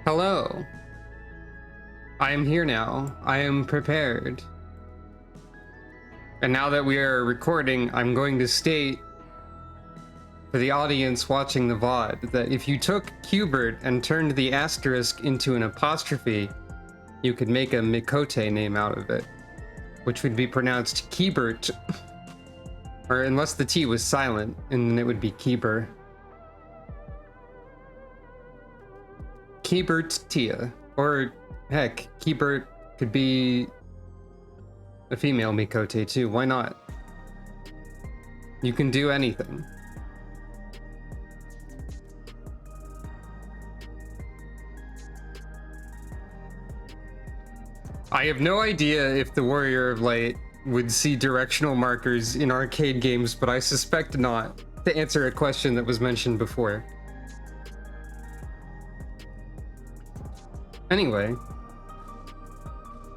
Hello. I am here now. I am prepared. And now that we are recording, I'm going to state for the audience watching the VOD that if you took Qbert and turned the asterisk into an apostrophe, you could make a Mikote name out of it, which would be pronounced Qbert, or unless the T was silent, and then it would be Qber. Qbert Tia, or heck, Qbert could be a female Mikote too, why not? You can do anything. I have no idea if the Warrior of Light would see directional markers in arcade games, but I suspect not, to answer a question that was mentioned before. Anyway,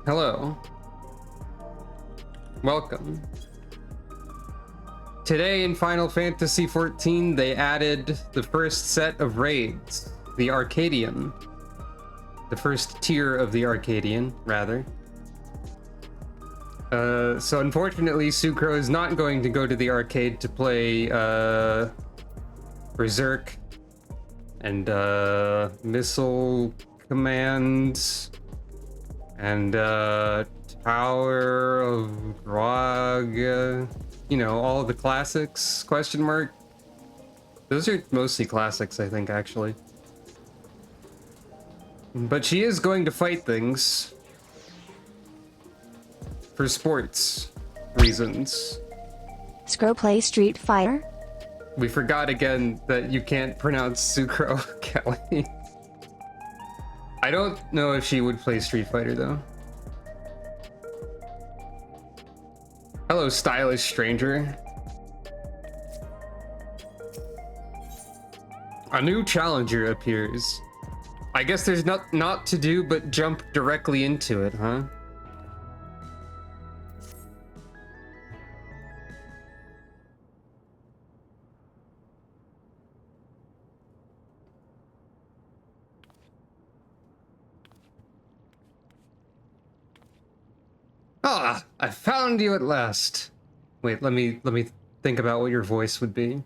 hello. Welcome. Today in Final Fantasy XIV, they added the first set of raids, the Arcadion. The first tier of the Arcadion, rather. So unfortunately, Sucro is not going to go to the arcade to play, Berserk and, Missile Command and, Tower of Grog, you know, all of the classics, question mark. Those are mostly classics, I think, actually. But she is going to fight things for sports reasons. Scro play Street Fighter? We forgot again that you can't pronounce Sucro, Kelly. I don't know if she would play Street Fighter, though. Hello, stylish stranger. A new challenger appears. I guess there's not to do but jump directly into it, huh? Ah, I found you at last. Wait, let me think about what your voice would be.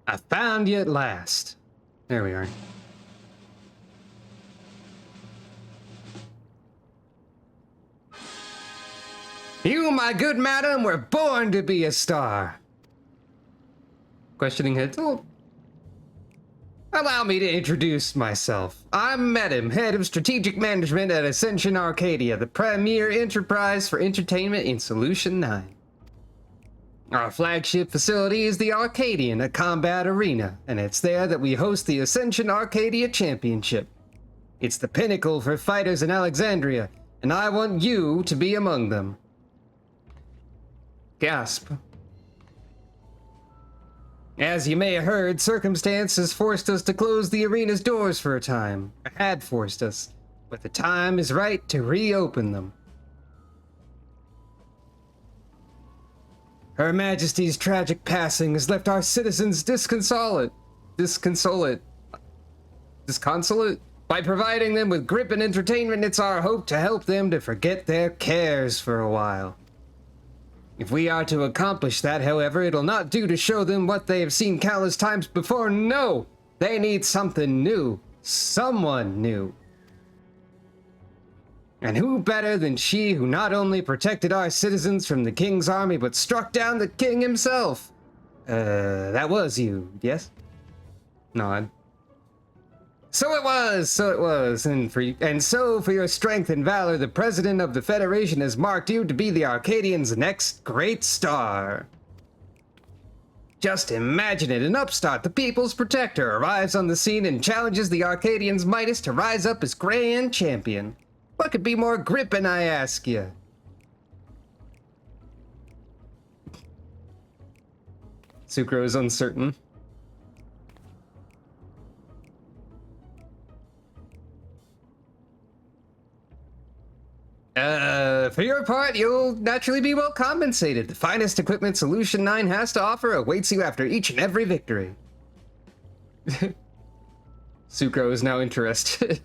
I found you at last. There we are. You, my good madam, were born to be a star. Questioning head. Oh. Allow me to introduce myself. I'm Medim, head of strategic management at Ascension Arcadia, the premier enterprise for entertainment in Solution 9. Our flagship facility is the Arcadion, a combat arena, and it's there that we host the Ascension Arcadia Championship. It's the pinnacle for fighters in Alexandria, and I want you to be among them. Gasp. As you may have heard, circumstances forced us to close the arena's doors for a time, or had forced us, but the time is right to reopen them. Her Majesty's tragic passing has left our citizens disconsolate by providing them with grip and entertainment. It's our hope to help them to forget their cares for a while. If we are to accomplish that, however, it'll not do to show them what they have seen countless times before. No! They need something new. Someone new. And who better than she who not only protected our citizens from the king's army, but struck down the king himself? That was you, yes? Nod. So it was, and so for your strength and valor, the president of the Federation has marked you to be the Arcadians' next great star. Just imagine it, an upstart, the people's protector, arrives on the scene and challenges the Arcadians' Midas to rise up as grand champion. What could be more gripping, I ask you? Sucro is uncertain. For your part, you'll naturally be well compensated. The finest equipment Solution 9 has to offer awaits you after each and every victory. Sucro is now interested.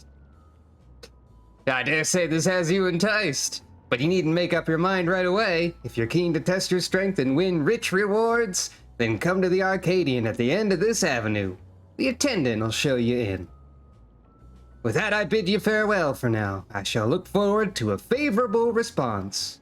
I dare say this has you enticed, but you needn't make up your mind right away. If you're keen to test your strength and win rich rewards, then come to the Arcadion at the end of this avenue. The attendant will show you in. With that, I bid you farewell for now. I shall look forward to a favorable response.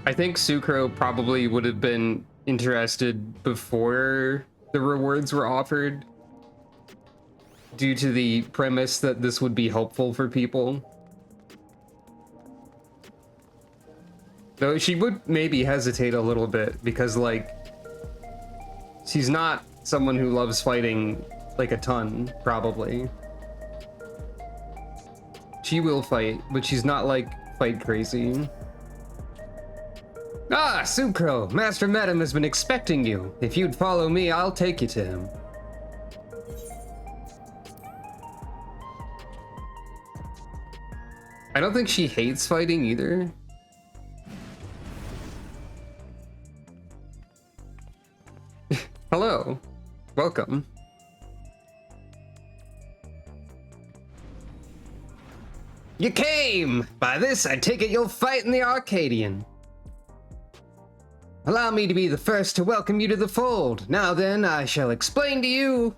I think Sucro probably would have been interested before the rewards were offered, due to the premise that this would be helpful for people. Though she would maybe hesitate a little bit, because, like, she's not someone who loves fighting, like, a ton, probably. She will fight, but she's not, like, fight crazy. Ah, Sucro! Master Medem has been expecting you. If you'd follow me, I'll take you to him. I don't think she hates fighting either. Hello. Welcome. You came! By this, I take it you'll fight in the Arcadion. Allow me to be the first to welcome you to the fold. Now then, I shall explain to you.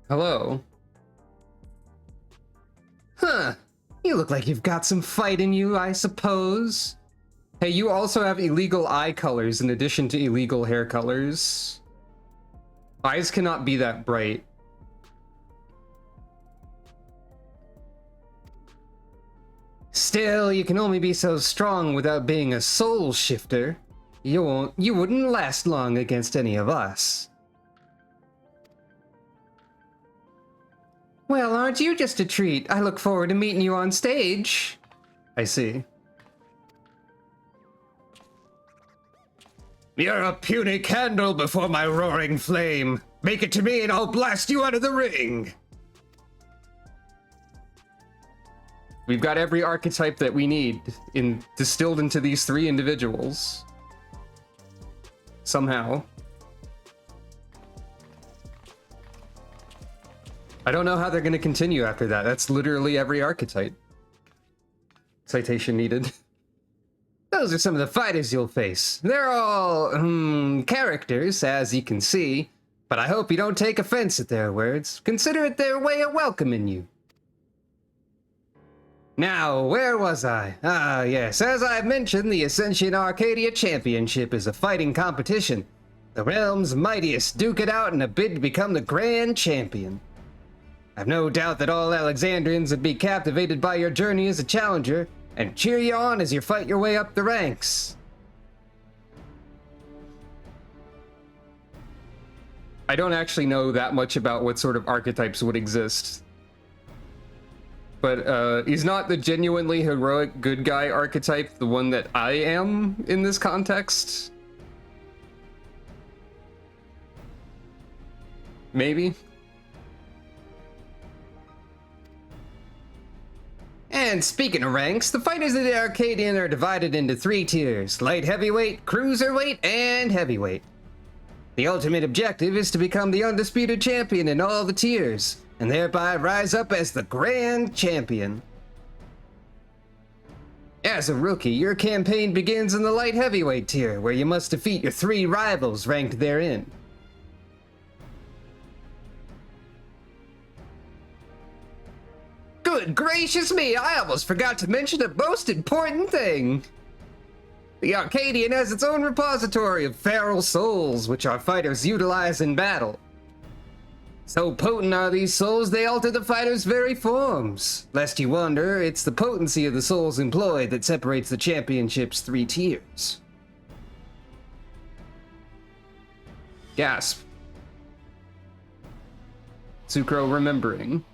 Hello. Huh. You look like you've got some fight in you, I suppose. Hey, you also have illegal eye colors in addition to illegal hair colors. Eyes cannot be that bright. Still, you can only be so strong without being a soul shifter. You wouldn't last long against any of us. Well, aren't you just a treat? I look forward to meeting you on stage. I see. You're a puny candle before my roaring flame. Make it to me and I'll blast you out of the ring. We've got every archetype that we need distilled into these three individuals. Somehow. I don't know how they're going to continue after that. That's literally every archetype. Citation needed. Those are some of the fighters you'll face. They're all, characters, as you can see. But I hope you don't take offense at their words. Consider it their way of welcoming you. Now, where was I? Ah, yes, as I've mentioned, the Ascension Arcadia Championship is a fighting competition. The realm's mightiest duke it out in a bid to become the grand champion. I've no doubt that all Alexandrians would be captivated by your journey as a challenger, and cheer you on as you fight your way up the ranks. I don't actually know that much about what sort of archetypes would exist. But he's not the genuinely heroic good guy archetype, the one that I am in this context. Maybe. And speaking of ranks, the fighters of the Arcadion are divided into 3 tiers: light heavyweight, cruiserweight, and heavyweight. The ultimate objective is to become the undisputed champion in all the tiers, and thereby rise up as the grand champion. As a rookie, your campaign begins in the light heavyweight tier, where you must defeat your 3 rivals ranked therein. Good gracious me, I almost forgot to mention a most important thing. The Arcadion has its own repository of feral souls, which our fighters utilize in battle. So potent are these souls, they alter the fighters' very forms. Lest you wonder, it's the potency of the souls employed that separates the championship's 3 tiers. Gasp. Sucro remembering.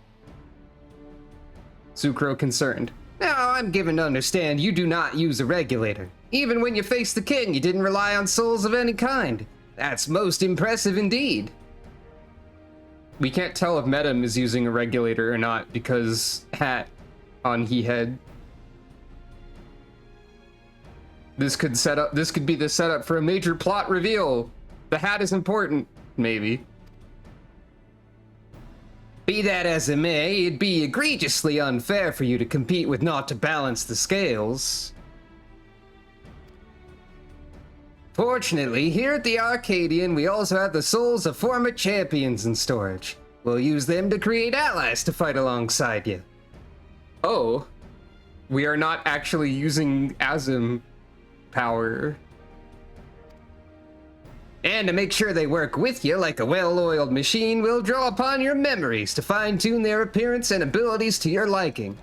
Sucro concerned. Now, I'm given to understand you do not use a regulator. Even when you face the king, you didn't rely on souls of any kind. That's most impressive indeed. We can't tell if Medem is using a regulator or not because hat on he head. This could be the setup for a major plot reveal. The hat is important, maybe. Be that as it may, it'd be egregiously unfair for you to compete with naught to balance the scales. Fortunately, here at the Arcadion, we also have the souls of former champions in storage. We'll use them to create allies to fight alongside you. Oh, we are not actually using Azim power. And to make sure they work with you like a well-oiled machine, we'll draw upon your memories to fine-tune their appearance and abilities to your liking.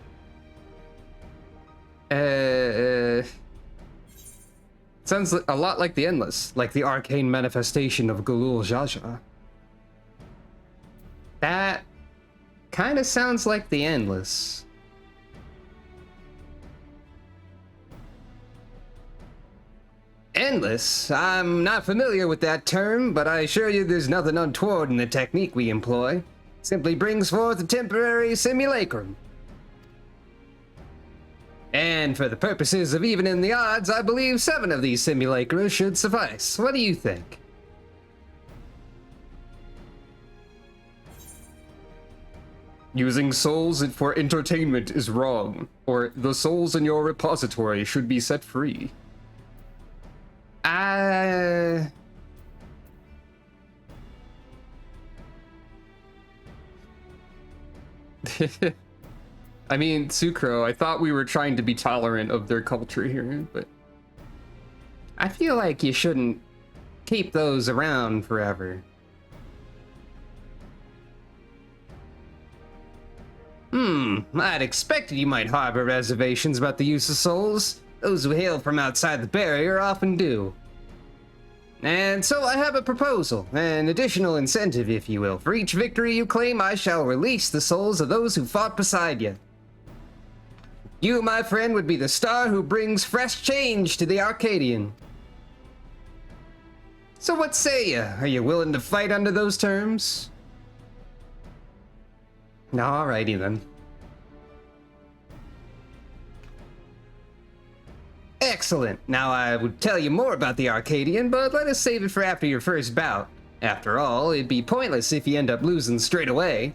Sounds a lot like the Endless, like the arcane manifestation of Gulul Jaja. That kind of sounds like the Endless. Endless? I'm not familiar with that term, but I assure you there's nothing untoward in the technique we employ. It simply brings forth a temporary simulacrum. And for the purposes of evening the odds, I believe 7 of these simulacra should suffice. What do you think? Using souls for entertainment is wrong, or the souls in your repository should be set free. I mean, Sucro, I thought we were trying to be tolerant of their culture here, but I feel like you shouldn't keep those around forever. I'd expected you might harbor reservations about the use of souls. Those who hail from outside the barrier often do. And so I have a proposal, an additional incentive, if you will. For each victory you claim, I shall release the souls of those who fought beside you. You, my friend, would be the star who brings fresh change to the Arcadion. So what say you? Are you willing to fight under those terms? Alrighty then. Excellent. Now I would tell you more about the Arcadion, but let us save it for after your first bout. After all, it'd be pointless if you end up losing straight away.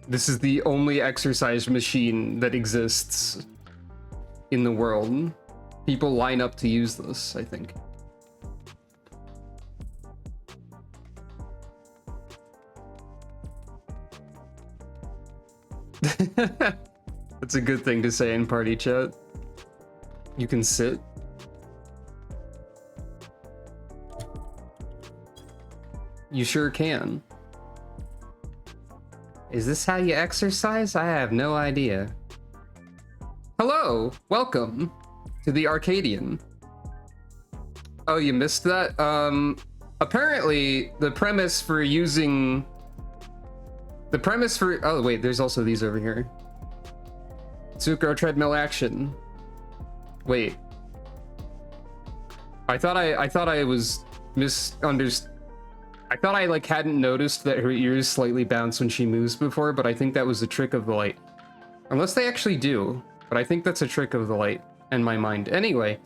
This is the only exercise machine that exists in the world. People line up to use this, I think. That's a good thing to say in party chat. You can sit. You sure can. Is this how you exercise? I have no idea. Hello, welcome to the Arcadion. Oh, you missed that? Apparently the premise for oh wait, there's also these over here. Sucro treadmill action. Wait. I thought I was misunderstood. I thought I hadn't noticed that her ears slightly bounce when she moves before, but I think that was a trick of the light. Unless they actually do, but I think that's a trick of the light in my mind. Anyway,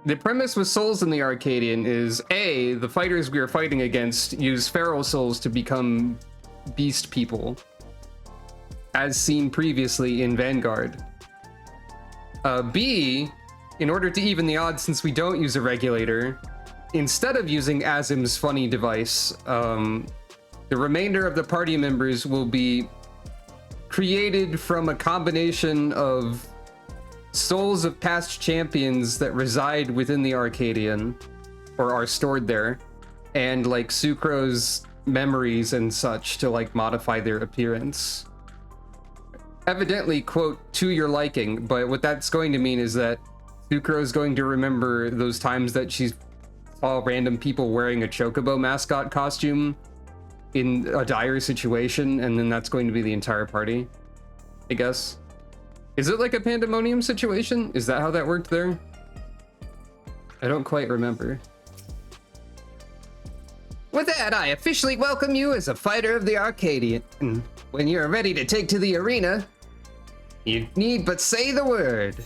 the premise with souls in the Arcadion is A, the fighters we are fighting against use feral souls to become beast people, as seen previously in Vanguard. B, in order to even the odds since we don't use a regulator, instead of using Azim's funny device, the remainder of the party members will be created from a combination of souls of past champions that reside within the Arcadion, or are stored there, and like Sucro's memories and such to like modify their appearance. Evidently, quote, to your liking, but what that's going to mean is that Sucro is going to remember those times that she saw random people wearing a Chocobo mascot costume in a dire situation, and then that's going to be the entire party, I guess. Is it like a pandemonium situation? Is that how that worked there? I don't quite remember. With that, I officially welcome you as a fighter of the Arcadion. When you're ready to take to the arena, you need but say the word.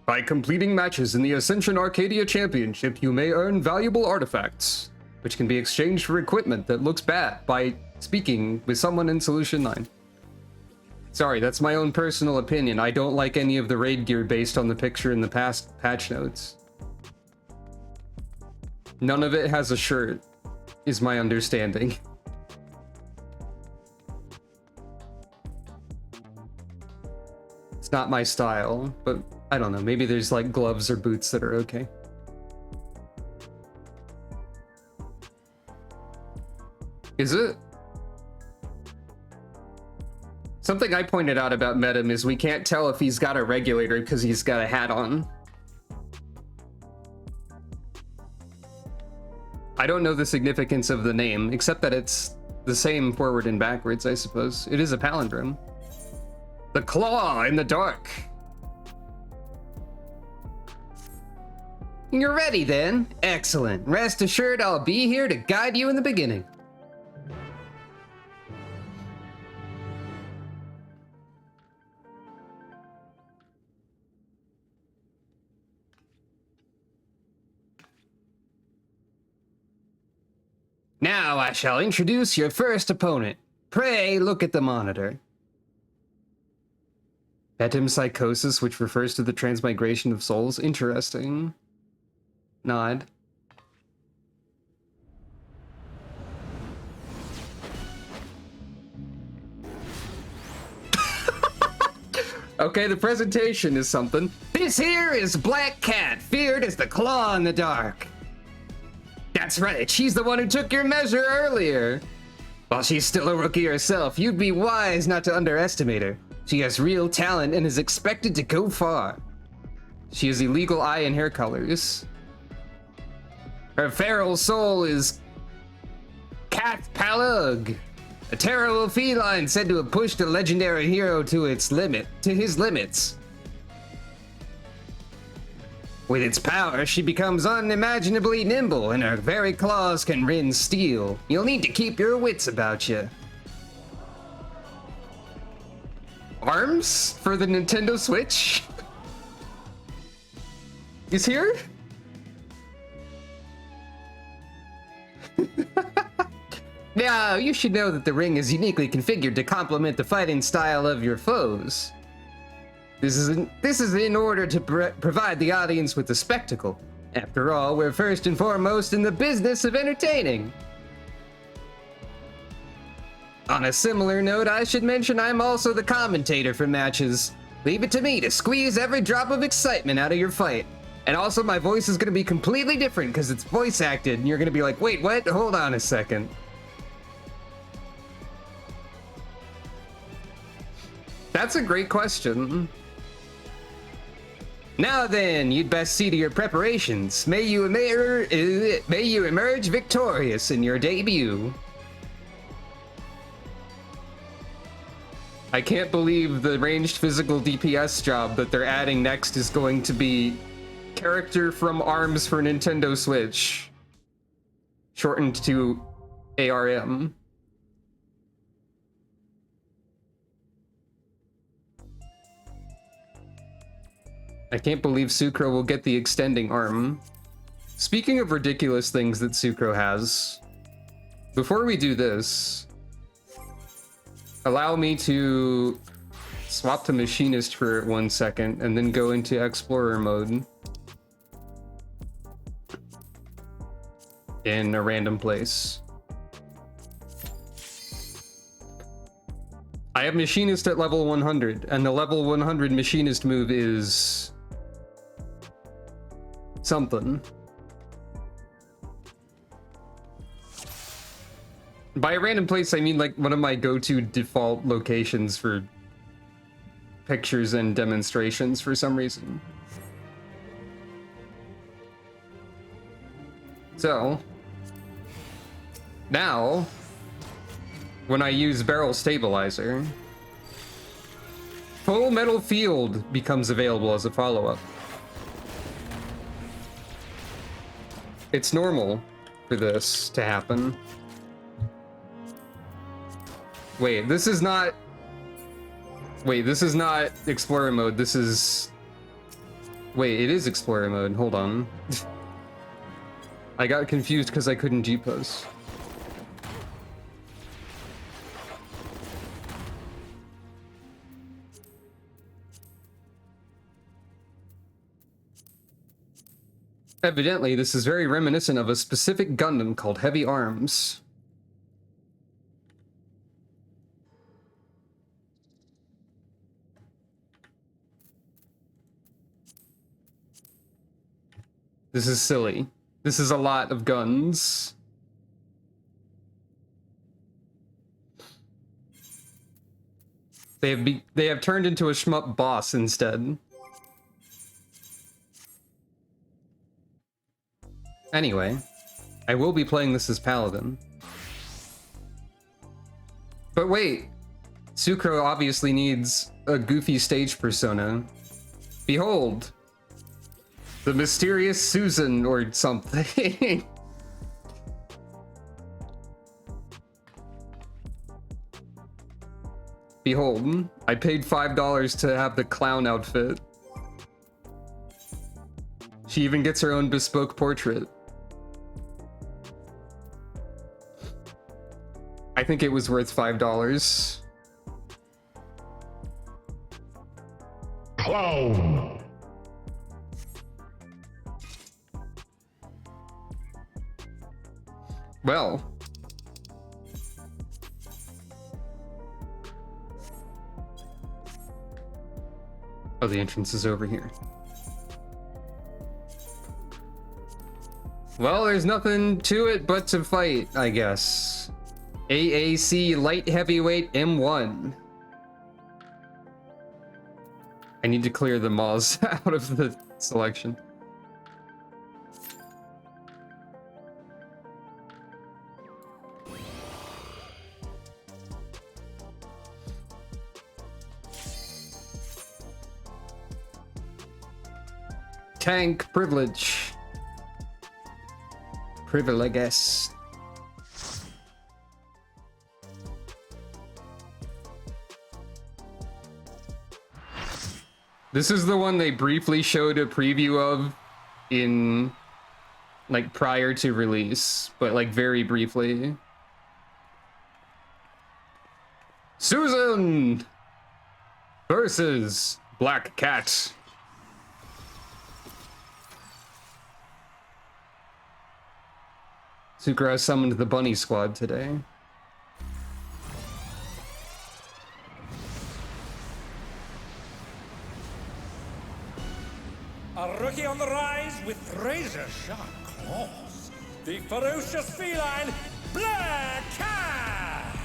By completing matches in the Ascension Arcadia Championship, you may earn valuable artifacts, which can be exchanged for equipment that looks bad by speaking with someone in Solution 9. Sorry, that's my own personal opinion. I don't like any of the raid gear based on the picture in the past patch notes. None of it has a shirt, is my understanding. It's not my style, but I don't know, maybe there's like gloves or boots that are okay. Is it? Something I pointed out about Medem is we can't tell if he's got a regulator because he's got a hat on. I don't know the significance of the name, except that it's the same forward and backwards, I suppose. It is a palindrome. The Claw in the Dark. You're ready then? Excellent. Rest assured I'll be here to guide you in the beginning. Now I shall introduce your first opponent. Pray look at the monitor. Metempsychosis, which refers to the transmigration of souls. Interesting. Nod. Okay, the presentation is something. This here is Black Cat, feared as the Claw in the Dark. That's right, she's the one who took your measure earlier. While she's still a rookie herself, you'd be wise not to underestimate her. She has real talent and is expected to go far. She has illegal eye and hair colors. Her feral soul is Cat Palug, a terrible feline said to have pushed a legendary hero to his limits. With its power, she becomes unimaginably nimble, and her very claws can rend steel. You'll need to keep your wits about you. Arms for the Nintendo Switch is here? Now, you should know that the ring is uniquely configured to complement the fighting style of your foes. This is in order to provide the audience with a spectacle. After all, we're first and foremost in the business of entertaining. On a similar note, I should mention I'm also the commentator for matches. Leave it to me to squeeze every drop of excitement out of your fight. And also my voice is going to be completely different because it's voice acted, and you're going to be like, wait, what? Hold on a second. That's a great question. Now then, you'd best see to your preparations. May you emerge victorious in your debut. I can't believe the ranged physical DPS job that they're adding next is going to be character from ARMS for Nintendo Switch, shortened to ARM. I can't believe Sucro will get the extending arm. Speaking of ridiculous things that Sucro has, before we do this, allow me to swap to Machinist for 1 second and then go into Explorer mode in a random place. I have Machinist at level 100, and the level 100 Machinist move is... something. By a random place, I mean like one of my go-to default locations for pictures and demonstrations for some reason. So, now, when I use Barrel Stabilizer, Full Metal Field becomes available as a follow-up. It's normal for this to happen. Wait, this is not... Wait, this is not Explorer mode, this is... Wait, it is Explorer mode, hold on. I got confused because I couldn't G-pose. Evidently, this is very reminiscent of a specific Gundam called Heavy Arms. This is silly. This is a lot of guns. They have turned into a shmup boss instead. Anyway, I will be playing this as Paladin. But wait, Sucro obviously needs a goofy stage persona. Behold! The mysterious Susan or something. Behold, I paid $5 to have the clown outfit. She even gets her own bespoke portrait. I think it was worth $5. Clown. Well. Oh, the entrance is over here. Well, there's nothing to it but to fight, I guess. AAC Light Heavyweight M1. I need to clear the Maws out of the selection. Tank privilege. Privileges. This is the one they briefly showed a preview of in, like, prior to release, but, like, very briefly. Susan versus Black Cat. Sucro summoned the bunny squad today. A rookie on the rise with razor-sharp claws. The ferocious feline, Black Cat!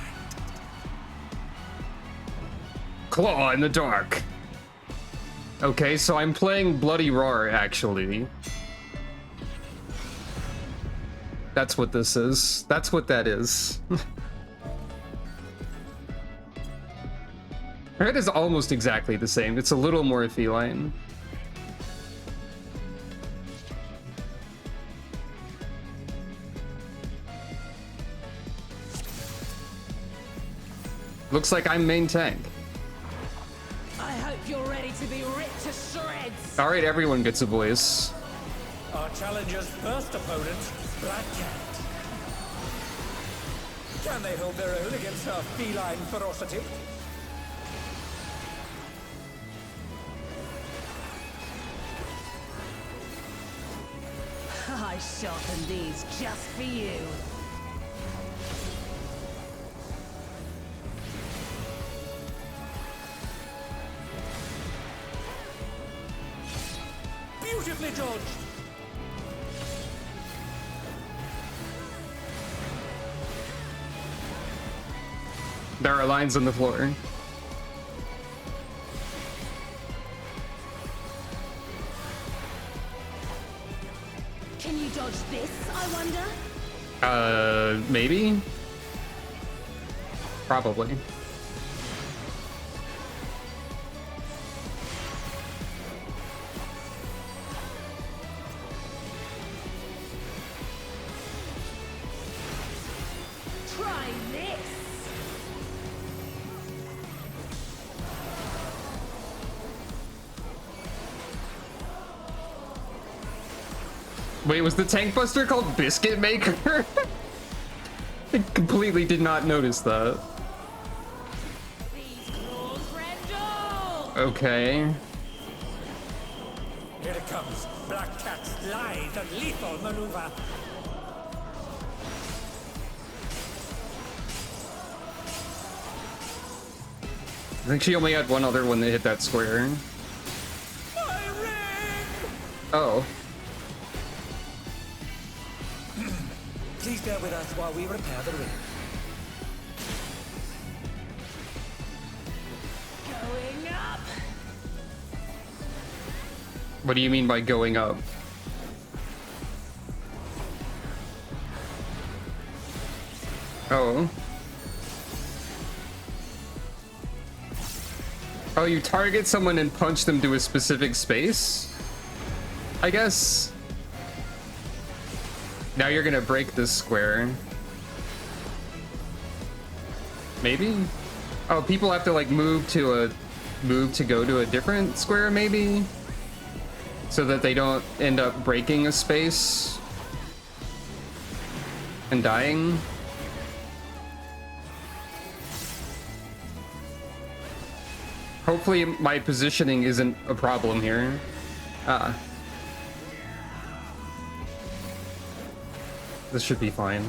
Claw in the dark. Okay, so I'm playing Bloody Roar, actually. That's what this is. That's what that is. Her head is almost exactly the same. It's a little more feline. Looks like I'm main tank. I hope you're ready to be ripped to shreds. All right, everyone gets a voice. Our challenger's first opponent, Black Cat. Can they hold their own against her feline ferocity? I sharpened these just for you. Beautifully dodged. There are lines on the floor. Can you dodge this, I wonder? Maybe? Probably. Try this. Wait, was the tank buster called Biscuit Maker? I completely did not notice that. These claws, Grendel! Okay. Here it comes. Black Cat's lithe and lethal maneuver. I think she only had one other one that hit that square. My ring! Oh. Please bear with us while we repair the ring. Going up. What do you mean by going up? Oh. Oh, you target someone and punch them to a specific space? I guess. Now you're gonna break this square. Maybe? Oh, people have to like move to go to a different square, maybe? So that they don't end up breaking a space and dying. Hopefully my positioning isn't a problem here. This should be fine.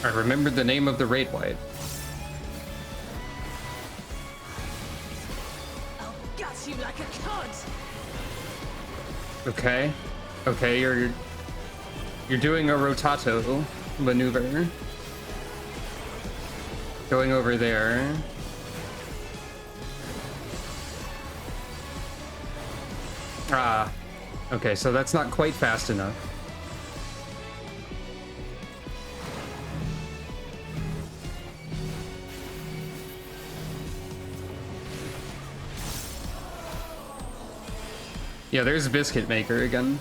I remembered the name of the raid wipe. I'll gut you like a cod. Okay. Okay, you're doing a rotato maneuver. Going over there. Ah. Okay, so that's not quite fast enough. Yeah, there's Biscuit Maker again.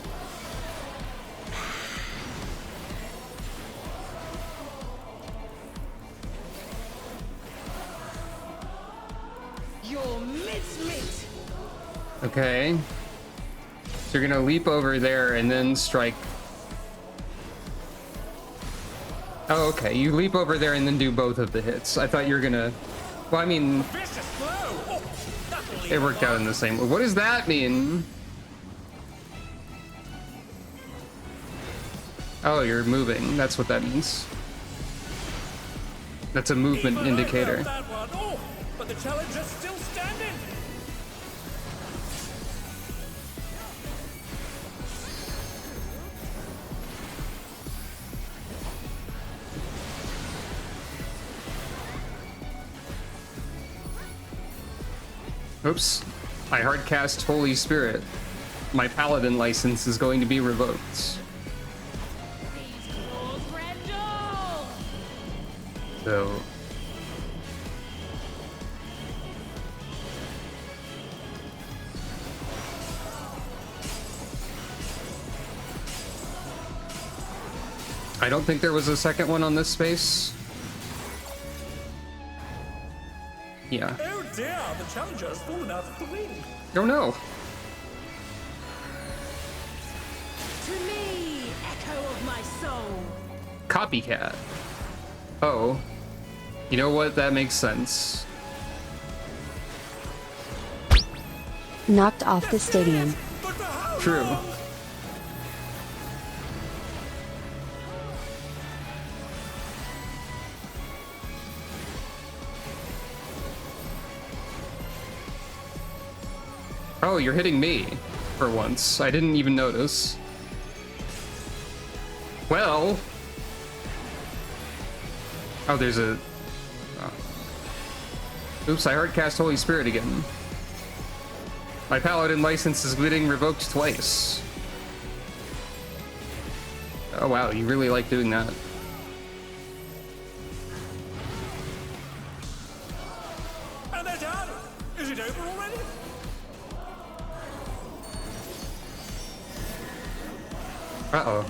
You're mincemeat. Okay. So you're gonna leap over there and then strike. Oh, okay. You leap over there and then do both of the hits. I thought you were gonna... Well, I mean... Vicious blow! Oh, that'll leave It worked out in the same way. What does that mean? Oh, you're moving. That's what that means. That's a movement Even I indicator. heard that one. Oh, but the challenger's still standing. Oops. I hardcast Holy Spirit. My paladin license is going to be revoked. These claws, Grendel. So... I don't think there was a second one on this space. Yeah. Oh dear, the challenger's fallen out of the ring. Oh no. To me, echo of my soul. Copycat. Oh. You know what? That makes sense. Knocked off the stadium. But for how True. long? Oh, you're hitting me for once. I didn't even notice. Well. Oh, there's a... Oops, I heard cast Holy Spirit again. My paladin license is getting revoked twice. Oh wow, you really like doing that. And they're done. Is it over already? Uh-oh.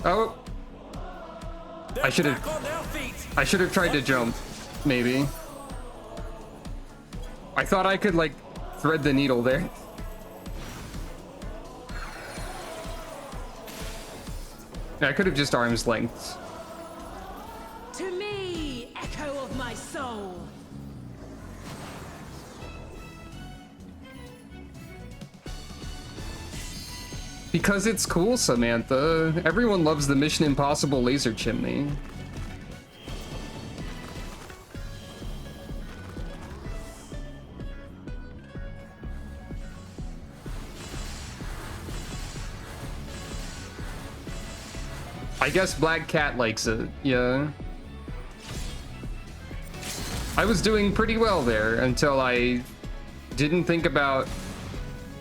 Oh. They're I should back have... on their feet. I should have tried to jump. Maybe. I thought I could, like, thread the needle there. I could have just arm's length. To me, echo of my soul. Because it's cool, Samantha. Everyone loves the Mission Impossible laser chimney. I guess Black Cat likes it, yeah. I was doing pretty well there until I didn't think about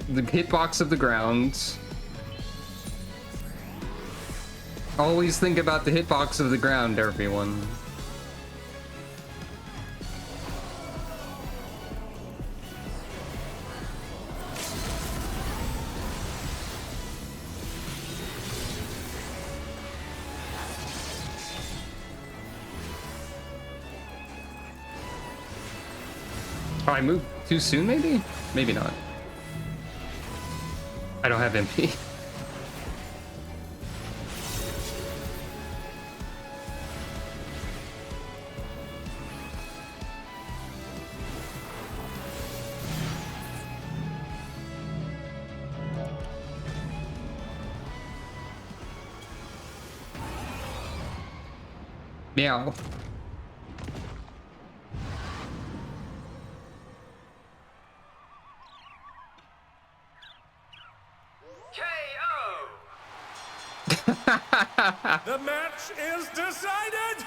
the hitbox of the ground. Always think about the hitbox of the ground, everyone. Oh, I moved too soon, maybe? Maybe not. I don't have MP. Meow. The match is decided.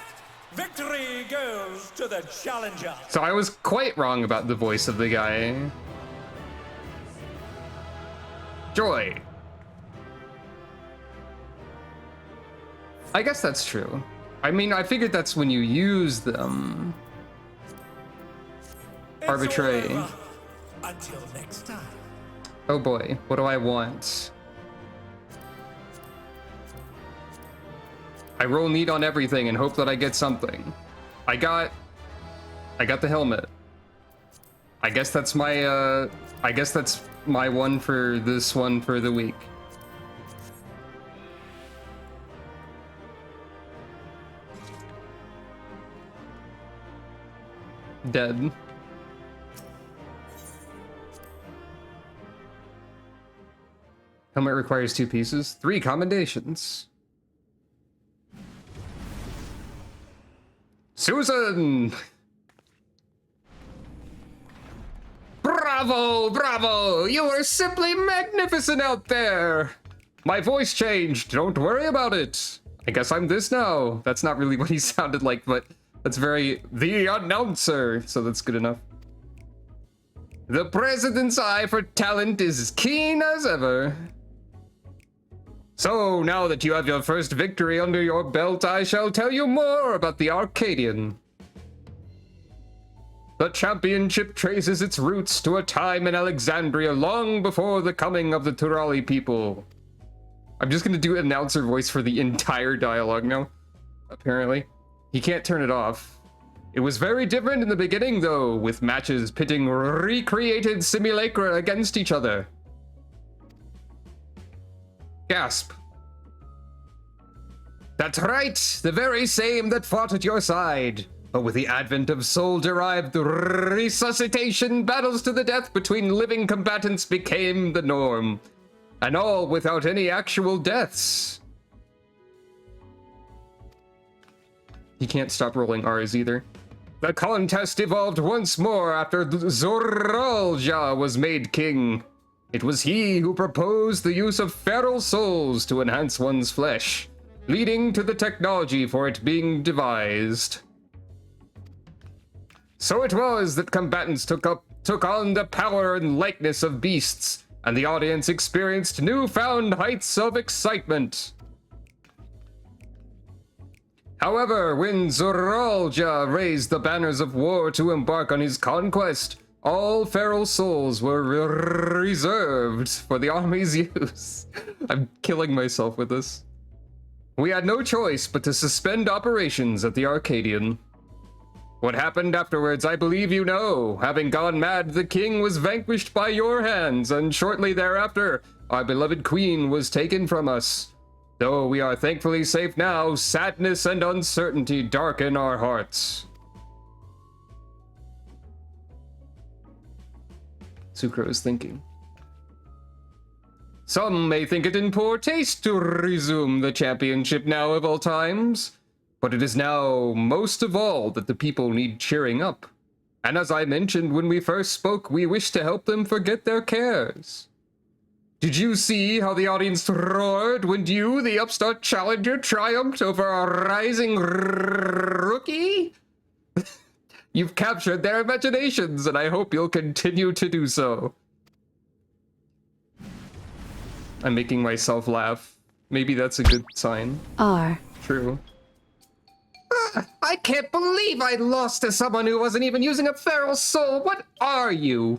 Victory goes to the challenger. So I was quite wrong about the voice of the guy. Joy. I guess that's true. I mean, I figured that's when you use them. It's Arbitrary. all over. Until next time. Oh boy, what do I want? I roll neat on everything and hope that I get something. I got the helmet. I guess that's my one for this one for the week. Dead. Helmet requires 2 pieces. 3 commendations. Susan! Bravo, bravo! You are simply magnificent out there! My voice changed, don't worry about it. I guess I'm this now. That's not really what he sounded like, but that's very the announcer, so that's good enough. The president's eye for talent is as keen as ever. So, now that you have your first victory under your belt, I shall tell you more about the Arcadion. The championship traces its roots to a time in Alexandria long before the coming of the Turali people. I'm just gonna do an announcer voice for the entire dialogue now, apparently. He can't turn it off. It was very different in the beginning, though, with matches pitting recreated simulacra against each other. Gasp. That's right, the very same that fought at your side. But with the advent of soul-derived resuscitation, battles to the death between living combatants became the norm. And all without any actual deaths. He can't stop rolling R's either. The contest evolved once more after Zoralja was made king. It was he who proposed the use of feral souls to enhance one's flesh, leading to the technology for it being devised. So it was that combatants took on the power and likeness of beasts, and the audience experienced newfound heights of excitement. However, when Zoralja raised the banners of war to embark on his conquest, all feral souls were reserved for the army's use. I'm killing myself with this. We had no choice but to suspend operations at the Arcadion. What happened afterwards, I believe you know. Having gone mad, the king was vanquished by your hands, and shortly thereafter, our beloved queen was taken from us. Though we are thankfully safe now, sadness and uncertainty darken our hearts. Sucro is thinking. Some may think it in poor taste to resume the championship now of all times, but it is now most of all that the people need cheering up. And as I mentioned when we first spoke, we wish to help them forget their cares. Did you see how the audience roared when you, the upstart challenger, triumphed over a rising rookie? You've captured their imaginations, and I hope you'll continue to do so. I'm making myself laugh. Maybe that's a good sign. R. True. I can't believe I lost to someone who wasn't even using a feral soul. What are you?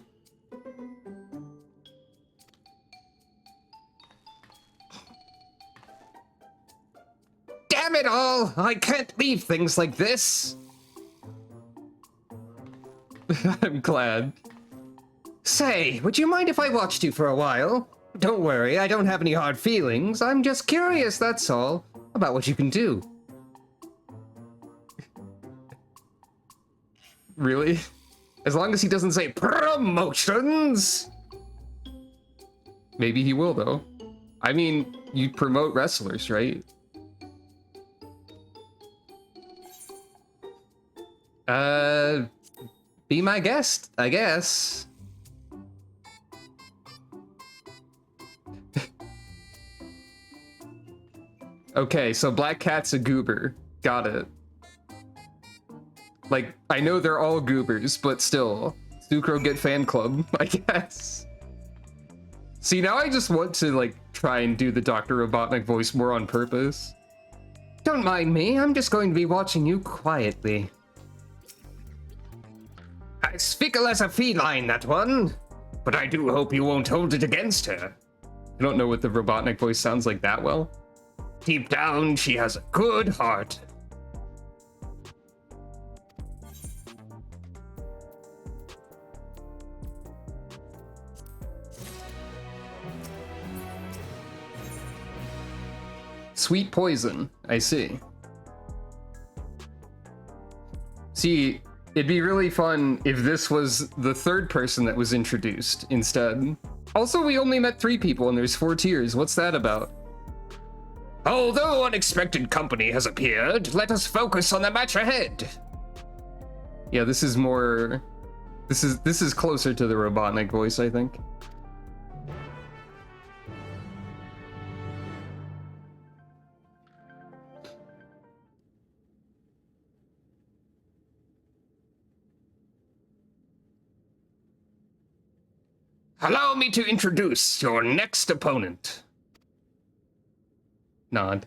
Damn it all! I can't leave things like this. I'm glad. Say, would you mind if I watched you for a while? Don't worry, I don't have any hard feelings. I'm just curious, that's all, about what you can do. Really? As long as he doesn't say promotions! Maybe he will, though. I mean, you promote wrestlers, right? Be my guest, I guess. Okay, so Black Cat's a goober. Got it. Like, I know they're all goobers, but still. Sucro get fan club, I guess. See, now I just want to, like, try and do the Dr. Robotnik voice more on purpose. Don't mind me, I'm just going to be watching you quietly. As fickle as a feline, that one. But I do hope you won't hold it against her. I don't know what the Robotnik voice sounds like that well. Deep down, she has a good heart. Sweet poison, I see. See, it'd be really fun if this was the third person that was introduced instead. Also, we only met 3 people and there's 4 tiers. What's that about? Although unexpected company has appeared, let us focus on the match ahead. Yeah, this is more... This is closer to the Robotnik voice, I think. Allow me to introduce your next opponent. Nod.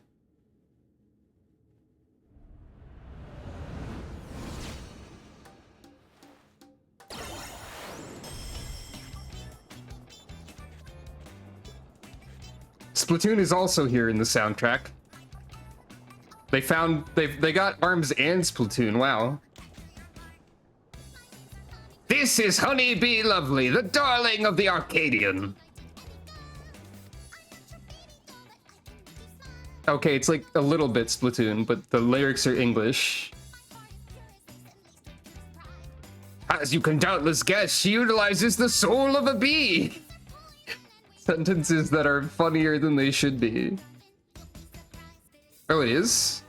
Splatoon is also here in the soundtrack. They got ARMS and Splatoon, wow. This is Honey Bee Lovely, the darling of the Arcadion. Okay, it's like a little bit Splatoon, but the lyrics are English. As you can doubtless guess, she utilizes the soul of a bee. Sentences that are funnier than they should be. Oh, it is?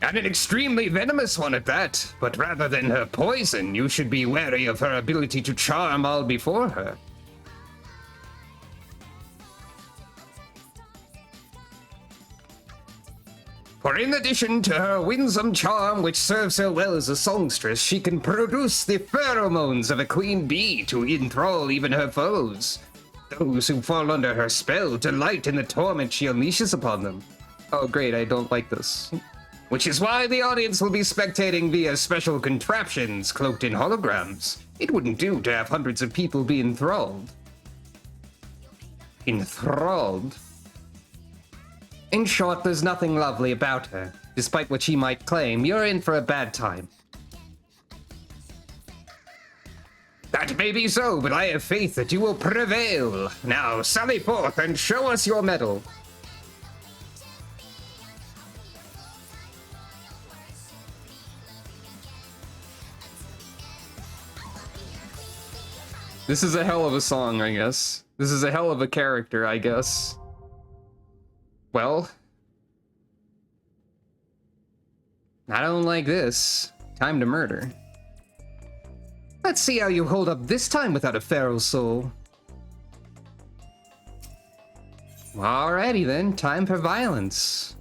And an extremely venomous one at that. But rather than her poison, you should be wary of her ability to charm all before her. For in addition to her winsome charm, which serves her well as a songstress, she can produce the pheromones of a queen bee to enthrall even her foes. Those who fall under her spell delight in the torment she unleashes upon them. Oh great, I don't like this. Which is why the audience will be spectating via special contraptions cloaked in holograms. It wouldn't do to have hundreds of people be enthralled. Enthralled? In short, there's nothing lovely about her. Despite what she might claim, you're in for a bad time. That may be so, but I have faith that you will prevail. Now, sally forth and show us your mettle. This is a hell of a song, I guess. This is a hell of a character, I guess. Well, I don't like this. Time to murder. Let's see how you hold up this time without a feral soul. Alrighty then, time for violence.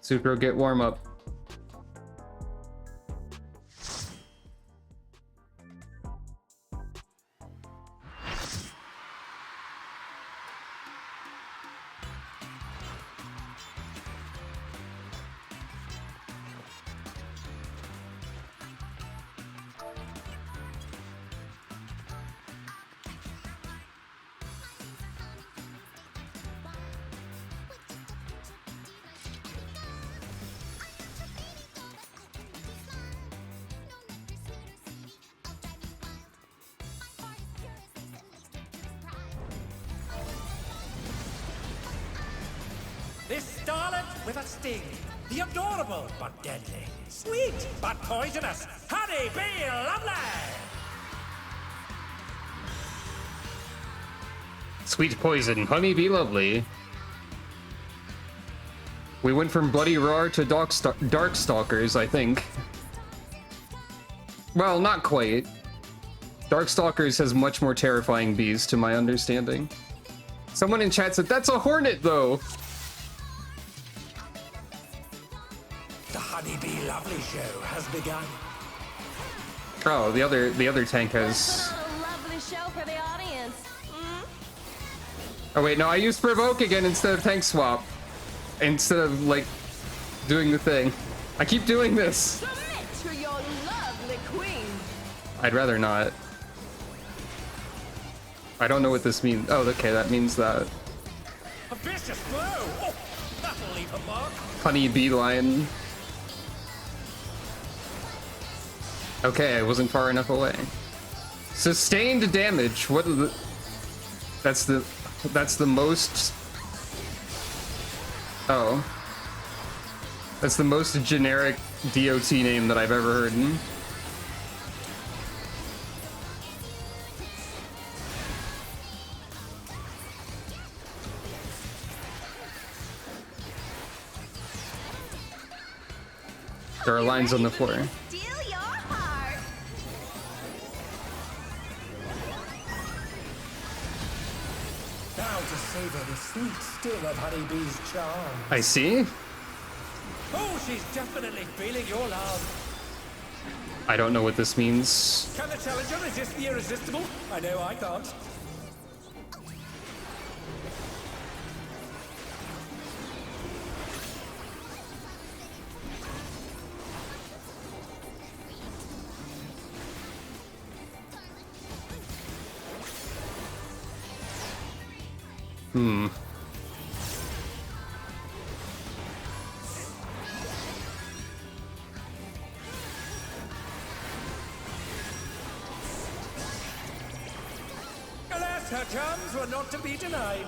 Sucro, get warm up. This starlet with a sting, the adorable but deadly, sweet but poisonous, Honey Bee Lovely! Sweet poison, Honey Bee Lovely. We went from Bloody Roar to Darkstalkers, I think. Well, not quite. Darkstalkers has much more terrifying bees, to my understanding. Someone in chat said, that's a hornet, though! The Honey Bee Lovely show has begun. Oh, the other tank has... A lovely show for the audience. Oh wait, no, I used Provoke again instead of Tank Swap. Instead of, like, doing the thing. I keep doing this! Submit to your lovely queen. I'd rather not. I don't know what this means. Oh, okay, that means that. A vicious blow! Oh, that'll leave a mark. Honey Beeline. Okay, I wasn't far enough away. Sustained damage. What are the... That's the most... Oh. That's the most generic DOT name that I've ever heard. There are lines on the floor. Steal your heart. Now to savor the sweet sting of Honey Bee's charm. I see. Oh, she's definitely feeling your love. I don't know what this means. Can the challenger resist the irresistible? I know I can't. her charms were not to be denied.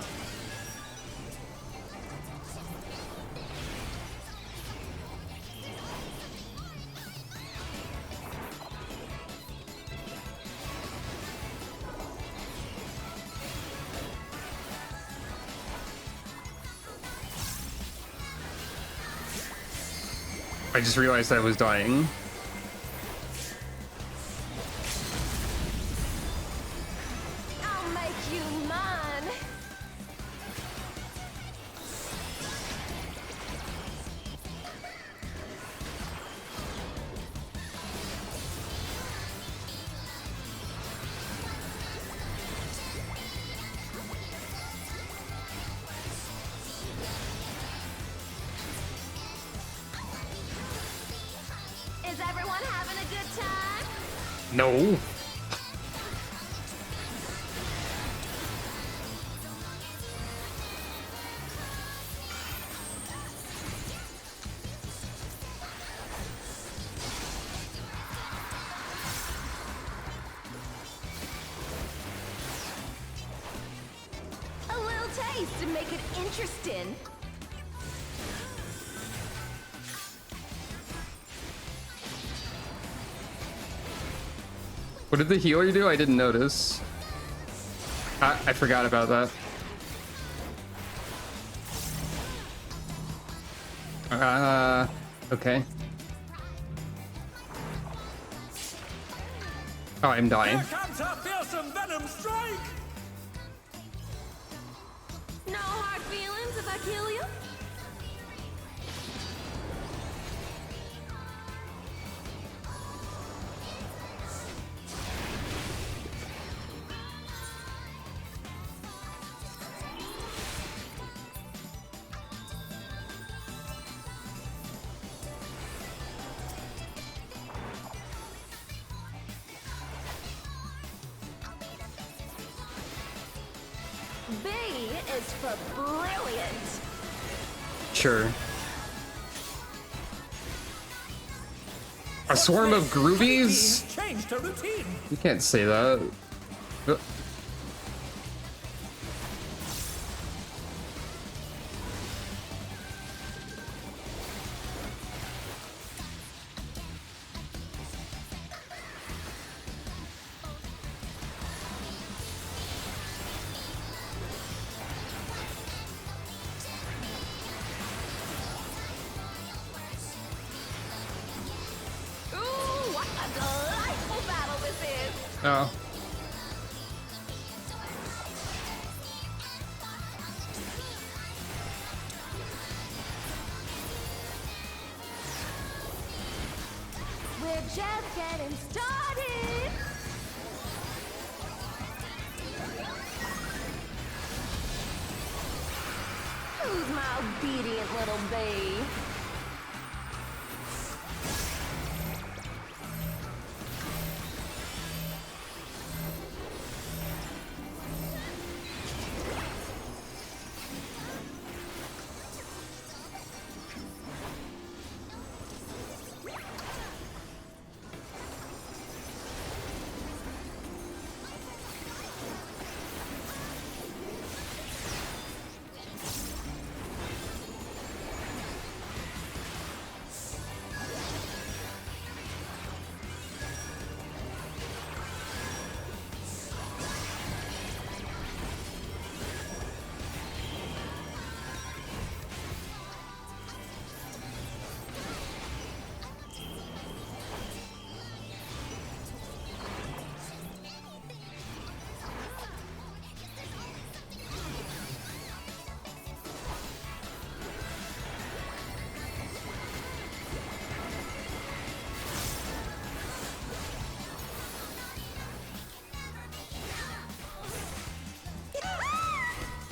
I just realized I was dying. I'll make you mine. Is everyone having a good time? No. A little taste to make it interesting. What did the healer do? I didn't notice. I forgot about that. Okay. Oh, I'm dying. Here comes her fearsome venom strike! No hard feelings if I kill you? B is for brilliant. Sure. A swarm of groovies? Changed her routine. You can't say that. Ooh, what a delightful battle this is. Oh. We're just getting started. Who's my obedient little bee?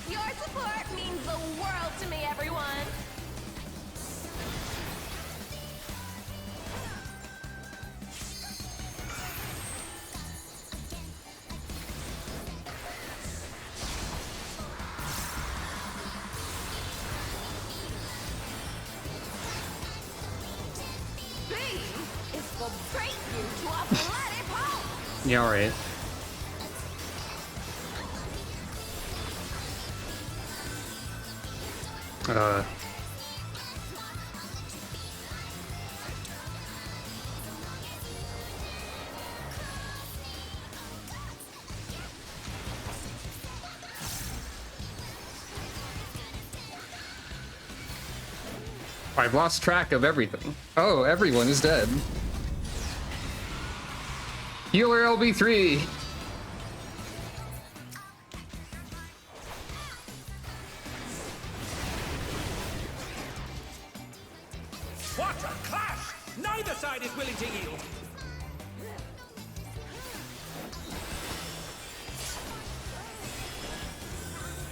Your support means the world to me, everyone. B is for break you to a bloody pulp. Yeah, alright. Uh. I've lost track of everything. Oh, everyone is dead. Healer LB3. What a clash! Neither side is willing to yield.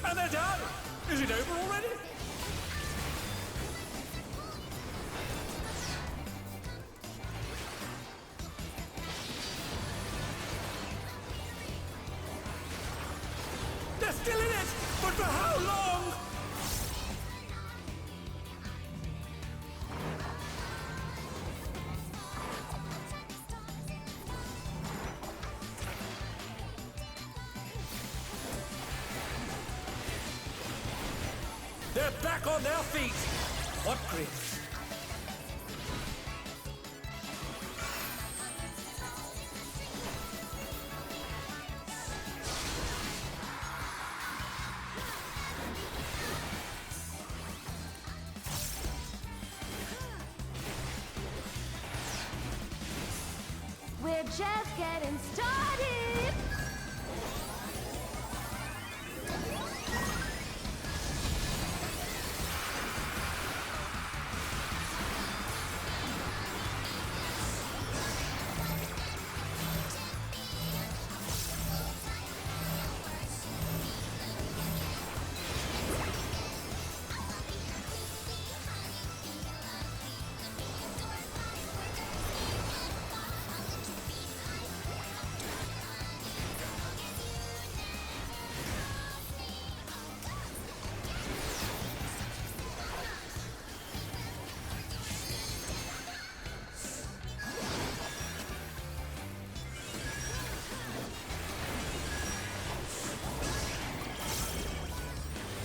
And they're done! Is it over already? They're still in it! But for how long? They're back on their feet! What grit? We're just getting started.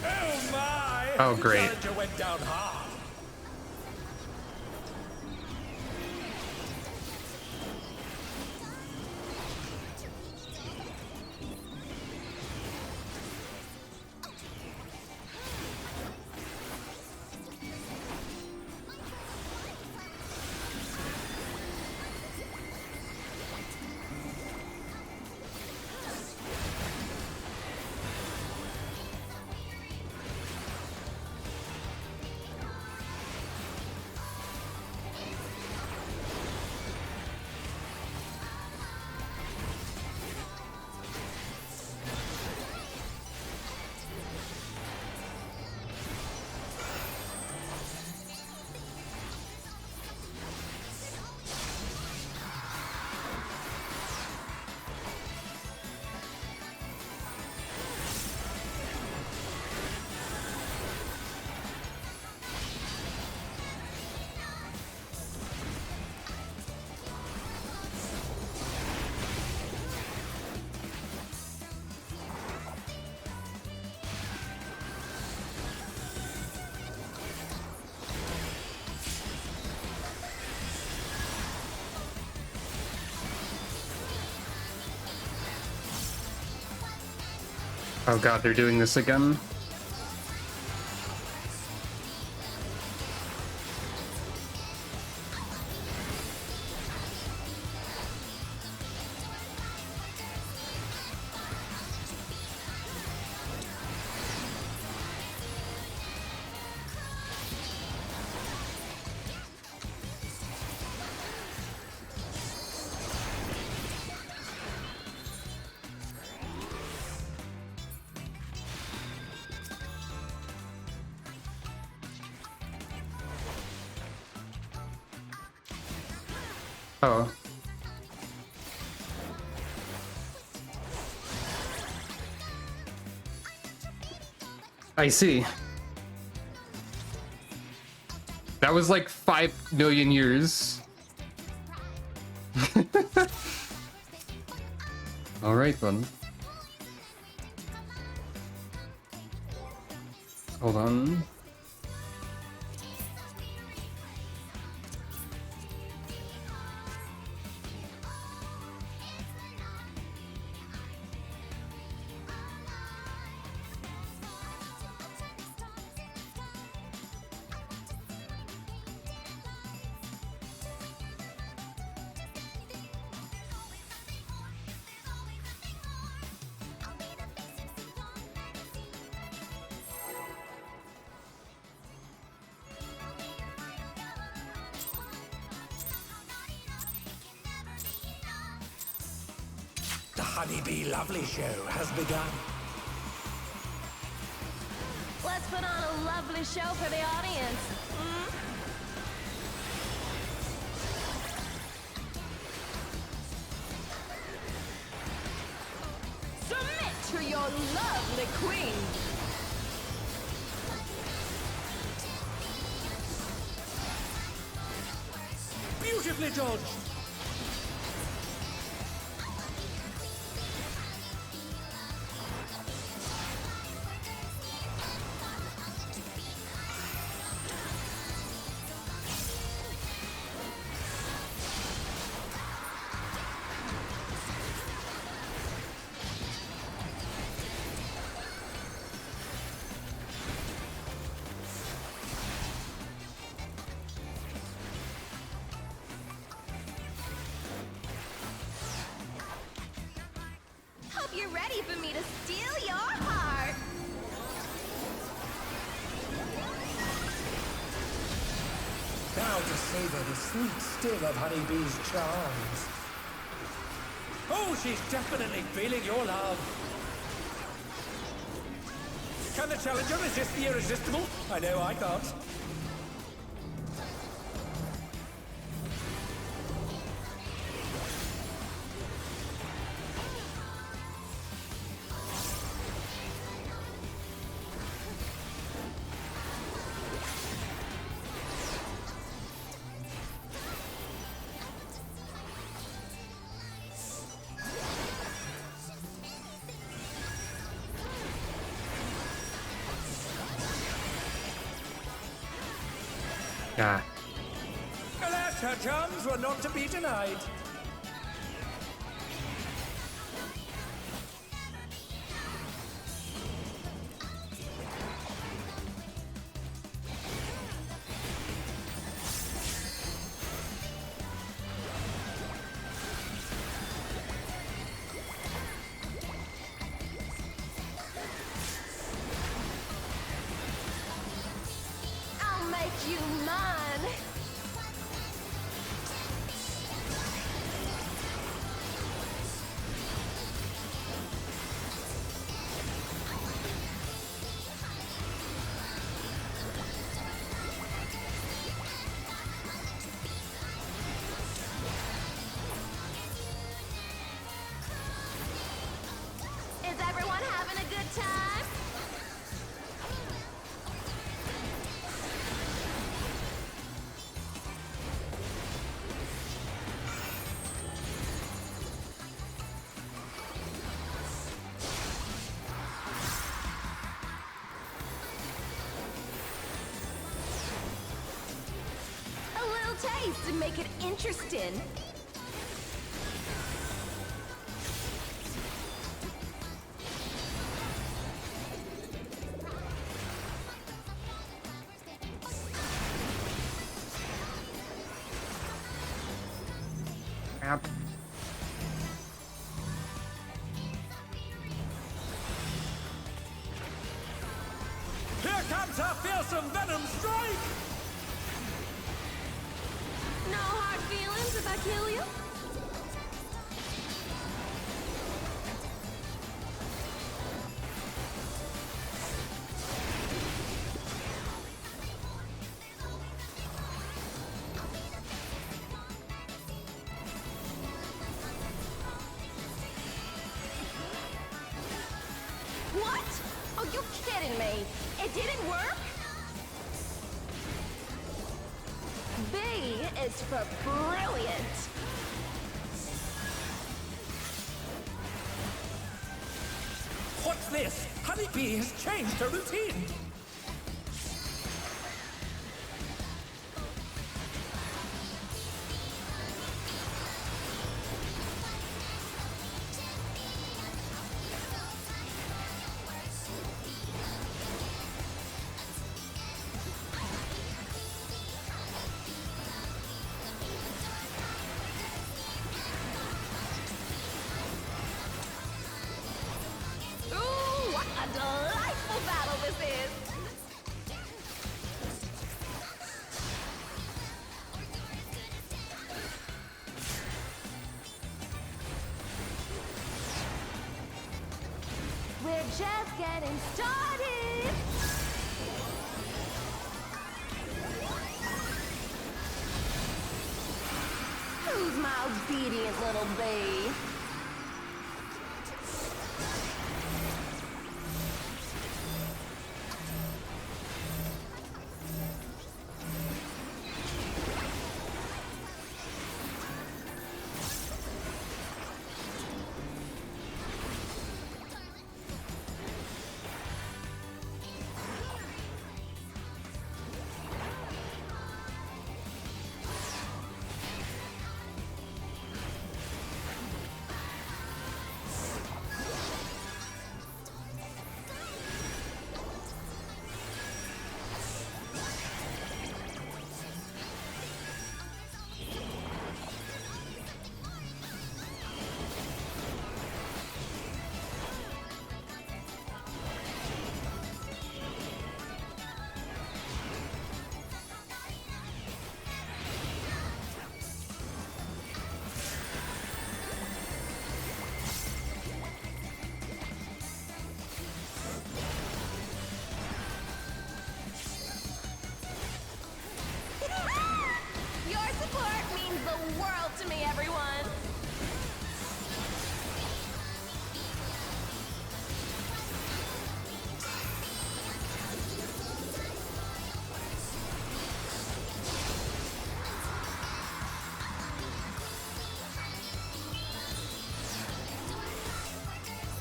Oh my! Oh, The great. challenger went down hard. Oh god, they're doing this again. Oh. I see. That was like 5 million years. All right then. Hold on. The Honeybee Lovely Show has begun. Let's put on a lovely show for the audience. Submit to your lovely queen. Beautifully dodged. Hope you're ready for me to steal your heart. Now to savor the sweet sting of Honeybee's charms. Oh, she's definitely feeling your love. Can the challenger resist the irresistible? I know I can't. Ah. Alas, her charms were not to be denied. I'll make you mine. Is everyone having a good time? A little taste to make it interesting. Crap. Here comes her fearsome venom strike! No hard feelings if I kill you? What? Oh, you kidding me? It didn't work? B is for brilliant. What's this? Honeybee has changed her routine. Ooh, what a delightful battle this is! just getting started. Who's my obedient little bee? Your support means the world to me, everyone.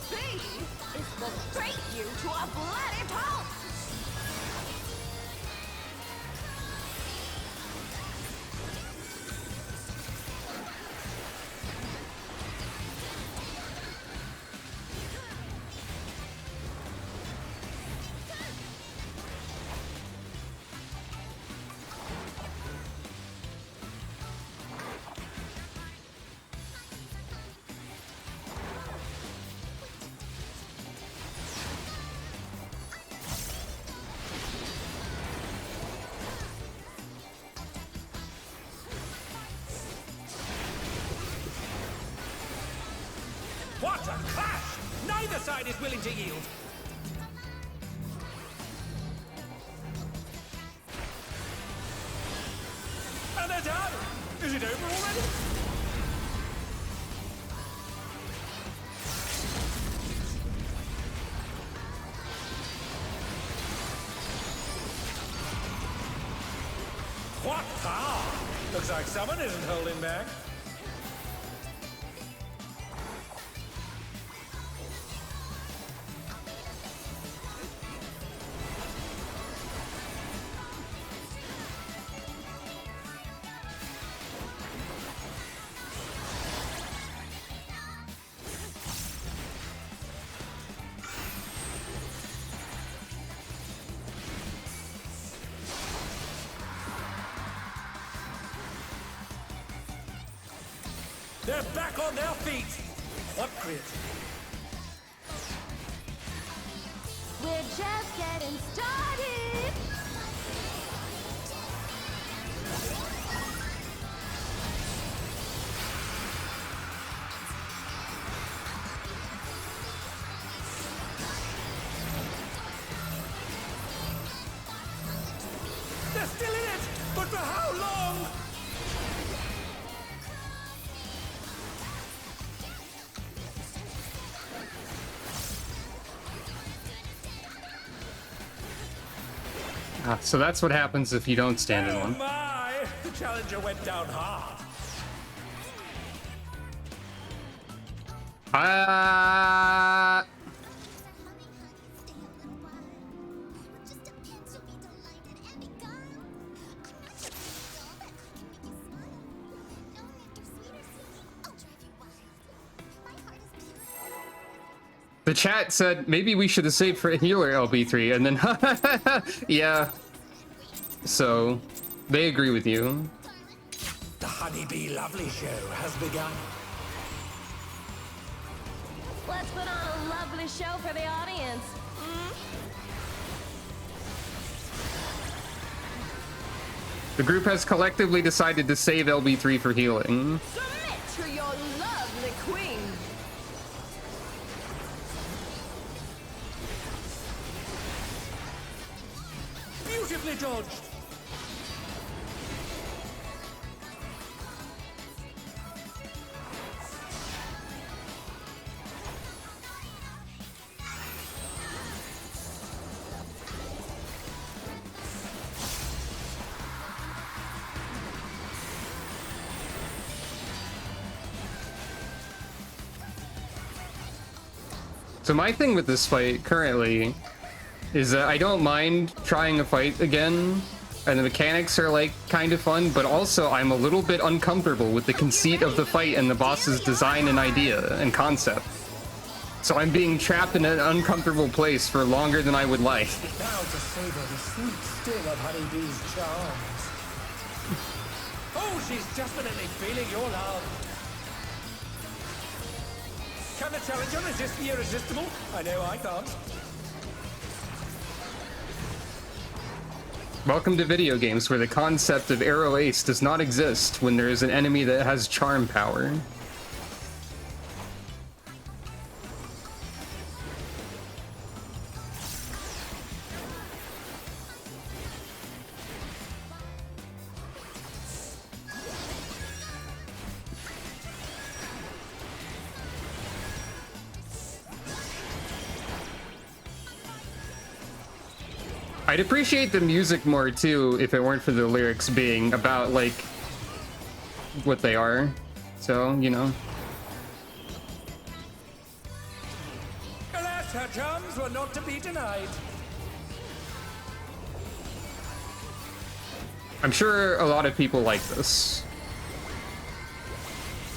Speed is the straight you to a bloody pulp. What a clash! Neither side is willing to yield. And they're done! Is it over already? What power! Looks like someone isn't holding back. They're back on their feet! What grit! We're just getting started. They're still in it! But for how long? So that's what happens if you don't stand in Oh one. my! The challenger went down hard. The chat said maybe we should have saved for a healer LB3, and then yeah. So they agree with you. The Honeybee Lovely Show has begun. Let's put on a lovely show for the audience. The group has collectively decided to save LB3 for healing. Submit to your lovely queen. dodged. So my thing with this fight currently is that I don't mind trying a fight again, and the mechanics are like kind of fun, but also I'm a little bit uncomfortable with the conceit of the fight and the boss's design and idea and concept. So I'm being trapped in an uncomfortable place for longer than I would like. Now to savor the sweet sting of Honeybee's charms. Oh, she's definitely feeling your love. Can the challenger resist the irresistible? I know I can't. Welcome to video games where the concept of arrow ace does not exist when there is an enemy that has charm power. I'd appreciate the music more too if it weren't for the lyrics being about like what they are. So, you know. Alas, her charms were not to be denied. I'm sure a lot of people like this.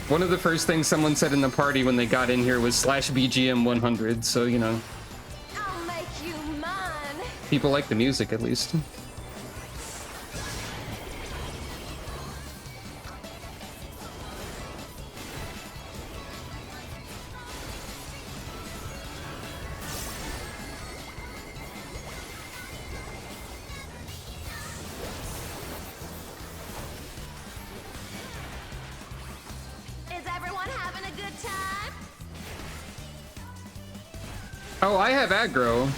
One of the first things someone said in the party when they got in here was /BGM 100, so you know. I'll make you mine. People like the music, at least. Is everyone having a good time? Oh, I have aggro.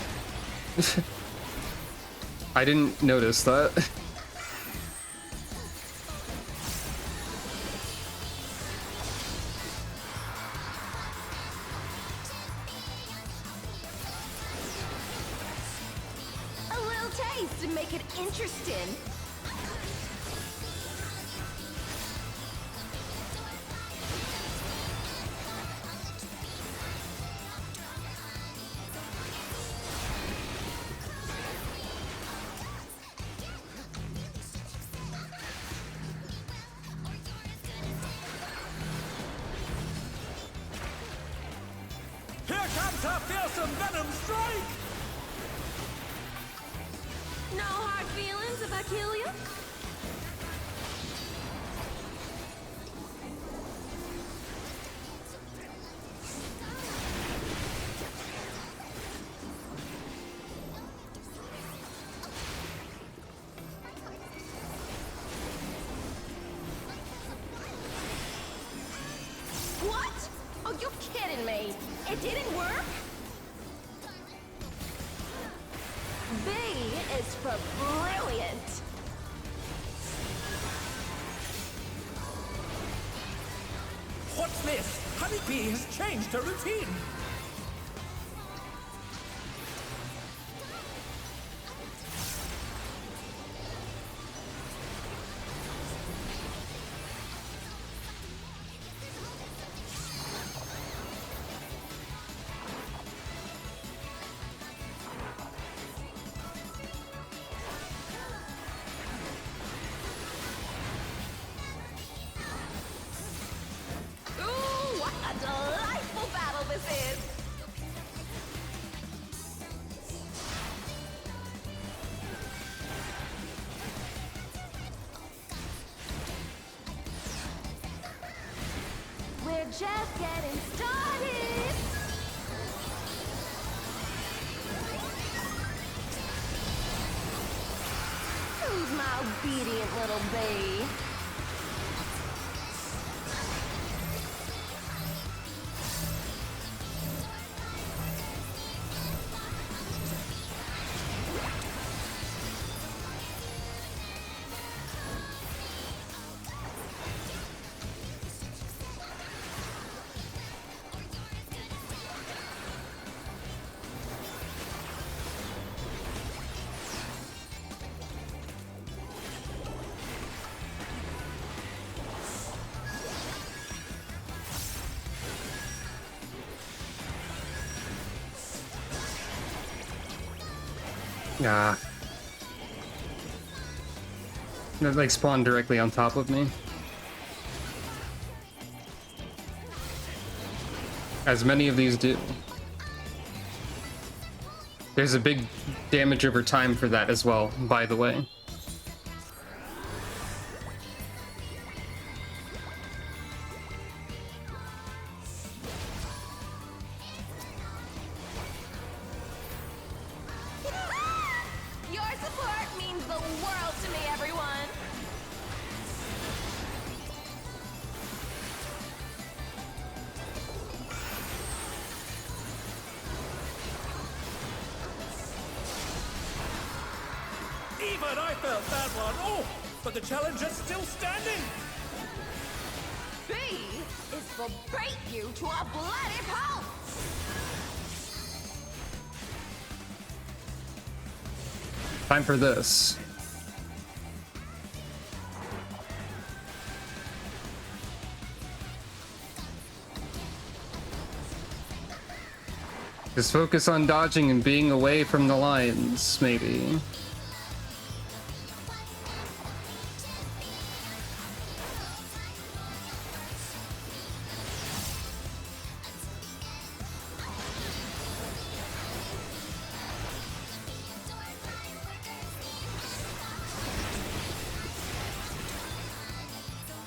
I didn't notice that. A little taste to make it interesting. Here comes her fearsome venom strike! No hard feelings if I kill you? What? Are you kidding me? It didn't work? B is for brilliant. What's this? Honeybee has changed her routine. Ooh, what a delightful battle this is! We're just getting started! Who's my obedient little bee? Ah. That like spawned directly on top of me. As many of these do. There's a big damage over time for that as well, by the way. Your support means the world to me, everyone. Even I felt that one. Oh, but the challenger's still standing. B is for break you to a bloody pulp. Time for this. Just focus on dodging and being away from the lions, maybe.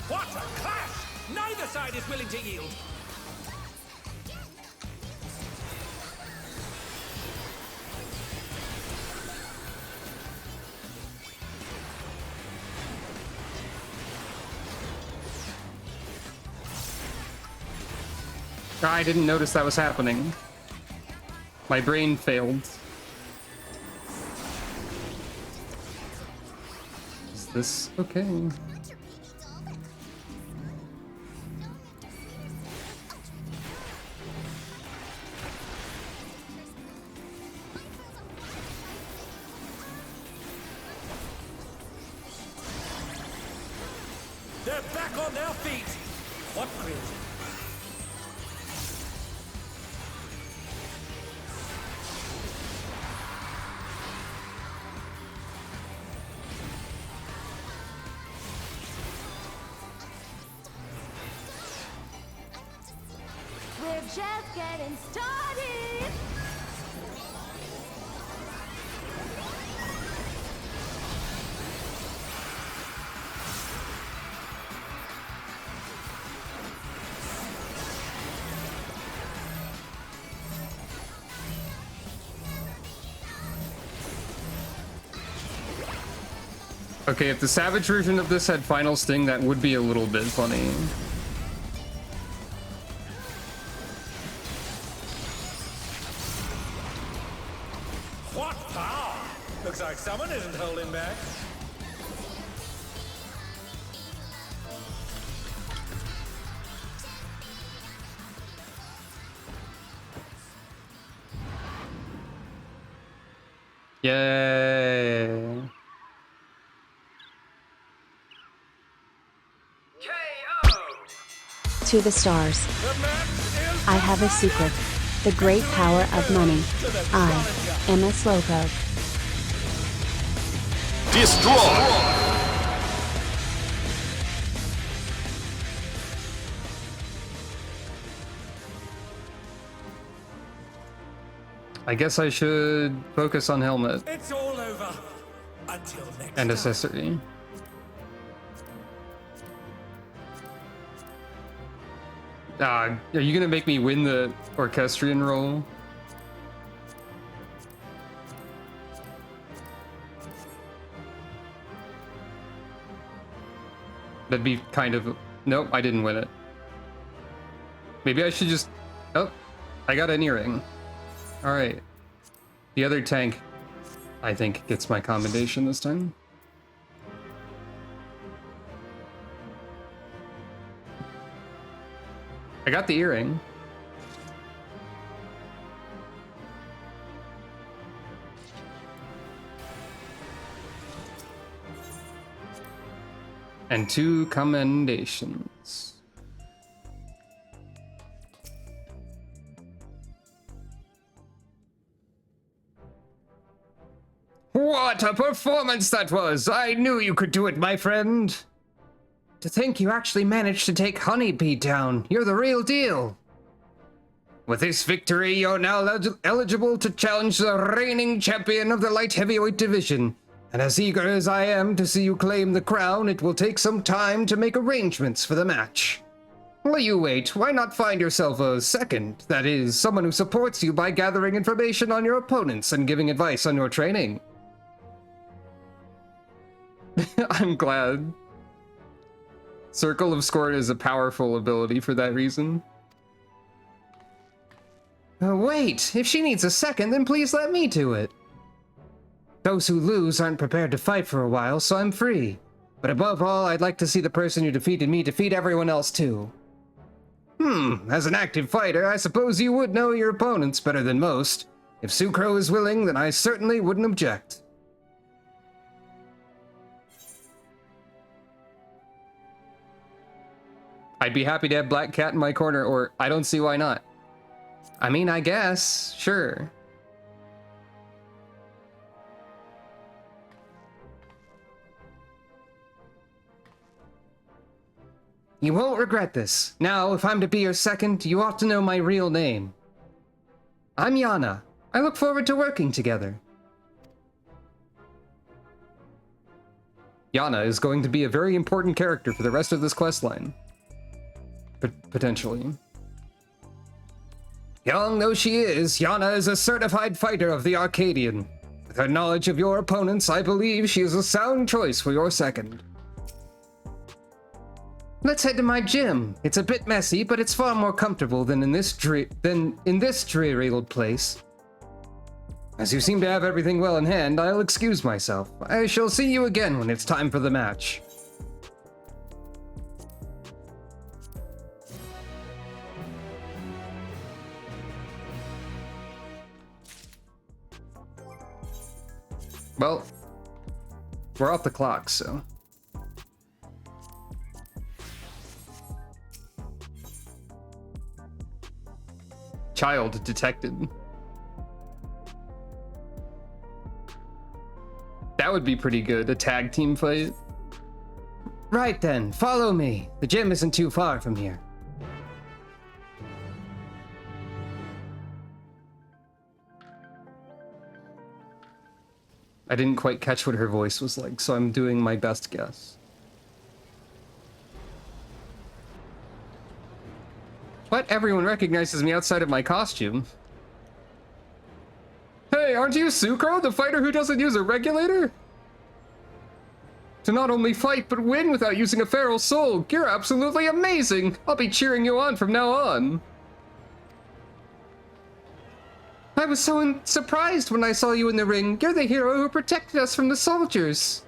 What a clash! Neither side is willing to yield. I didn't notice that was happening. My brain failed. Is this okay? They're back on their feet. What crazy? We're just getting started. Okay, if the Savage version of this had Final Sting, that would be a little bit funny. What power! Looks like someone isn't holding back. Yay. To the stars. The match is I have a secret. The great power of money. I am a slowpoke. Destroy! I guess I should focus on helmet It's all over. Until next and time. accessory. Are you gonna make me win the Orchestrion role? That'd be kind of... Nope, I didn't win it. Maybe I should just... Oh, I got an earring. Alright. The other tank, I think, gets my commendation this time. I got the earring. And 2 commendations. What a performance that was! I knew you could do it, my friend! To think you actually managed to take Honeybee down. You're the real deal. With this victory, you're now eligible to challenge the reigning champion of the light heavyweight division. And as eager as I am to see you claim the crown, it will take some time to make arrangements for the match. While you wait, why not find yourself a second? That is, someone who supports you by gathering information on your opponents and giving advice on your training. I'm glad. Circle of Scorn is a powerful ability for that reason. Wait, if she needs a second, then please let me do it. Those who lose aren't prepared to fight for a while, so I'm free. But above all, I'd like to see the person who defeated me defeat everyone else too. As an active fighter, I suppose you would know your opponents better than most. If Sucro is willing, then I certainly wouldn't object. I'd be happy to have Black Cat in my corner, or I don't see why not. I mean, I guess, sure. You won't regret this. Now, if I'm to be your second, you ought to know my real name. I'm Yana. I look forward to working together. Yana is going to be a very important character for the rest of this questline. Potentially. Young though she is, Yana is a certified fighter of the Arcadion. With her knowledge of your opponents, I believe she is a sound choice for your second. Let's head to my gym. It's a bit messy, but it's far more comfortable than in this dreary old place. As you seem to have everything well in hand, I'll excuse myself. I shall see you again when it's time for the match. Well, we're off the clock, so... Child detected. That would be pretty good, a tag team fight. Right then, follow me. The gym isn't too far from here. I didn't quite catch what her voice was like, so I'm doing my best guess. What? Everyone recognizes me outside of my costume. Hey, aren't you Sucro, the fighter who doesn't use a regulator? To not only fight, but win without using a feral soul. You're absolutely amazing! I'll be cheering you on from now on. I was so surprised when I saw you in the ring. You're the hero who protected us from the soldiers.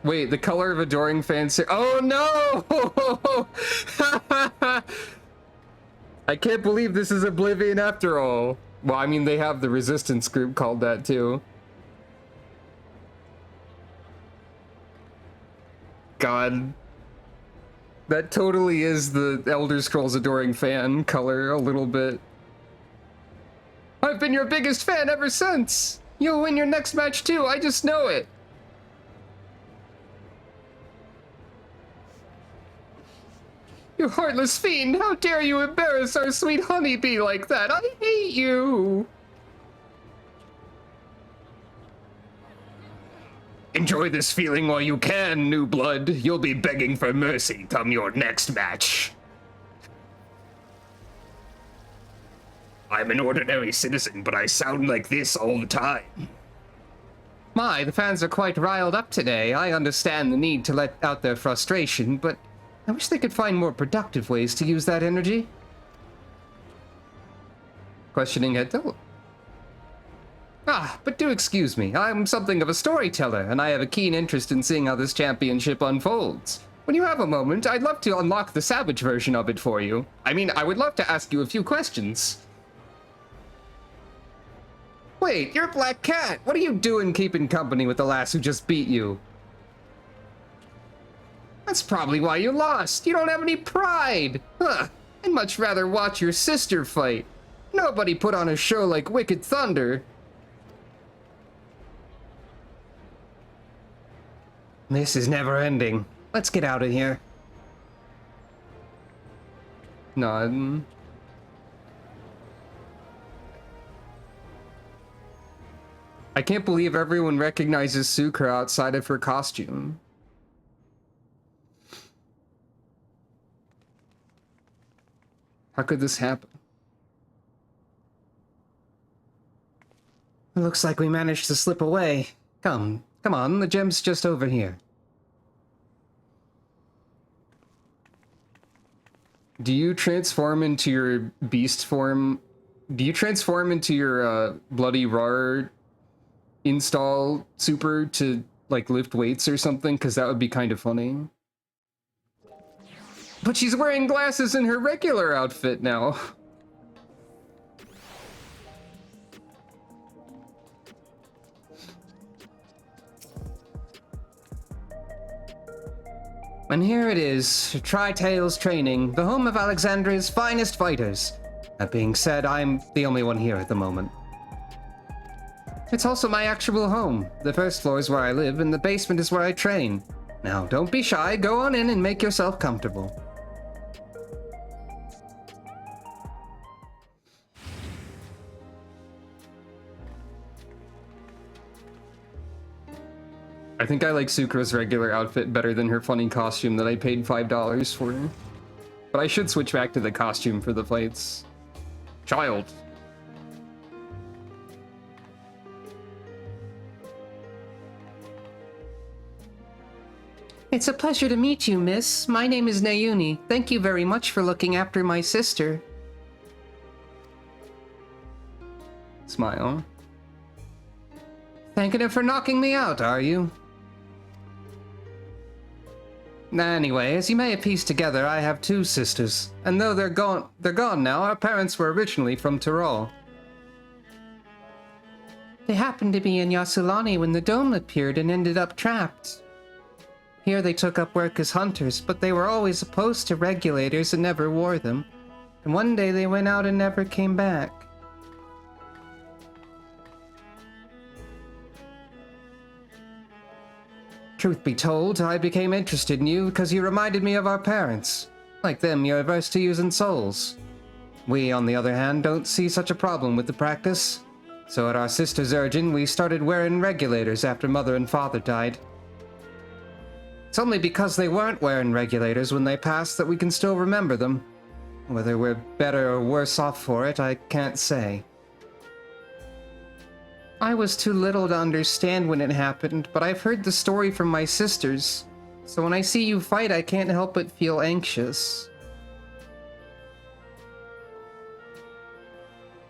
Wait, the color of adoring fans. Oh no! I can't believe this is Oblivion after all. Well, I mean, they have the resistance group called that too. God. That totally is the Elder Scrolls adoring fan color, a little bit. I've been your biggest fan ever since! You'll win your next match too, I just know it! You heartless fiend! How dare you embarrass our sweet honeybee like that? I hate you! Enjoy this feeling while you can, new blood. You'll be begging for mercy come your next match. I'm an ordinary citizen, but I sound like this all the time. My, the fans are quite riled up today. I understand the need to let out their frustration, but I wish they could find more productive ways to use that energy. Questioning head. But do excuse me. I'm something of a storyteller, and I have a keen interest in seeing how this championship unfolds. When you have a moment, I'd love to unlock the Savage version of it for you. I mean, I would love to ask you a few questions. Wait, you're Black Cat. What are you doing keeping company with the lass who just beat you? That's probably why you lost. You don't have any pride. I'd much rather watch your sister fight. Nobody put on a show like Wicked Thunder. This is never ending. Let's get out of here. No. I can't believe everyone recognizes Sucre outside of her costume. How could this happen? It looks like we managed to slip away. Come on, the gem's just over here. Do you transform into your beast form? Do you transform into your bloody roar install super to like lift weights or something? Because that would be kind of funny. But she's wearing glasses in her regular outfit now. And here it is, Tri-Tails Training, the home of Alexandria's finest fighters. That being said, I'm the only one here at the moment. It's also my actual home. The first floor is where I live, and the basement is where I train. Now, don't be shy, go on in and make yourself comfortable. I think I like Sucre's regular outfit better than her funny costume that I paid $5 for. But I should switch back to the costume for the fights. Child. It's a pleasure to meet you, miss. My name is Nayuni. Thank you very much for looking after my sister. Smile. Thanking her for knocking me out, are you? Anyway, as you may have pieced together, I have two sisters, and though they're gone now, our parents were originally from Tyrol. They happened to be in Yassilani when the dome appeared and ended up trapped. Here they took up work as hunters, but they were always opposed to regulators and never wore them. And one day they went out and never came back. Truth be told, I became interested in you because you reminded me of our parents. Like them, you're averse to using souls. We, on the other hand, don't see such a problem with the practice. So at our sister's urging, we started wearing regulators after Mother and Father died. It's only because they weren't wearing regulators when they passed that we can still remember them. Whether we're better or worse off for it, I can't say. I was too little to understand when it happened, but I've heard the story from my sisters. So when I see you fight, I can't help but feel anxious.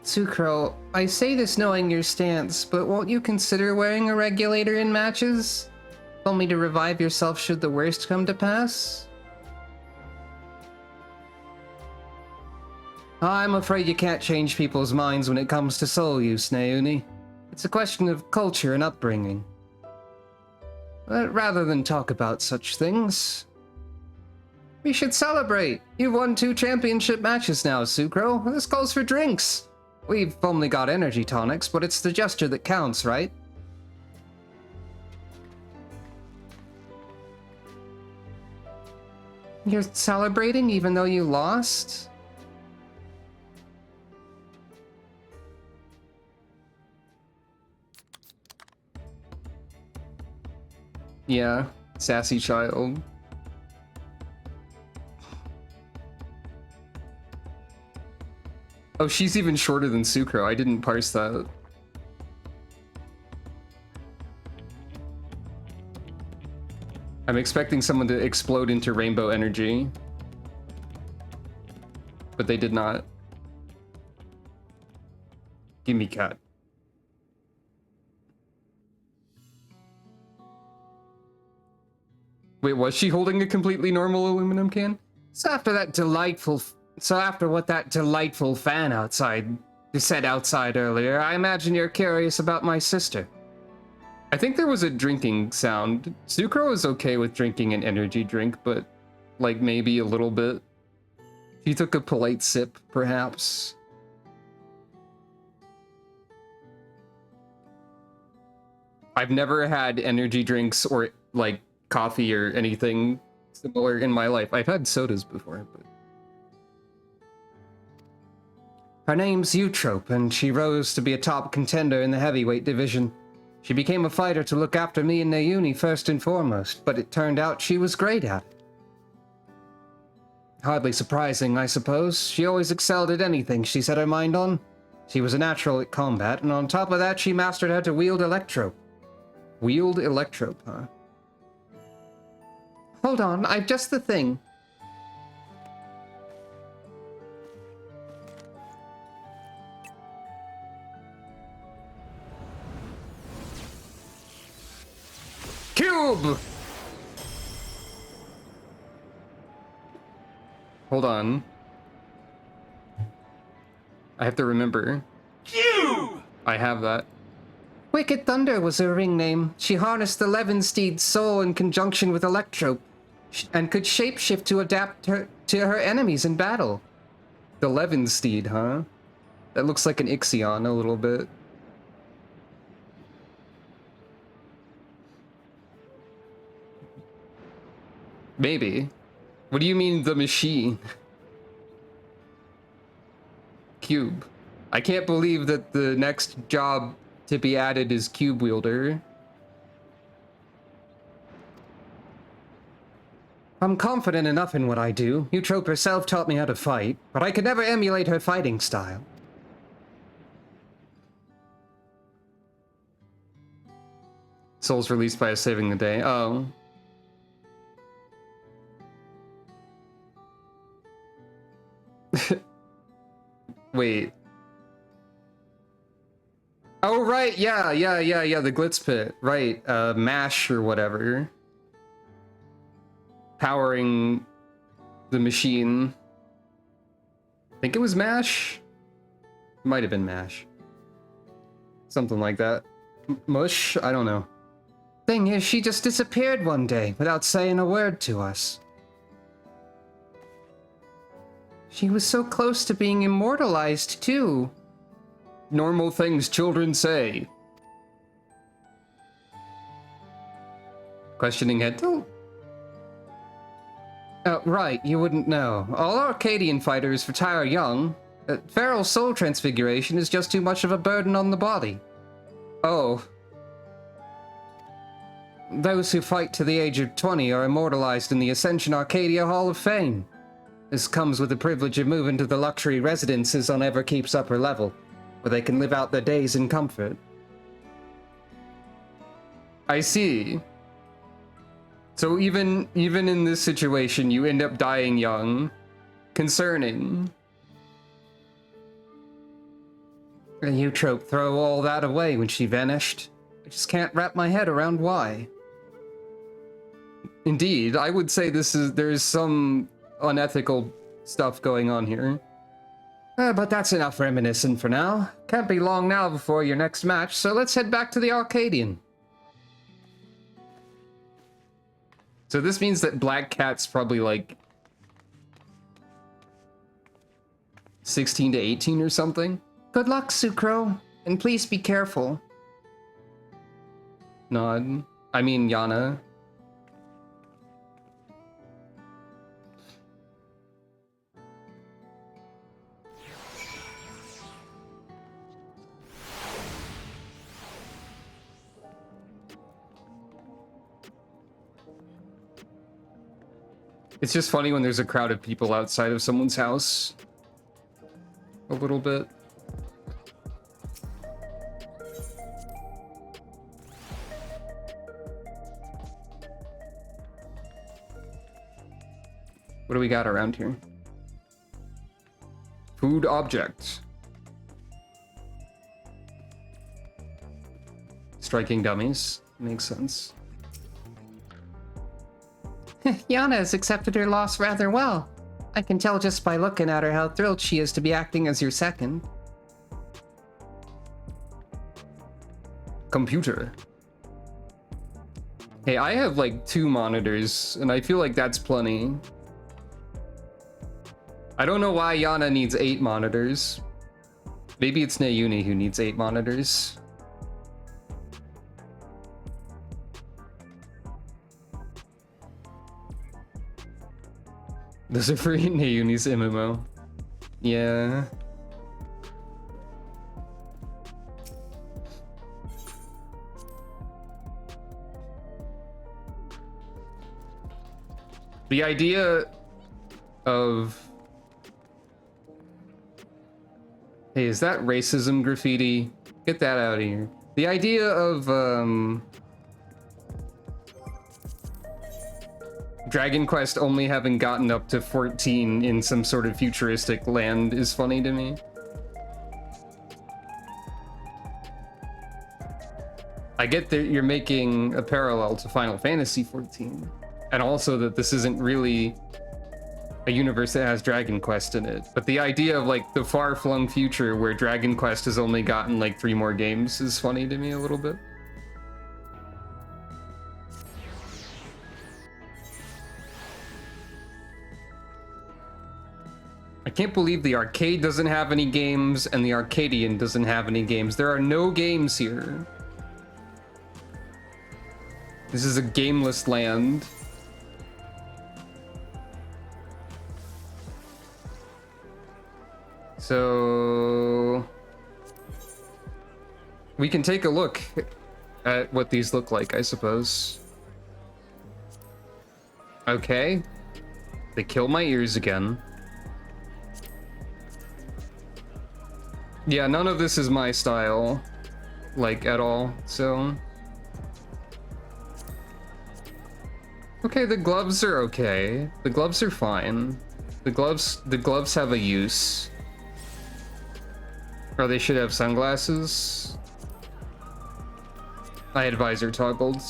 Sucro, I say this knowing your stance, but won't you consider wearing a regulator in matches? Only to revive yourself should the worst come to pass? I'm afraid you can't change people's minds when it comes to soul use, Nayuni. It's a question of culture and upbringing. But rather than talk about such things, we should celebrate. You've won 2 championship matches now, Sucro. This calls for drinks. We've only got energy tonics, but it's the gesture that counts, right? You're celebrating even though you lost? Yeah, sassy child. Oh, she's even shorter than Sucro. I didn't parse that. I'm expecting someone to explode into rainbow energy, but they did not. Gimme cat. Wait, was she holding a completely normal aluminum can? So after what that delightful fan outside said outside earlier, I imagine you're curious about my sister. I think there was a drinking sound. Sucro is okay with drinking an energy drink, but like maybe a little bit. She took a polite sip, perhaps. I've never had energy drinks or like coffee or anything similar in my life. I've had sodas before, but... Her name's Eutrope, and she rose to be a top contender in the heavyweight division. She became a fighter to look after me and Nayuni first and foremost, but it turned out she was great at it. Hardly surprising, I suppose. She always excelled at anything she set her mind on. She was a natural at combat, and on top of that, she mastered how to wield Electrope. Wield Electrope, huh? Hold on, I've just the thing. Cube! Hold on. I have to remember. Cube! I have that. Wicked Thunder was her ring name. She harnessed the Levensteed's soul in conjunction with Electrope, and could shapeshift to adapt to her enemies in battle. The Levensteed, huh? That looks like an Ixion a little bit. Maybe. What do you mean, the machine? Cube. I can't believe that the next job to be added is Cube Wielder. I'm confident enough in what I do. Eutrope herself taught me how to fight, but I could never emulate her fighting style. Souls released by a saving the day. Oh. Wait. Oh, right, yeah, the Glitz Pit. Right, MASH or whatever. Powering the machine. I think it was MASH? Might have been MASH. Something like that. Mush? I don't know. Thing is, she just disappeared one day without saying a word to us. She was so close to being immortalized, too. Normal things children say. Questioning head. Oh. Right, you wouldn't know. All Arcadion fighters retire young. Feral soul transfiguration is just too much of a burden on the body. Oh. Those who fight to the age of 20 are immortalized in the Ascension Arcadia Hall of Fame. This comes with the privilege of moving to the luxury residences on Everkeep's upper level, where they can live out their days in comfort. I see. So even in this situation, you end up dying young. Concerning. Eutrope throw all that away when she vanished. I just can't wrap my head around why. Indeed, I would say there's some unethical stuff going on here. But that's enough reminiscing for now. Can't be long now before your next match, so let's head back to the Arcadion. So this means that Black Cat's probably like 16 to 18 or something? Good luck, Sucro, and please be careful. Nod. I mean, Yana. It's just funny when there's a crowd of people outside of someone's house. A little bit. What do we got around here? Food object. Striking dummies. Makes sense. Yana has accepted her loss rather well. I can tell just by looking at her how thrilled she is to be acting as your second. Computer. Hey, I have like 2 monitors, and I feel like that's plenty. I don't know why Yana needs 8 monitors. Maybe it's Nayuni who needs 8 monitors. Those are for Nayuni's MMO. Yeah. The idea of... Hey, is that racism graffiti? Get that out of here. The idea of, Dragon Quest only having gotten up to 14 in some sort of futuristic land is funny to me. I get that you're making a parallel to Final Fantasy 14, and also that this isn't really a universe that has Dragon Quest in it. But the idea of like the far-flung future where Dragon Quest has only gotten like 3 more games is funny to me a little bit. I can't believe the arcade doesn't have any games and the Arcadion doesn't have any games. There are no games here. This is a gameless land. So we can take a look at what these look like, I suppose. Okay. They kill my ears again. Yeah, none of this is my style, like, at all, so... Okay, the gloves are okay. The gloves are fine. The gloves have a use. Or they should have sunglasses. I had visor toggled.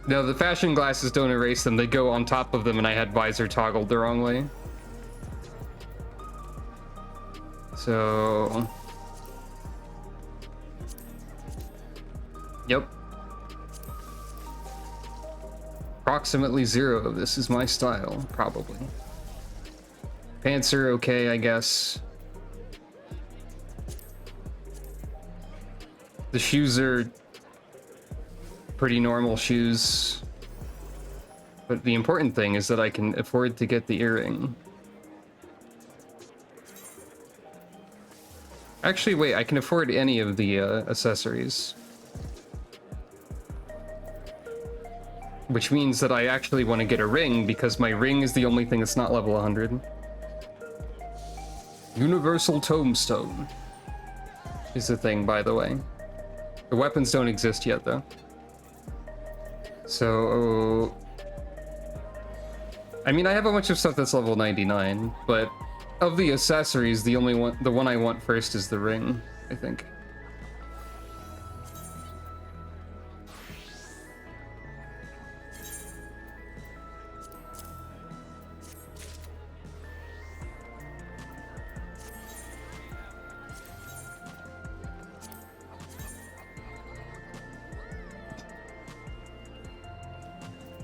No, the fashion glasses don't erase them. They go on top of them, and I had visor toggled the wrong way. So... Yep. Approximately 0 of this is my style, probably. Pants are okay, I guess. The shoes are pretty normal shoes. But the important thing is that I can afford to get the earring. Actually, wait, I can afford any of the accessories. Which means that I actually want to get a ring, because my ring is the only thing that's not level 100. Universal Tombstone is the thing, by the way. The weapons don't exist yet, though. So... I mean, I have a bunch of stuff that's level 99, but of the accessories, the one I want first is the ring, I think.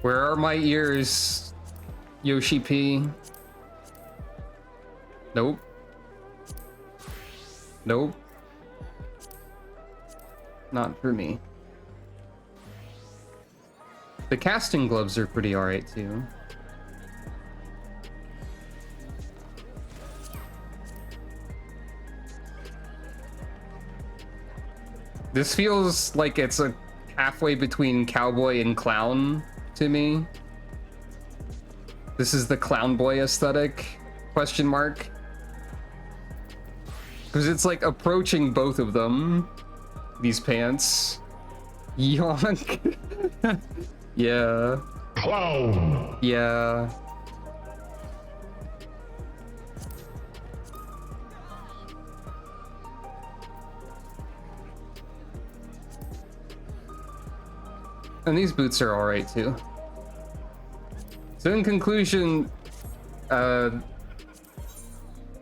Where are my ears, Yoshi P? Nope. Nope. Not for me. The casting gloves are pretty alright too. This feels like it's a halfway between cowboy and clown to me. This is the clown boy aesthetic, question mark. Because it's like approaching both of them, these pants. Yonk. Yeah. Clown. Yeah. And these boots are alright too. So in conclusion, the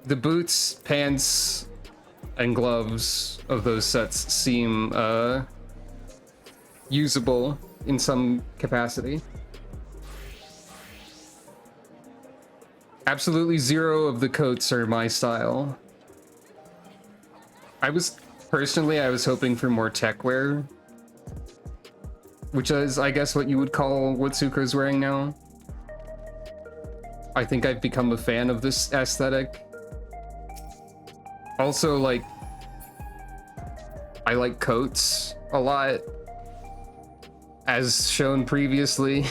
boots, pants, and gloves of those sets seem usable in some capacity. Absolutely 0 of the coats are my style. Personally, I was hoping for more tech wear. which is, I guess, what you would call what Sucro's wearing now. I think I've become a fan of this aesthetic. Also, like, I like coats a lot, as shown previously.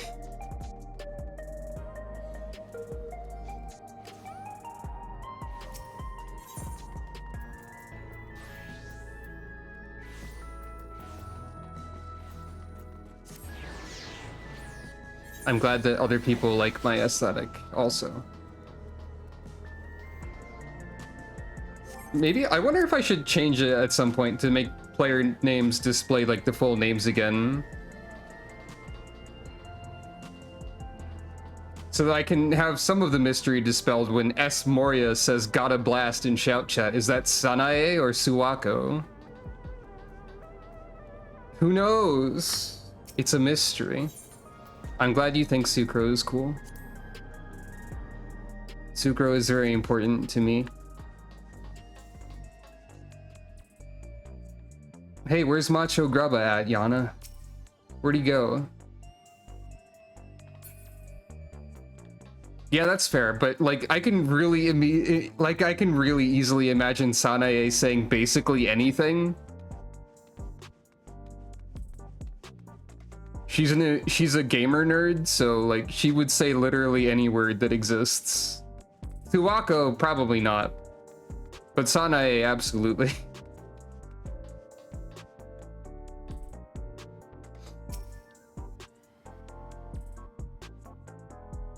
I'm glad that other people like my aesthetic also. Maybe, I wonder if I should change it at some point to make player names display like the full names again. So that I can have some of the mystery dispelled when S. Moria says "Gotta blast" in shout chat. Is that Sanae or Suwako? Who knows? It's a mystery. I'm glad you think Sucro is cool. Sucro is very important to me. Hey, where's Macho Grubba at, Yana? Where'd he go? Yeah, that's fair, but like I can really easily imagine Sanae saying basically anything. She's a gamer nerd, so like she would say literally any word that exists. Suwako, probably not. But Sanae, absolutely.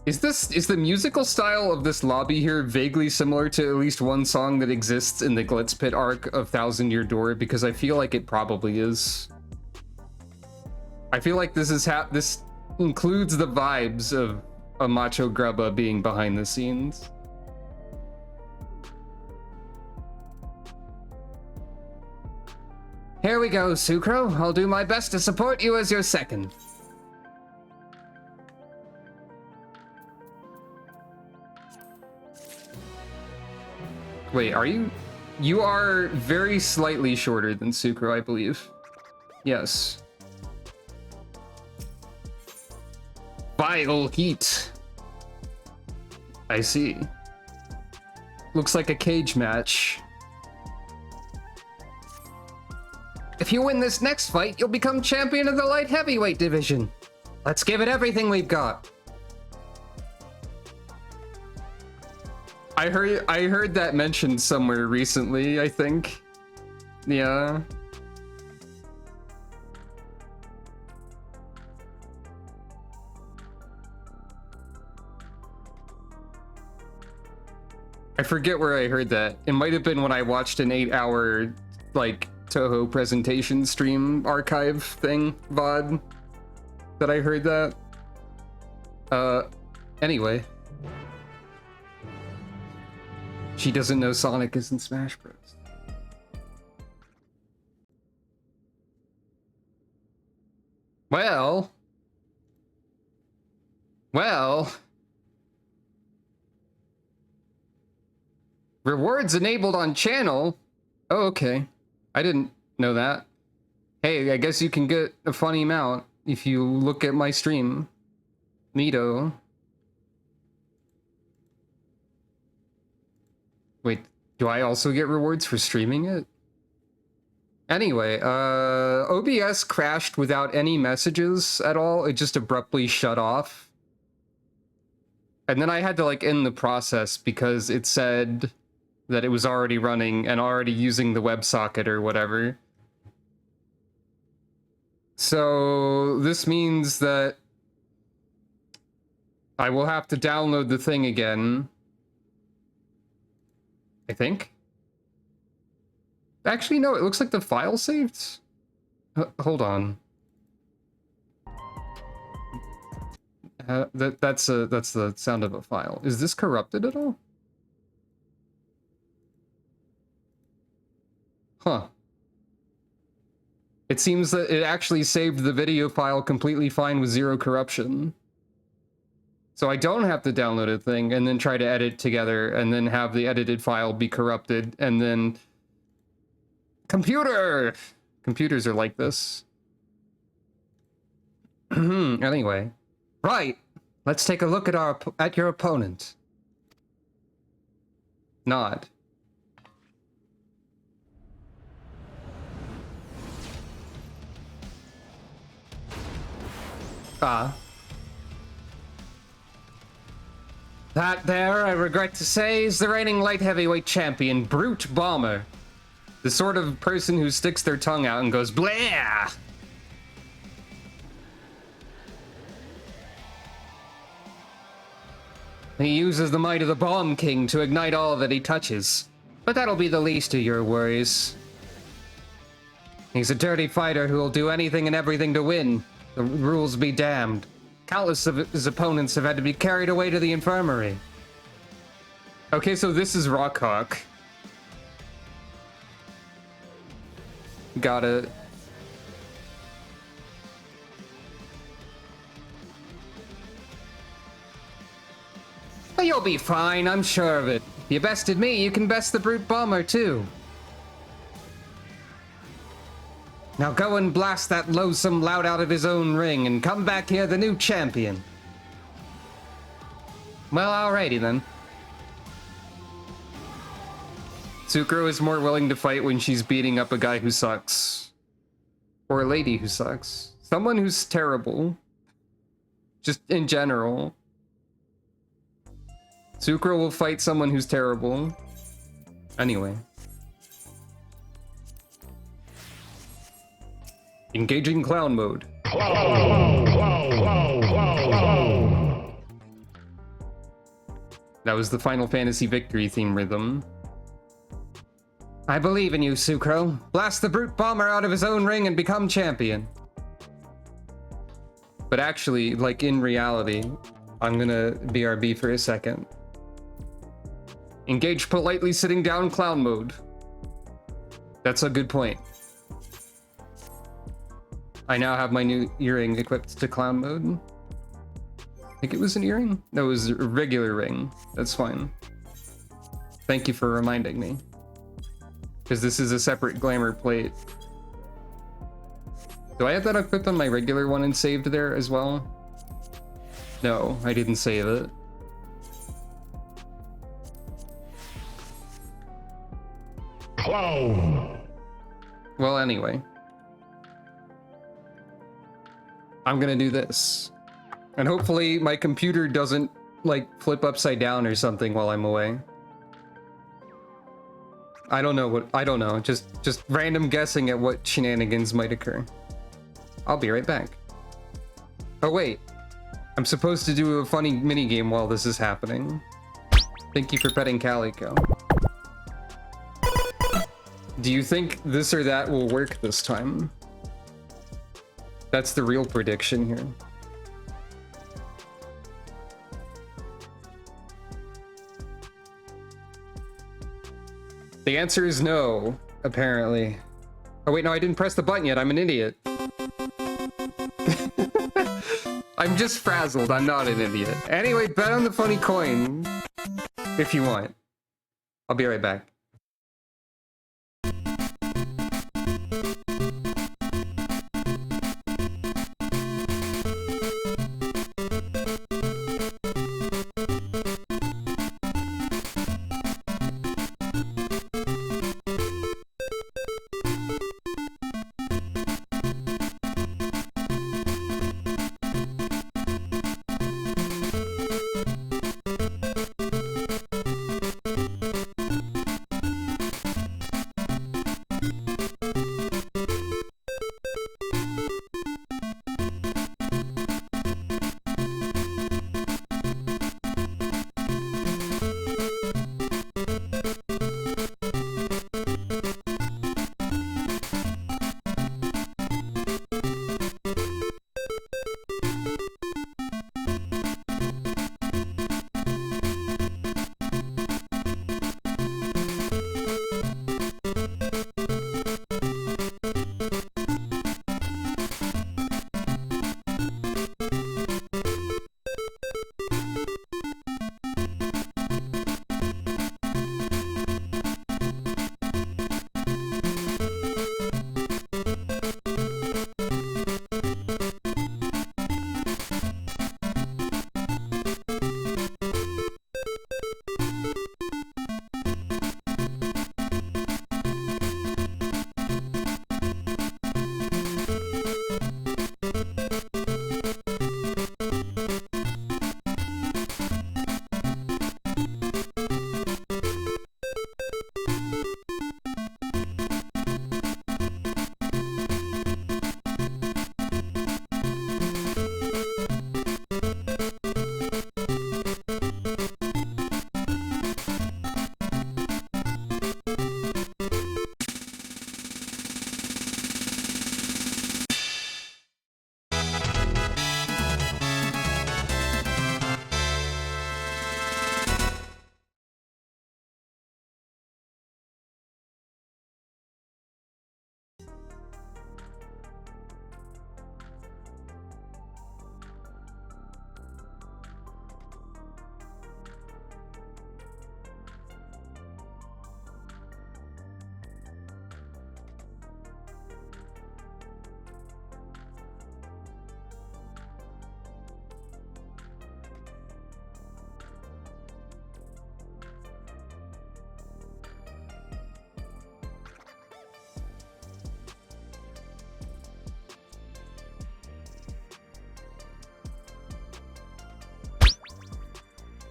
Is the musical style of this lobby here vaguely similar to at least one song that exists in the Glitz Pit arc of Thousand Year Door? Because I feel like it probably is. I feel like this includes the vibes of a Macho Grubba being behind the scenes. Here we go, Sucro. I'll do my best to support you as your second. Wait, are you? You are very slightly shorter than Sucro, I believe. Yes. Vile heat. I see. Looks like a cage match. If you win this next fight, you'll become champion of the light heavyweight division. Let's give it everything we've got. I heard that mentioned somewhere recently, I think. Yeah. I forget where I heard that. It might have been when I watched an 8-hour, like, Toho presentation stream archive thing, VOD, that I heard that. Anyway. She doesn't know Sonic is in Smash Bros. Well. Rewards enabled on channel? Oh, okay. I didn't know that. Hey, I guess you can get a funny amount if you look at my stream. Neato. Wait, do I also get rewards for streaming it? Anyway, OBS crashed without any messages at all. It just abruptly shut off. And then I had to like end the process because it said that it was already running and already using the WebSocket or whatever. So this means that I will have to download the thing again. I think. Actually, no, it looks like the file saved. Hold on. That's the sound of a file. Is this corrupted at all? Huh. It seems that it actually saved the video file completely fine with zero corruption. So I don't have to download a thing and then try to edit together and then have the edited file be corrupted and then... Computer! Computers are like this. Anyway. Right. Let's take a look at your opponent. Nod. That there, I regret to say, is the reigning light heavyweight champion, Brute Bomber. The sort of person who sticks their tongue out and goes, blah! He uses the might of the Bomb King to ignite all that he touches. But that'll be the least of your worries. He's a dirty fighter who will do anything and everything to win. The rules be damned. Countless of his opponents have had to be carried away to the infirmary. Okay, so this is Rockhawk. Got it. But you'll be fine, I'm sure of it. If you bested me, you can best the Brute Bomber too. Now go and blast that loathsome lout out of his own ring and come back here the new champion. Well, alrighty then. Tsukuro is more willing to fight when she's beating up a guy who sucks. Or a lady who sucks. Someone who's terrible. Just in general. Tsukuro will fight someone who's terrible. Anyway. Engaging clown mode. That was the Final Fantasy Victory theme rhythm. I believe in you, Tsukuro. Blast the Brute Bomber out of his own ring and become champion. But actually, like in reality, I'm gonna BRB for a second. Engage politely sitting down clown mode. That's a good point. I now have my new earring equipped to clown mode. I think it was an earring? No, it was a regular ring. That's fine. Thank you for reminding me. Because this is a separate glamour plate. Do I have that equipped on my regular one and saved there as well? No, I didn't save it. Clown. Well, anyway. I'm gonna do this. And hopefully my computer doesn't, like, flip upside down or something while I'm away. I don't know. Just random guessing at what shenanigans might occur. I'll be right back. Oh wait. I'm supposed to do a funny minigame while this is happening. Thank you for petting Calico. Do you think this or that will work this time? That's the real prediction here. The answer is no, apparently. Oh wait, no, I didn't press the button yet. I'm an idiot. I'm just frazzled. I'm not an idiot. Anyway, bet on the funny coin if you want. I'll be right back.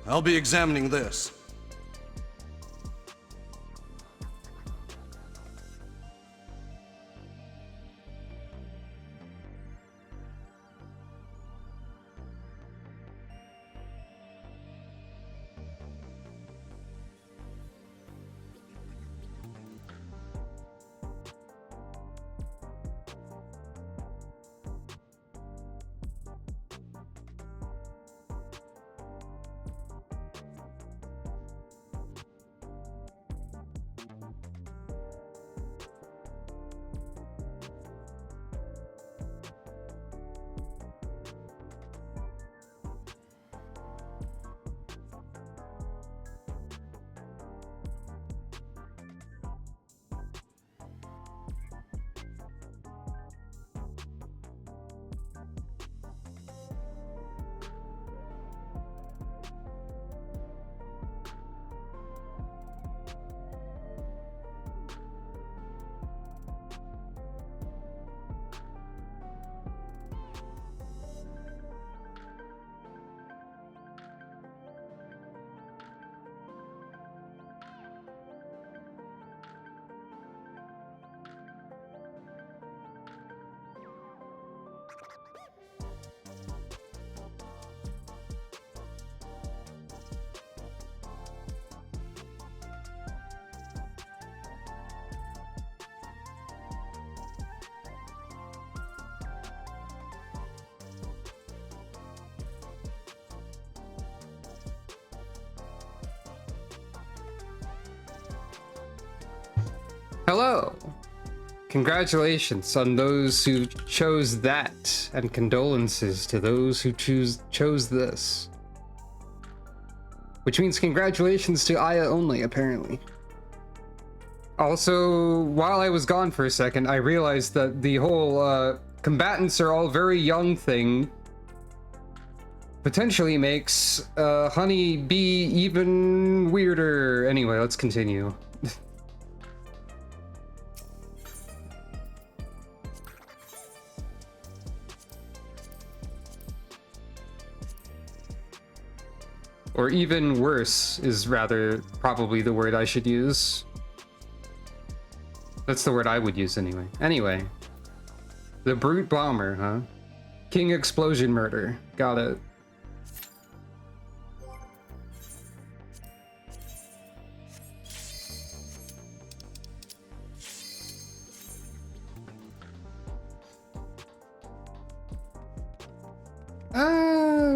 I'll be examining this. Hello! Congratulations on those who chose that, and condolences to those who chose this. Which means congratulations to Aya only, apparently. Also, while I was gone for a second, I realized that the whole combatants are all very young thing potentially makes Honey Bee even weirder. Anyway, let's continue. Or even worse is rather probably the word I should use. That's the word I would use anyway. Anyway. The Brute Bomber, huh? King Explosion Murder. Got it.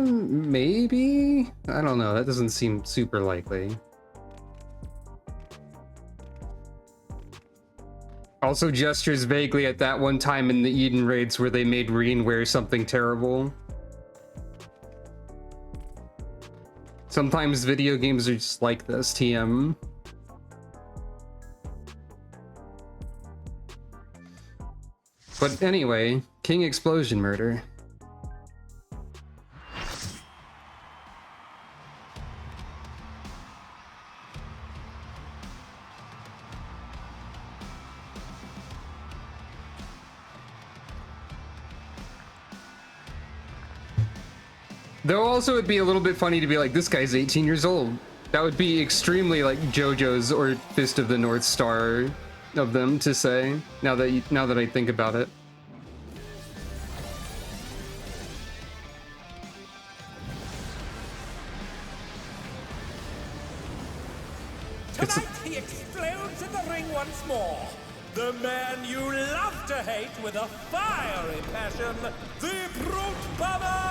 Maybe? I don't know, that doesn't seem super likely. Also gestures vaguely at that one time in the Eden raids where they made Reen wear something terrible. Sometimes video games are just like this, TM. But anyway, King Explosion Murder. Though also it'd be a little bit funny to be like, this guy's 18 years old. That would be extremely like JoJo's or Fist of the North Star of them to say, now that I think about it. Tonight he explodes in the ring once more. The man you love to hate with a fiery passion, the Brute Bomber!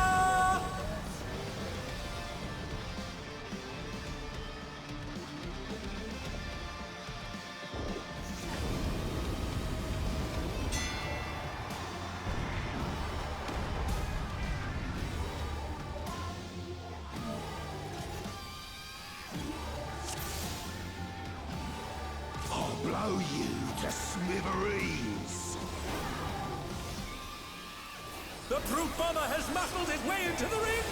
I'll blow you to smithereens. The Brute Bomber has muscled his way into the ring!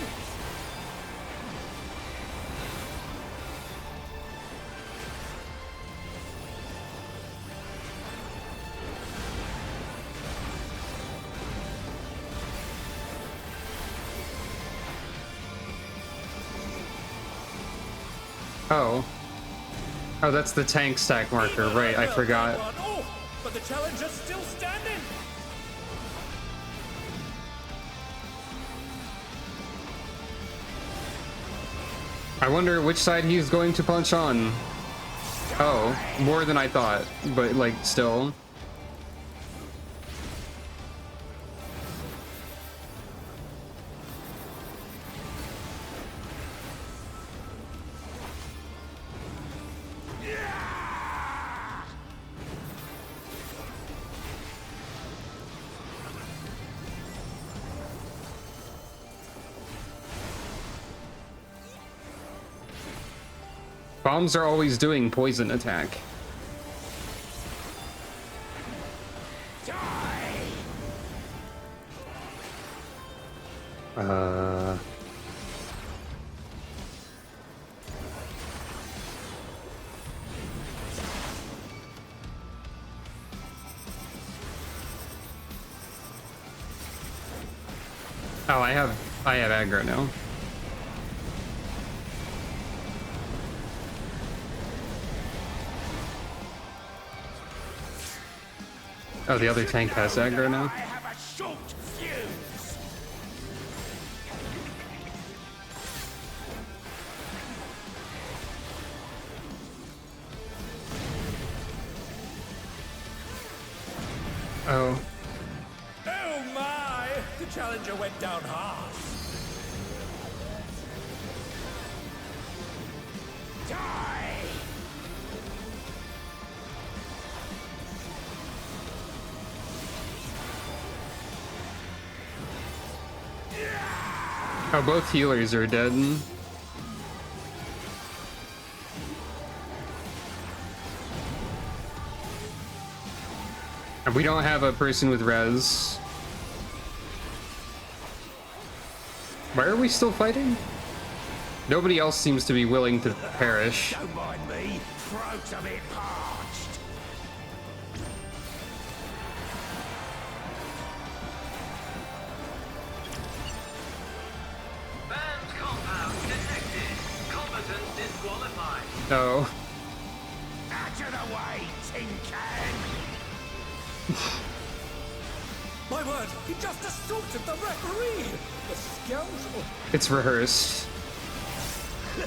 Oh. Oh, that's the tank stack marker, right, I forgot. Oh, but the challenger's still standing. I wonder which side he's going to punch on. Oh, more than I thought, but like still. Bombs are always doing poison attack. Oh, I have aggro now. Oh, the other tank has aggro now. I have a short fuse. Oh. Oh my! The challenger went down hard. Die! Oh, both healers are dead. And we don't have a person with res. Why are we still fighting? Nobody else seems to be willing to perish. Don't mind me. Throat's a bit parched. Banned compound detected. Combatants disqualified. Oh. Out of the way, tin can. My word, he just assaulted the referee! The scoundrel! It's rehearsed. No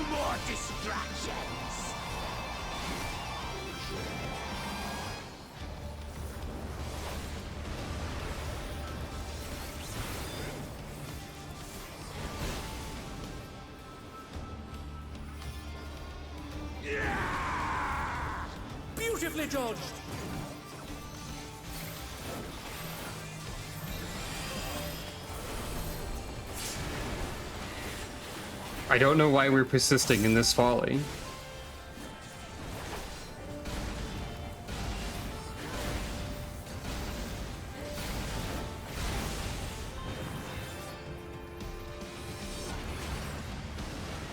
more distractions. Beautifully dodged! I don't know why we're persisting in this folly.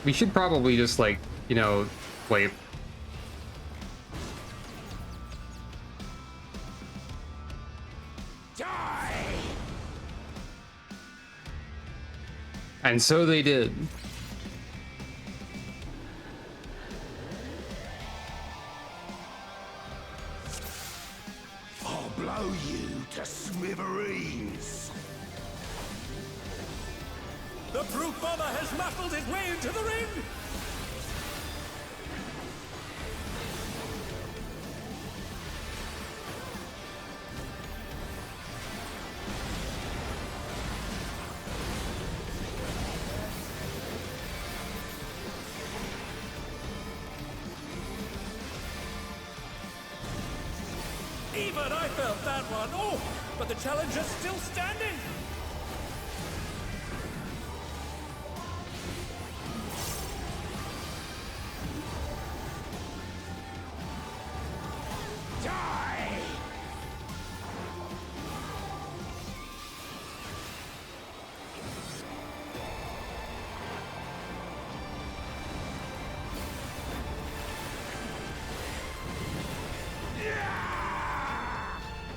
We should probably just, like, you know, wait. Die! And so they did. I'll blow you to smithereens. The brute bomber has muscled his way into the ring! Even I felt that one! Oh, but the challenger's still standing! Die!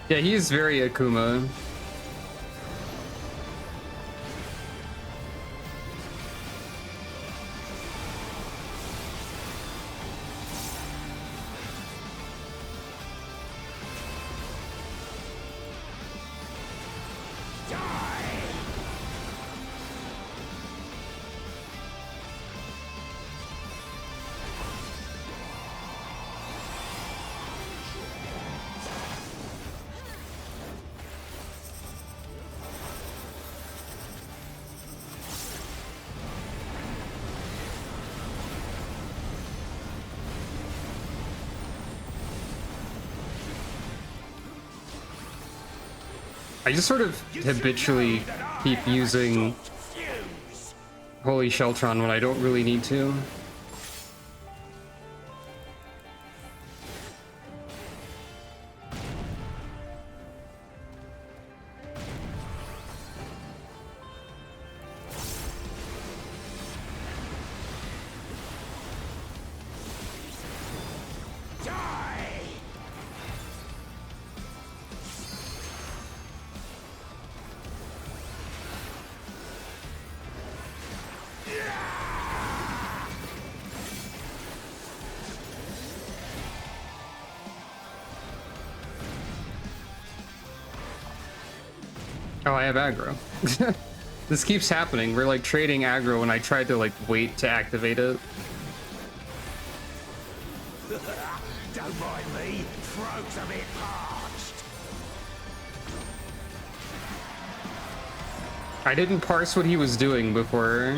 Yeah, he's very Akuma. I just sort of habitually keep using Holy Sheltron when I don't really need to. Oh, I have aggro. This keeps happening. We're like trading aggro and I tried to like wait to activate it. Don't mind me, throat's a bit parched. I didn't parse what he was doing before.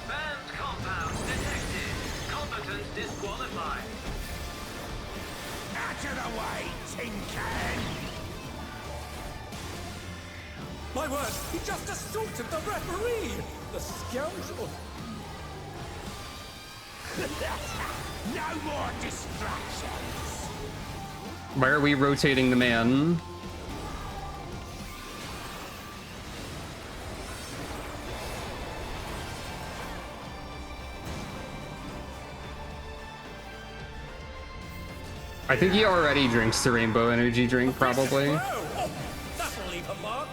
Banned compound detected. Competence disqualified. Out of the way, tin can! My word, he just assaulted the referee! The scoundrel! No more distractions! Why are we rotating the man? I think he already drinks the rainbow energy drink, probably. Oh, that'll leave a mark.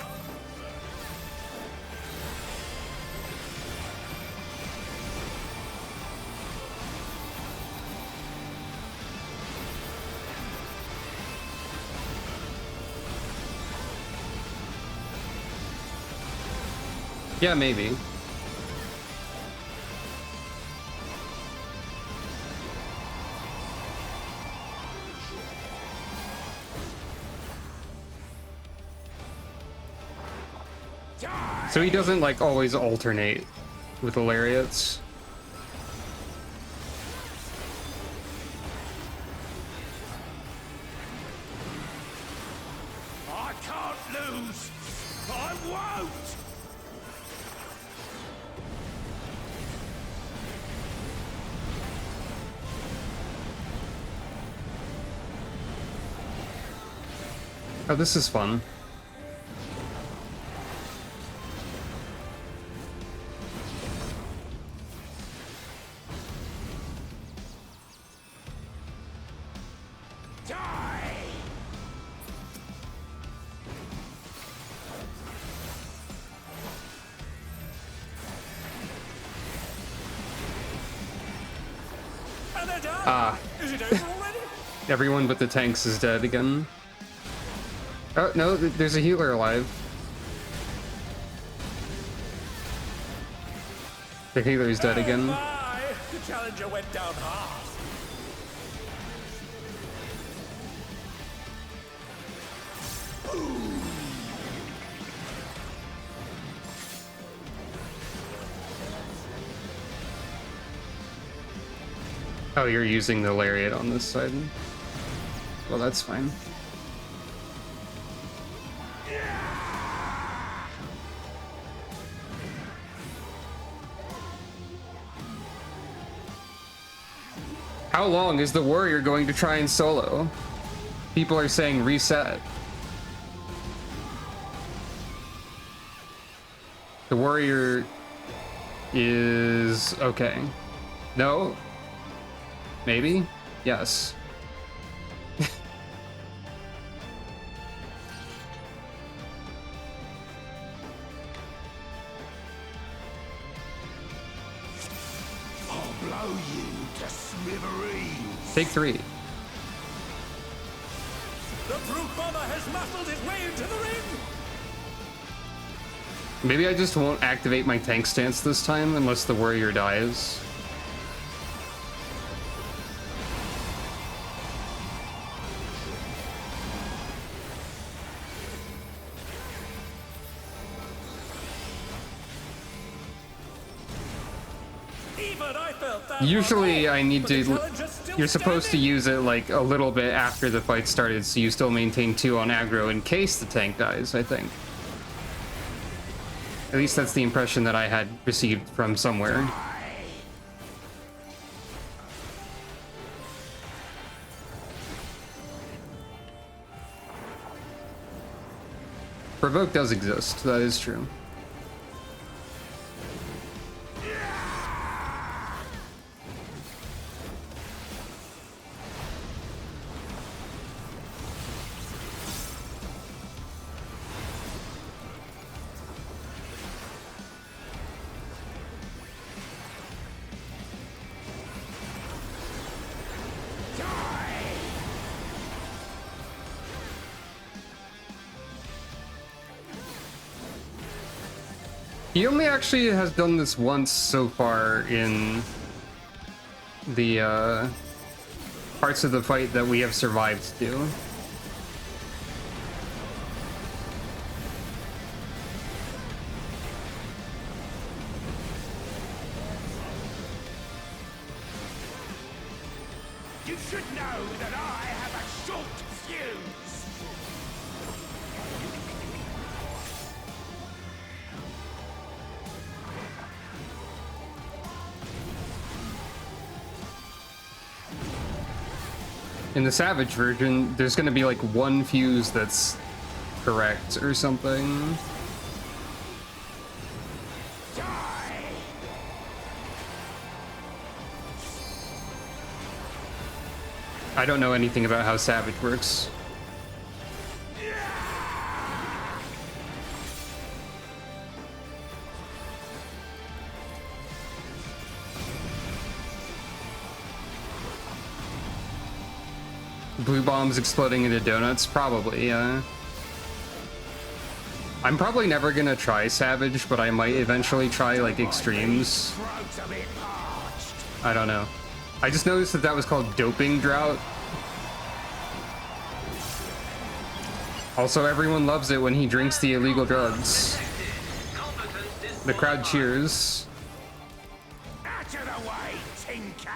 Yeah, maybe. So he doesn't like always alternate with the lariats. I can't lose! I won't! Oh, this is fun. And they're down. Ah. Is it over already? Everyone but the tanks is dead again. Oh, no, there's a healer alive. The healer is dead again. My, the challenger went down hard. Oh, you're using the lariat on this side. Well, that's fine. How long is the warrior going to try and solo? People are saying reset. The warrior is okay. No? Maybe? Yes. I'll blow you to smithereens! Take 3. The brute bomber has muscled his way into the ring. Maybe I just won't activate my tank stance this time unless the warrior dies. He Even I felt that. Usually I need But the to, challenger's still you're supposed to standing. use it like a little bit after the fight started, so you still maintain 2 on aggro in case the tank dies, I think. At least that's the impression that I had received from somewhere. Provoke does exist, that is true. He only actually has done this once so far in the parts of the fight that we have survived to. You should know that I have a short fuse. In the Savage version, there's gonna be like 1 fuse that's correct or something. I don't know anything about how Savage works. Blue bombs exploding into donuts? Probably, yeah. I'm probably never gonna try Savage, but I might eventually try, like, Extremes. Throats a bit parched. I don't know. I just noticed that that was called Doping Drought. Also, everyone loves it when he drinks the illegal drugs. The crowd cheers. Out of the way, tin can.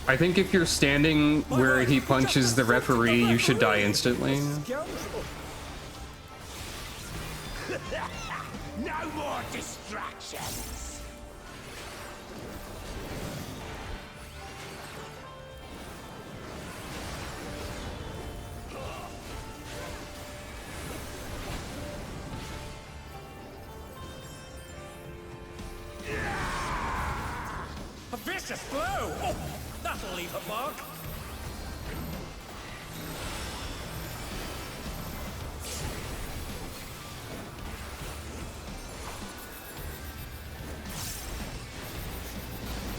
I think if you're standing where he punches the referee, you should die instantly. No more distractions. A vicious blow! Oh, that'll leave a mark.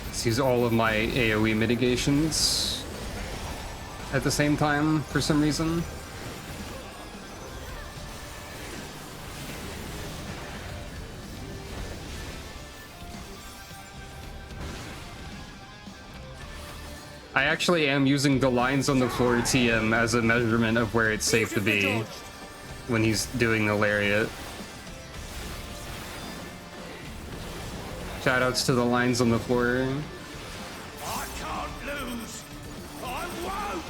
Let's use all of my AoE mitigations at the same time for some reason. I actually am using the lines on the floor TM as a measurement of where it's safe to be when he's doing the lariat. Shoutouts to the lines on the floor. I can't lose. I won't.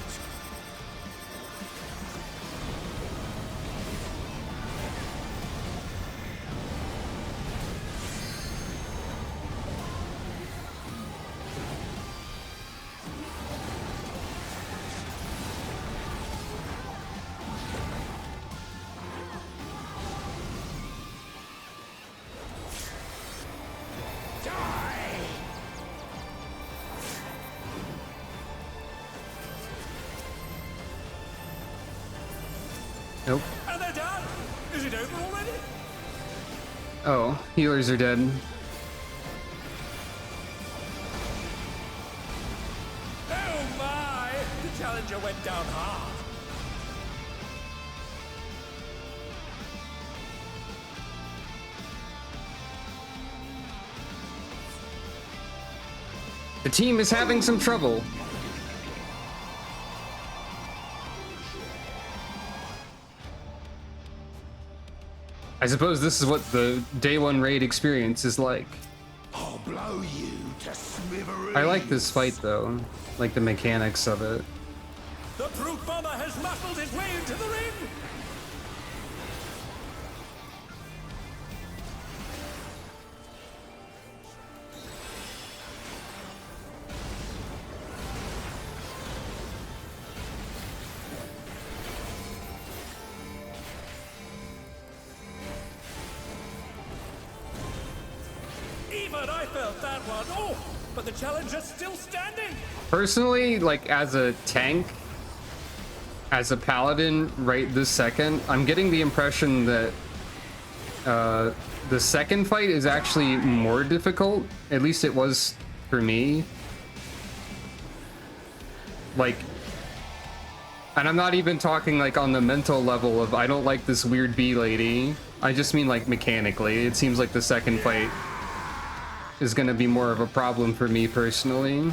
Nope. And they're done. Is it over already? Oh, healers are dead. Oh my! The challenger went down hard. The team is having some trouble. I suppose this is what the day 1 raid experience is like. I'll blow you to smithereens. I like this fight though, like the mechanics of it. The brute bomber has muscled his way into the ring! Even I felt that one. Oh, but the challenger's still standing. Personally, like as a tank, as a paladin right this second, I'm getting the impression that the second fight is actually more difficult. At least it was for me. Like, and I'm not even talking like on the mental level of I don't like this weird bee lady. I just mean like mechanically. It seems like the second fight is gonna be more of a problem for me personally.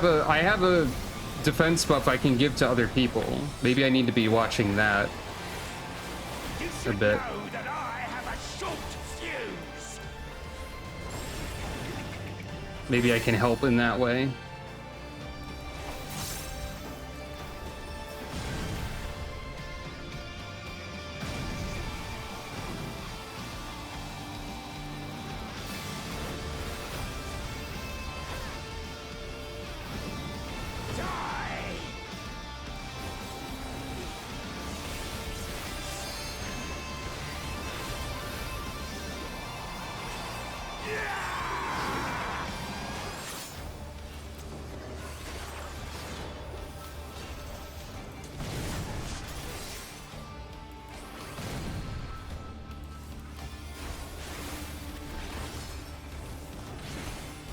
I have a defense buff I can give to other people. Maybe I need to be watching that a bit. Know that I have a short fuse. Maybe I can help in that way.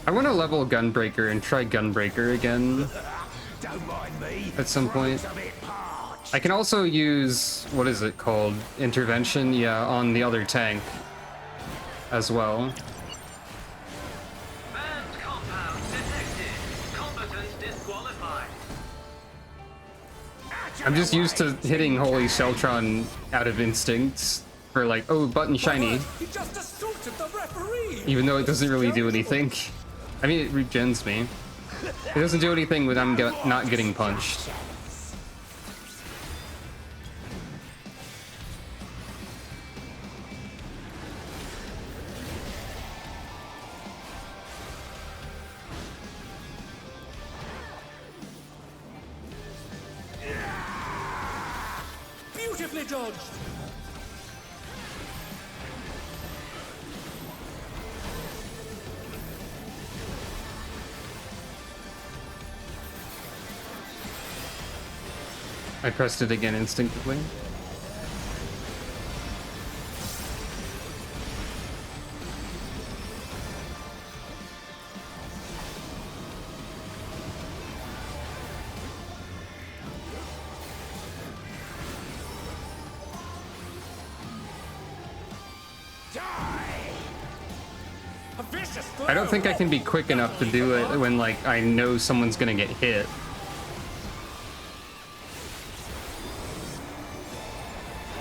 I want to level Gunbreaker and try Gunbreaker again Don't mind me. at some point. Throat's a bit parched. I can also use, what is it called? Intervention, yeah, on the other tank as well. Banned compound detected. Combatants disqualified. I'm just used to hitting Holy Sheltron out of instinct for like, oh, button shiny, He just assaulted the referee. even though it doesn't really do anything. I mean, it regens me. It doesn't do anything when I'm not getting punched. Beautifully dodged. I pressed it again instinctively. A vicious I don't think I can be quick enough to do it when like I know someone's gonna get hit.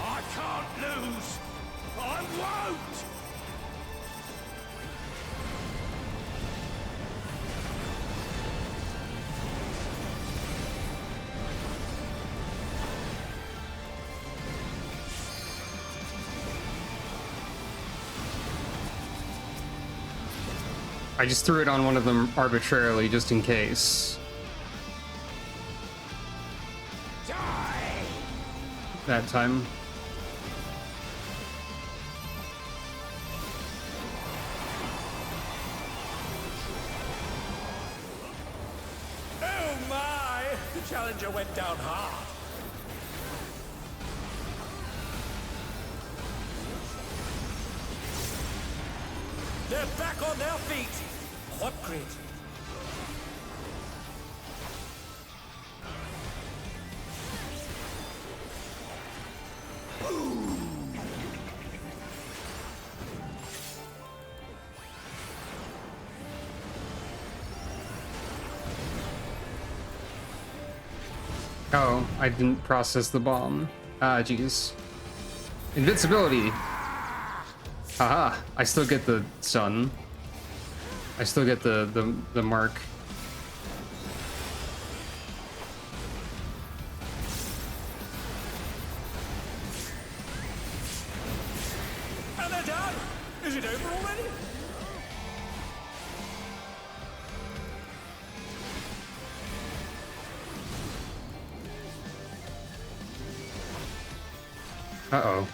I can't lose. I won't. I just threw it on one of them arbitrarily just in case. Die. That time. Oh my! The challenger went down hard. They're back on their feet. What grid? Oh, I didn't process the bomb. Ah, jeez. Invincibility. Haha, I still get the sun. I still get the mark. And they're done. Is it over already? Uh-oh.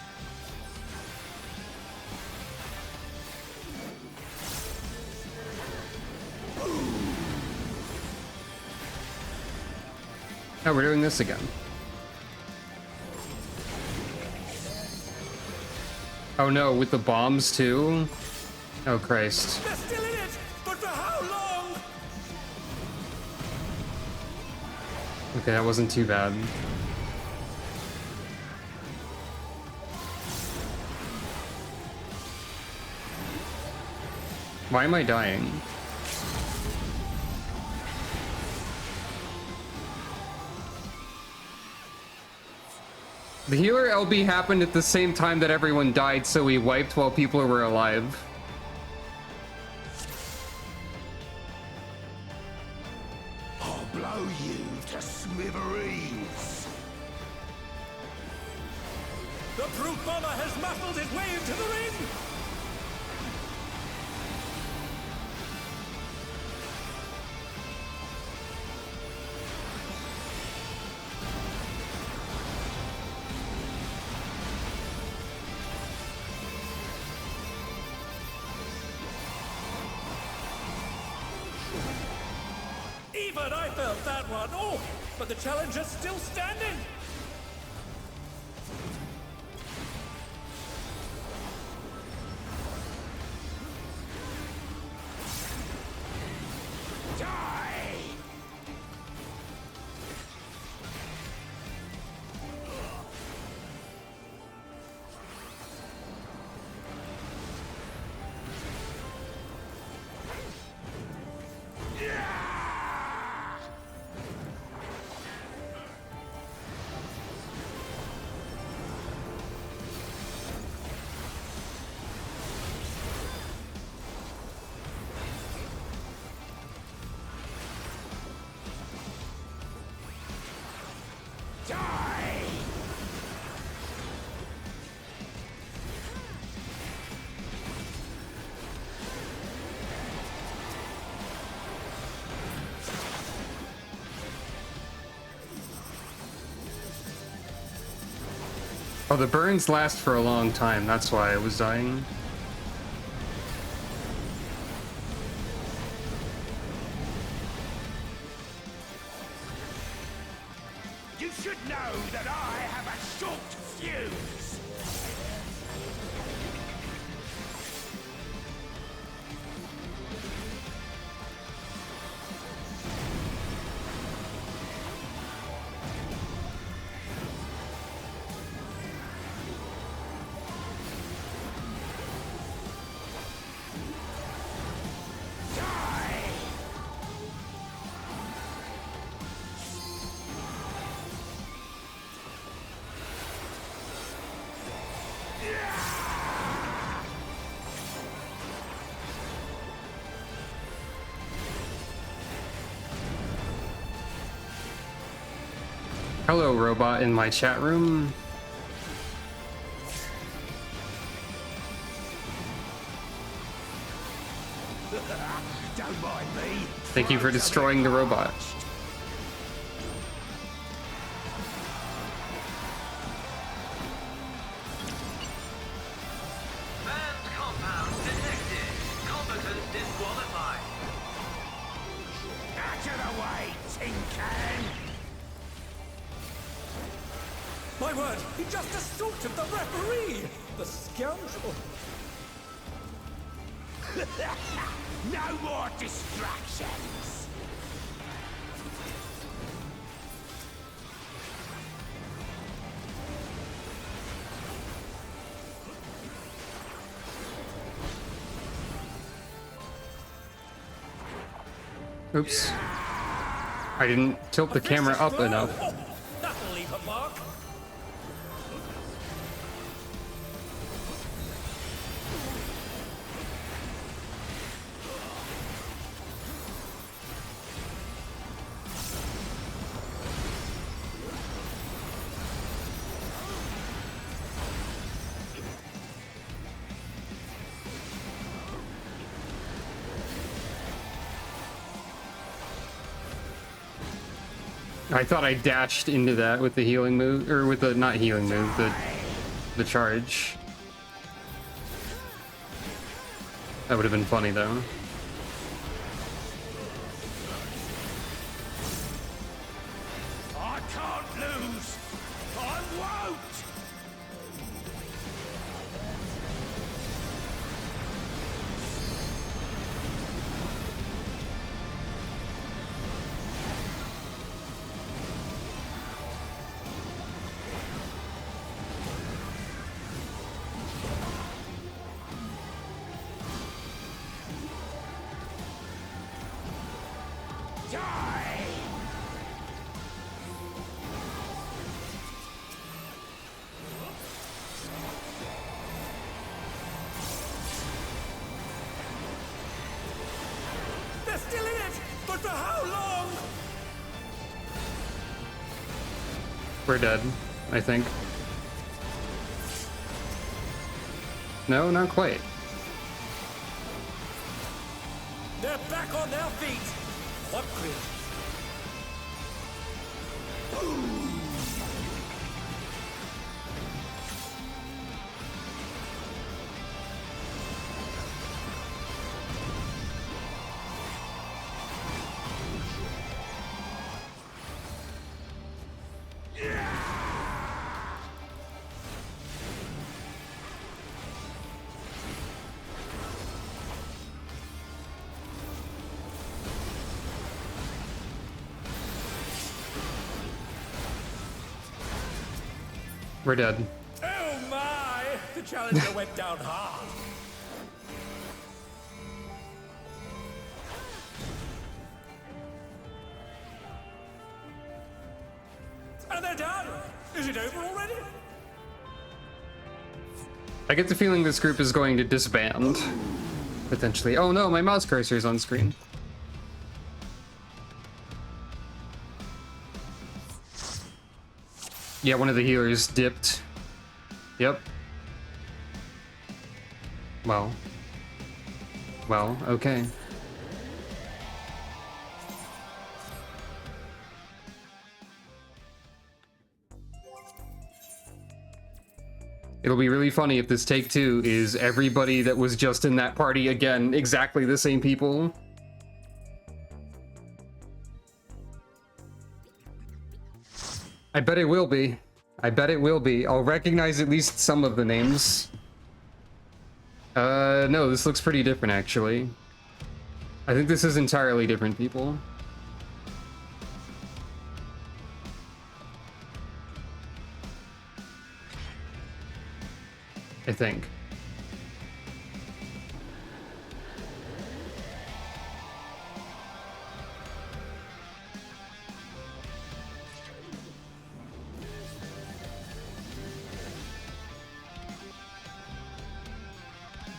Oh, we're doing this again. Oh no, with the bombs too? Oh Christ. They're still in it, but for how long? Okay, that wasn't too bad. Why am I dying? The healer LB happened at the same time that everyone died, so we wiped while people were alive. I'll blow you to smithereens. The brute bomber has muscled his way into the ring. Even I felt that one. Oh, but the challenger's still standing. Die! Oh, the burns last for a long time, that's why I was dying. You should know that I have a short fuse. Hello, robot in my chat room. Don't mind me. Thank you for destroying the robot. Banned compound detected. Competence disqualified. Out of the way, tin can. My word, he just assaulted the referee! The scoundrel! No more distractions! Oops. I didn't tilt the camera up enough. Oh, that'll leave a mark. I thought I dashed into that with the healing move, or with the, not healing move, the charge. That would have been funny though. I can't lose! I won't! Die! They're still in it, but for how long? We're dead, I think. No, not quite. They're back on their feet. What creature? We're dead. Oh my! The challenger went down hard. And they're done! Is it over already? I get the feeling this group is going to disband. Potentially. Oh no, my mouse cursor is on screen. Yeah, one of the healers dipped. Yep. Well. Well, okay. It'll be really funny if this take two is everybody that was just in that party again, exactly the same people. I bet it will be. I bet it will be. I'll recognize at least some of the names. No, this looks pretty different actually. I think this is entirely different people. I think.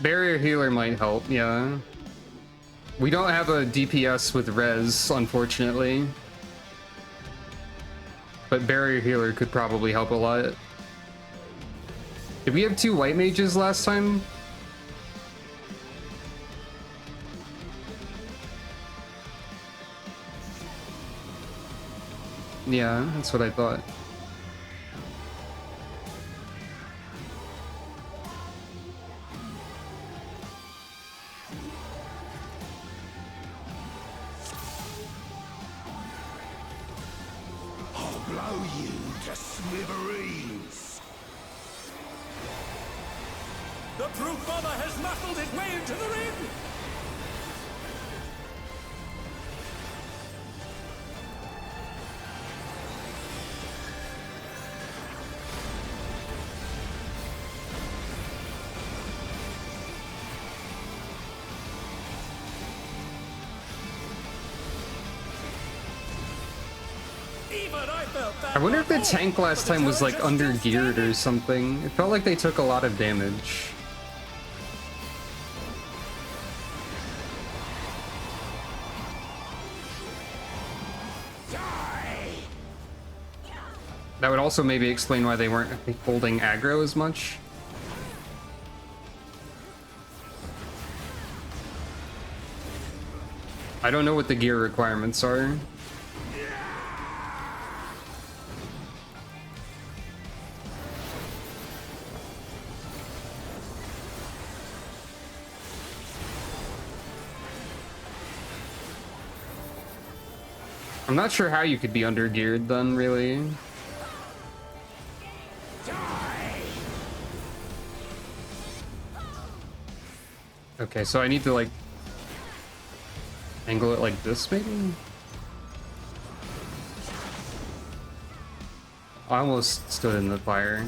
Barrier healer might help, yeah. We don't have a DPS with res, unfortunately. But barrier healer could probably help a lot. Did we have 2 white mages last time? Yeah, that's what I thought. I'll blow you to smithereens! The brute bomber has muscled his way into the ring! I wonder if the tank last time was like under geared or something. It felt like they took a lot of damage. That would also maybe explain why they weren't holding aggro as much. I don't know what the gear requirements are. I'm not sure how you could be under geared then, really. Okay, so I need to like angle it like this, maybe? I almost stood in the fire.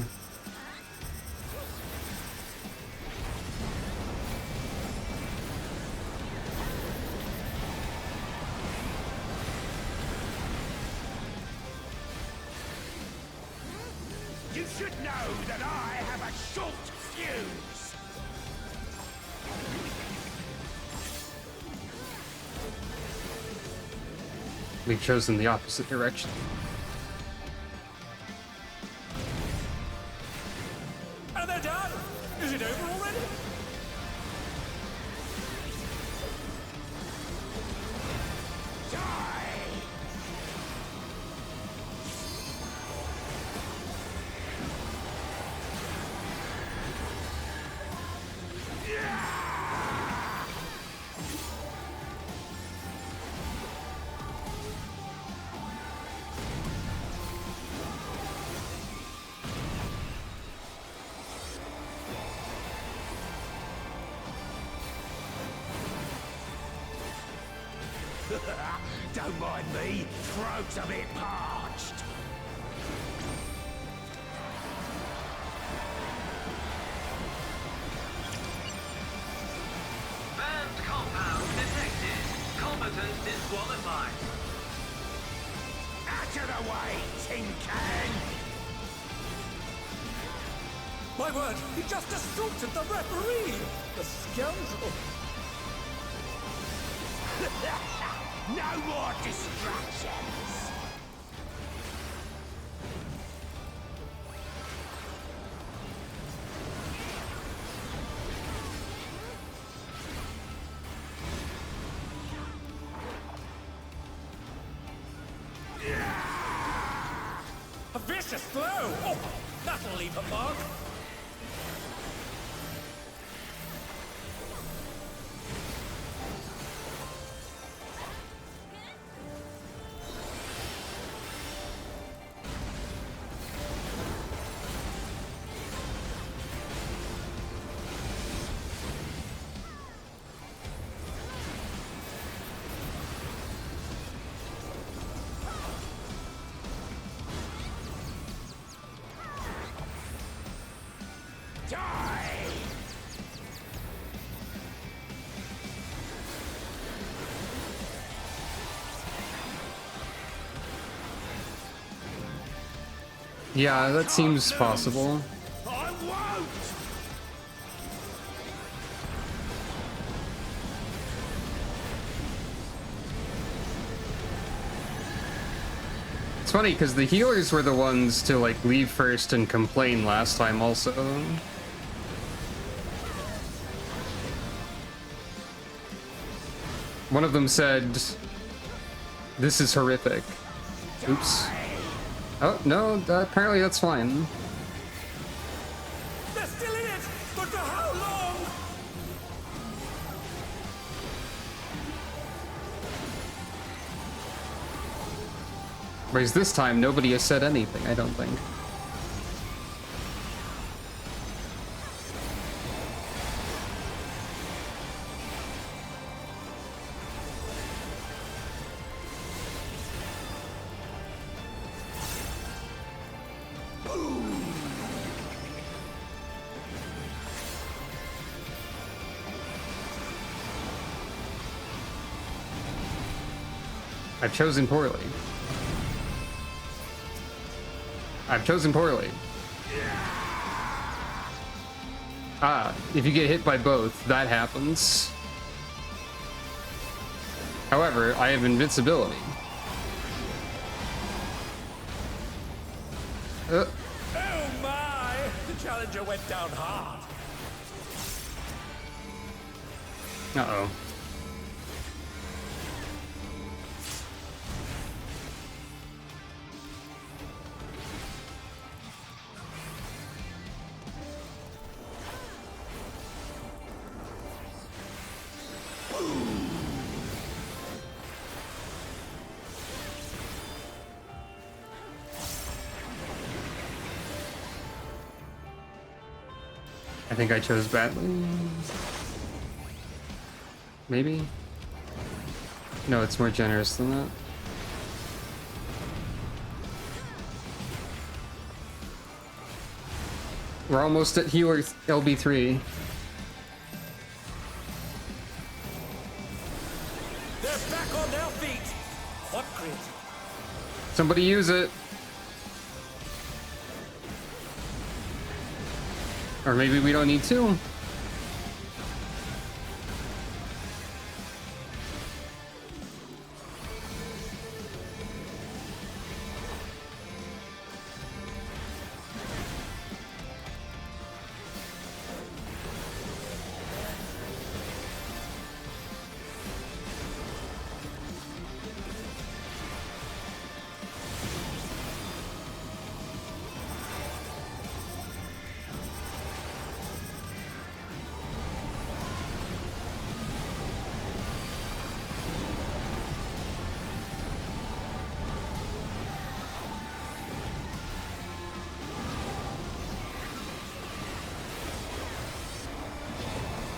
You should know that I have a short fuse. We've chosen the opposite direction. And they're done! Is it over already? Don't mind me, throat's a bit parched. Banned compound detected. Combatant disqualified. Out of the way, tin can! My word, he just assaulted the referee! The scoundrel! No more distractions! A vicious blow! Oh, that'll leave a mark! Yeah, that seems possible. I won't! It's funny because the healers were the ones to like leave first and complain last time also. One of them said, "This is horrific." Oops. Oh, no, apparently that's fine. They're still in it! But for how long? Whereas this time, nobody has said anything, I don't think. I've chosen poorly. I've chosen poorly. Ah, if you get hit by both, that happens. However, I have invincibility. Oh my! The challenger went down hard. Uh-oh. I think I chose badly. Maybe? No, it's more generous than that. We're almost at healer LB3. They're back on their feet. What grit? Somebody use it. Or maybe we don't need to.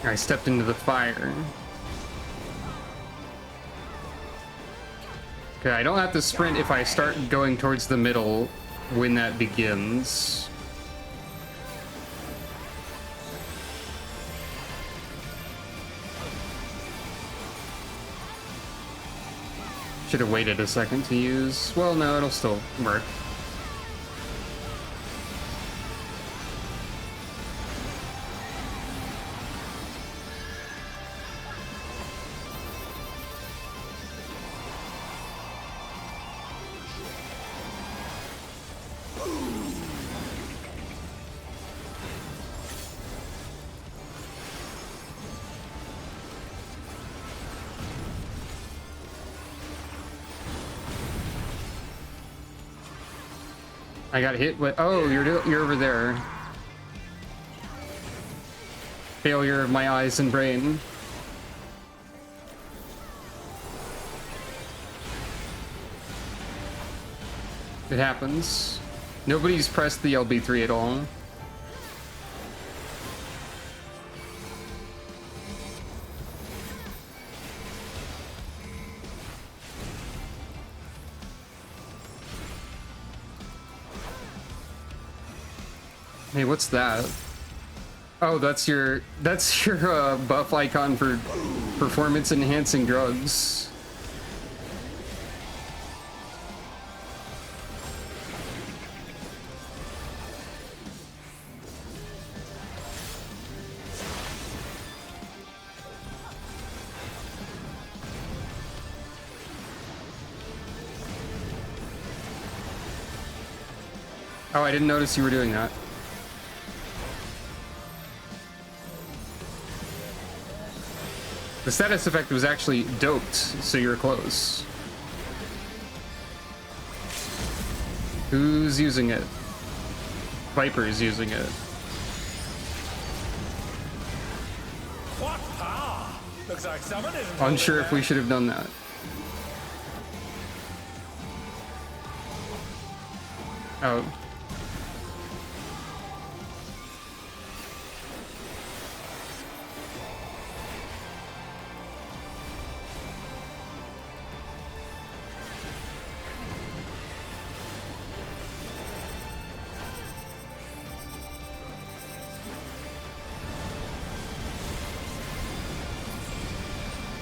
I stepped into the fire. Okay, I don't have to sprint if I start going towards the middle when that begins. Should have waited a second to use. Well, no, it'll still work. I got hit with. Oh, you're over there. Failure of my eyes and brain. It happens. Nobody's pressed the LB3 at all. Hey, what's that? Oh, that's your buff icon for performance enhancing drugs. Oh, I didn't notice you were doing that. The status effect was actually doped, so you're close. Who's using it? Viper's using it. What power? Looks like someone isn't Unsure if we should have done that. Oh.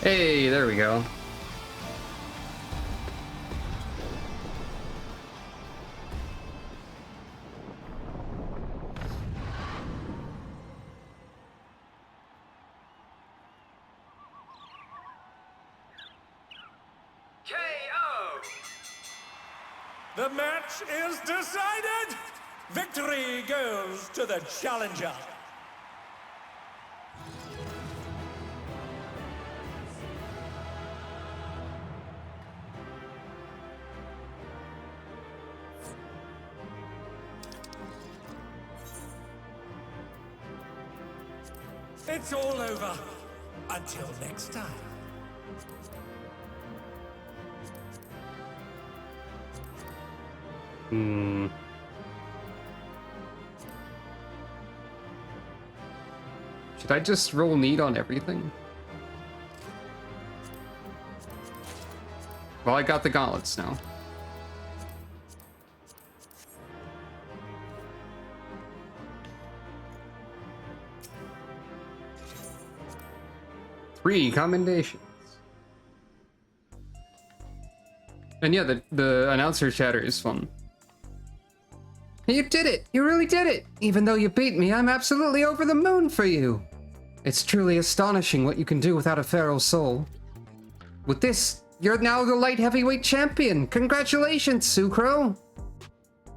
Hey, there we go. The match is decided! Victory goes to the challenger! It's all over. Until next time. Should I just roll need on everything? Well, I got the gauntlets now. Three commendations. And yeah, the announcer chatter is fun. You did it! You really did it! Even though you beat me, I'm absolutely over the moon for you! It's truly astonishing what you can do without a feral soul. With this, you're now the light heavyweight champion! Congratulations, Sucro!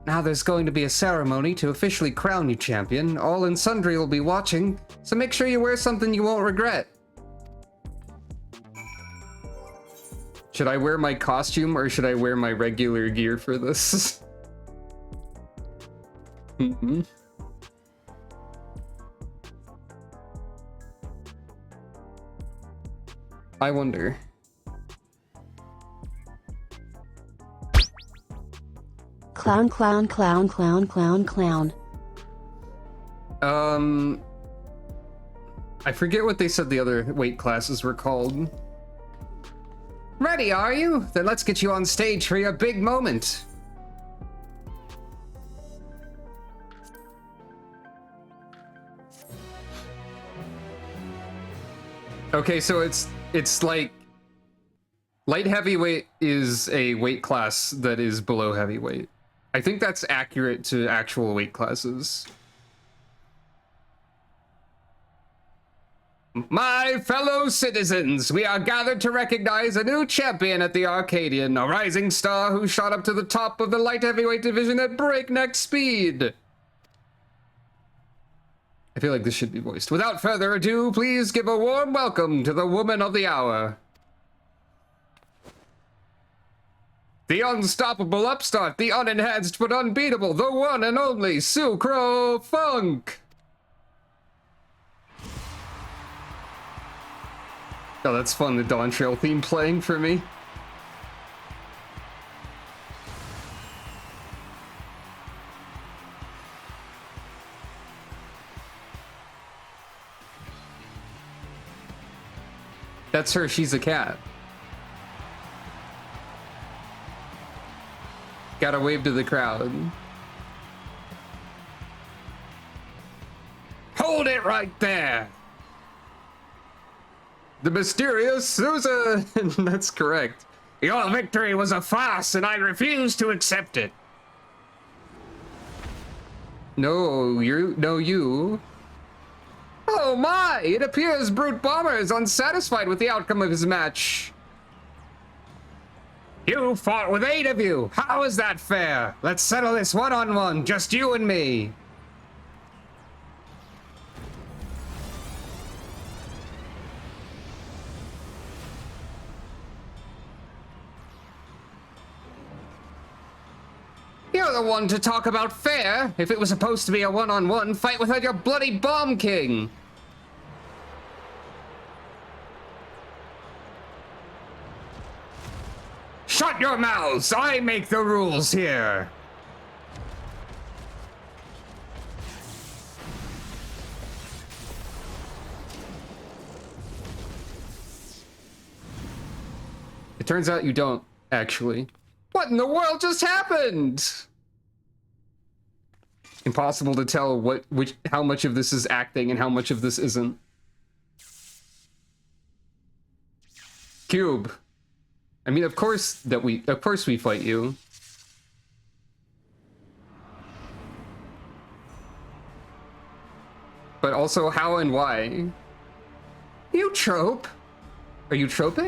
Now there's going to be a ceremony to officially crown you champion. All and sundry will be watching, so make sure you wear something you won't regret. Should I wear my costume or should I wear my regular gear for this? I wonder. Clown, clown, clown, clown, clown, clown. I forget what they said the other weight classes were called. Ready, are you? Then let's get you on stage for your big moment. Okay, so it's like light heavyweight is a weight class that is below heavyweight. I think that's accurate to actual weight classes. My fellow citizens, we are gathered to recognize a new champion at the Arcadion, a rising star who shot up to the top of the light heavyweight division at breakneck speed. I feel like this should be voiced. Without further ado, please give a warm welcome to the woman of the hour. The unstoppable upstart, the unenhanced but unbeatable, the one and only Sucro Funk. Oh, that's fun, the Dawntrail theme playing for me. That's her, she's a cat. Gotta wave to the crowd. Hold it right there! The mysterious Susan! That's correct. Your victory was a farce and I refuse to accept it. No, you. Oh my! It appears Brute Bomber is unsatisfied with the outcome of his match. You fought with 8 of you! How is that fair? Let's settle this one-on-one, just you and me. You're the one to talk about fair. If it was supposed to be a one-on-one, fight without your bloody Bomb King. Shut your mouths! I make the rules here! It turns out you don't, actually. What in the world just happened? Impossible to tell how much of this is acting and how much of this isn't. Cube. I mean, of course we fight you. But also how and why? You trope? Are you trope?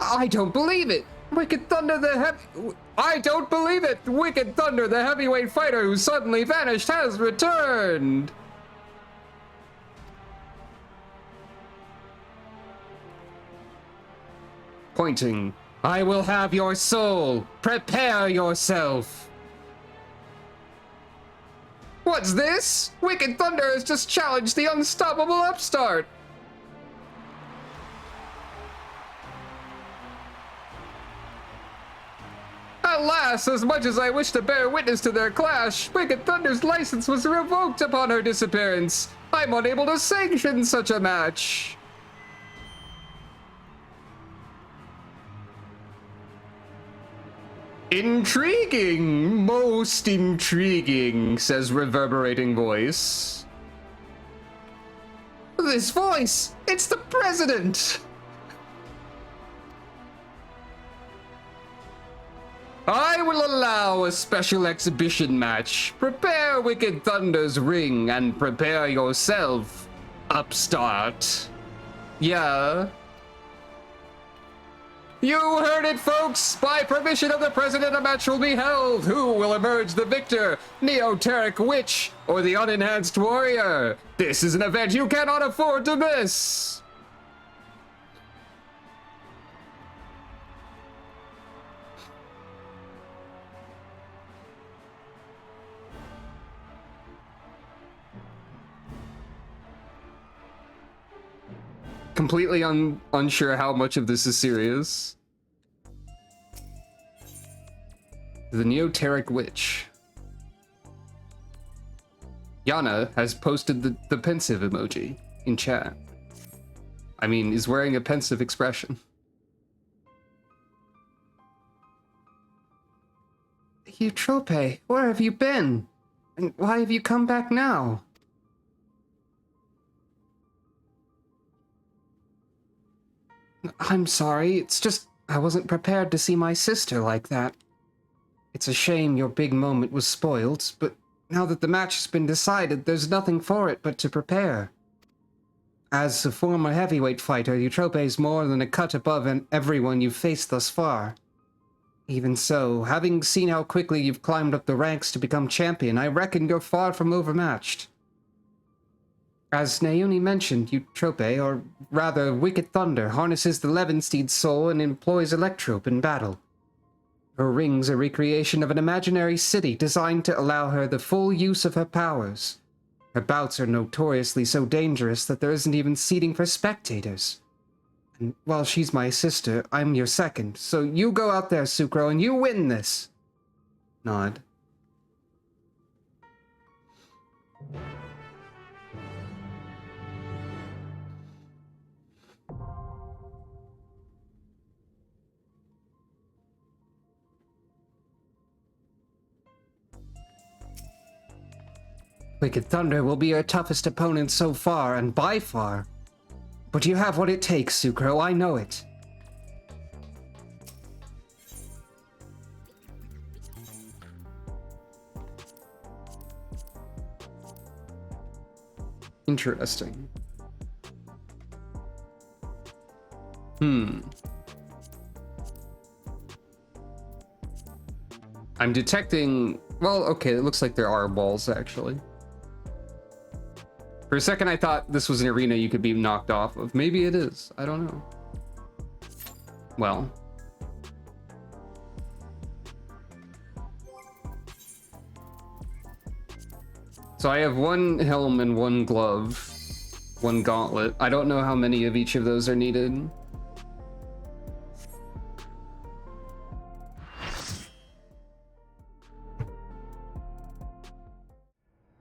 I don't believe it. Wicked Thunder the I don't believe it! Wicked Thunder, the heavyweight fighter who suddenly vanished, has returned! Pointing. I will have your soul. Prepare yourself. What's this? Wicked Thunder has just challenged the unstoppable upstart. Alas, as much as I wish to bear witness to their clash, Wicked Thunder's license was revoked upon her disappearance. I'm unable to sanction such a match. Intriguing, most intriguing, says reverberating voice. This voice, it's the president! I will allow a special exhibition match. Prepare Wicked Thunder's ring and prepare yourself, upstart. Yeah. You heard it, folks! By permission of the President, a match will be held. Who will emerge the victor? Neoteric Witch or the Unenhanced Warrior? This is an event you cannot afford to miss! Completely unsure how much of this is serious. The Neoteric Witch. Yana has posted the pensive emoji in chat. I mean, is wearing a pensive expression. Eutrope, where have you been? And why have you come back now? I'm sorry, it's just I wasn't prepared to see my sister like that. It's a shame your big moment was spoiled, but now that the match has been decided, there's nothing for it but to prepare. As a former heavyweight fighter, Eutrope is more than a cut above everyone you've faced thus far. Even so, having seen how quickly you've climbed up the ranks to become champion, I reckon you're far from overmatched. As Naomi mentioned, Eutrope, or rather Wicked Thunder, harnesses the Levensteid's soul and employs Electrope in battle. Her ring's a recreation of an imaginary city designed to allow her the full use of her powers. Her bouts are notoriously so dangerous that there isn't even seating for spectators. And while she's my sister, I'm your second, so you go out there, Sucro, and you win this. Nod. Wicked Thunder will be your toughest opponent so far, and by far. But you have what it takes, Sucro, I know it. Interesting. I'm detecting... Well, okay, it looks like there are balls, actually. For a second, I thought this was an arena you could be knocked off of. Maybe it is. I don't know. Well. So I have one helm and one glove. One gauntlet. I don't know how many of each of those are needed.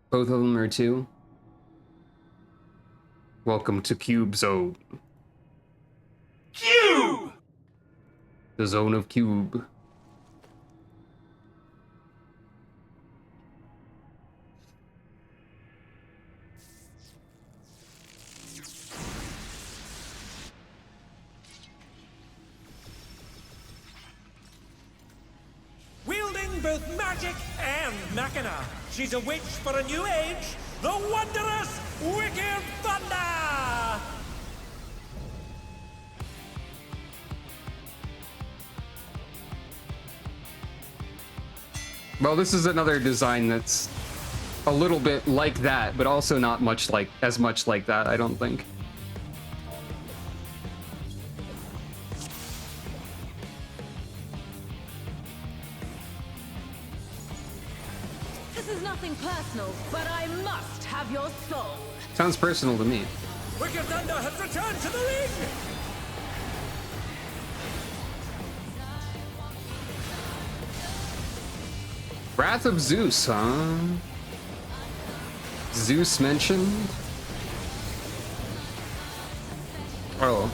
Both of them are 2. Welcome to Cube Zone. Cube! The Zone of Cube. Wielding both magic and machina, she's a witch for a new age, the wondrous Wicked Thunder! Well, this is another design that's a little bit like that, but also not much like as much like that, I don't think. This is nothing personal, but I must have your soul. Sounds personal to me. Wicked Thunder has returned to the ring! Wrath of Zeus, huh? Zeus mentioned? Oh.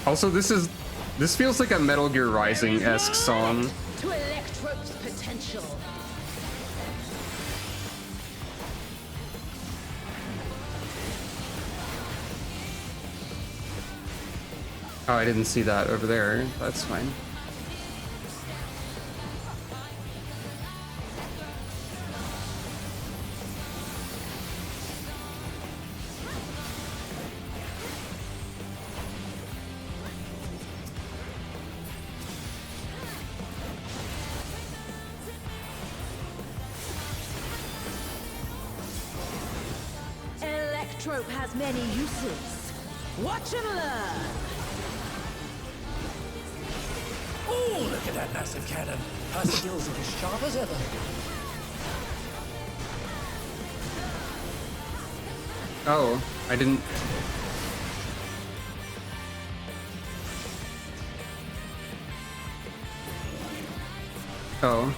Also, this feels like a Metal Gear Rising-esque song. To Electro's potential. Oh, I didn't see that over there. That's fine. Electrope has many uses. Watch and learn. Oh, look at that massive cannon. Her skills are as sharp as ever. Oh, I didn't... Oh.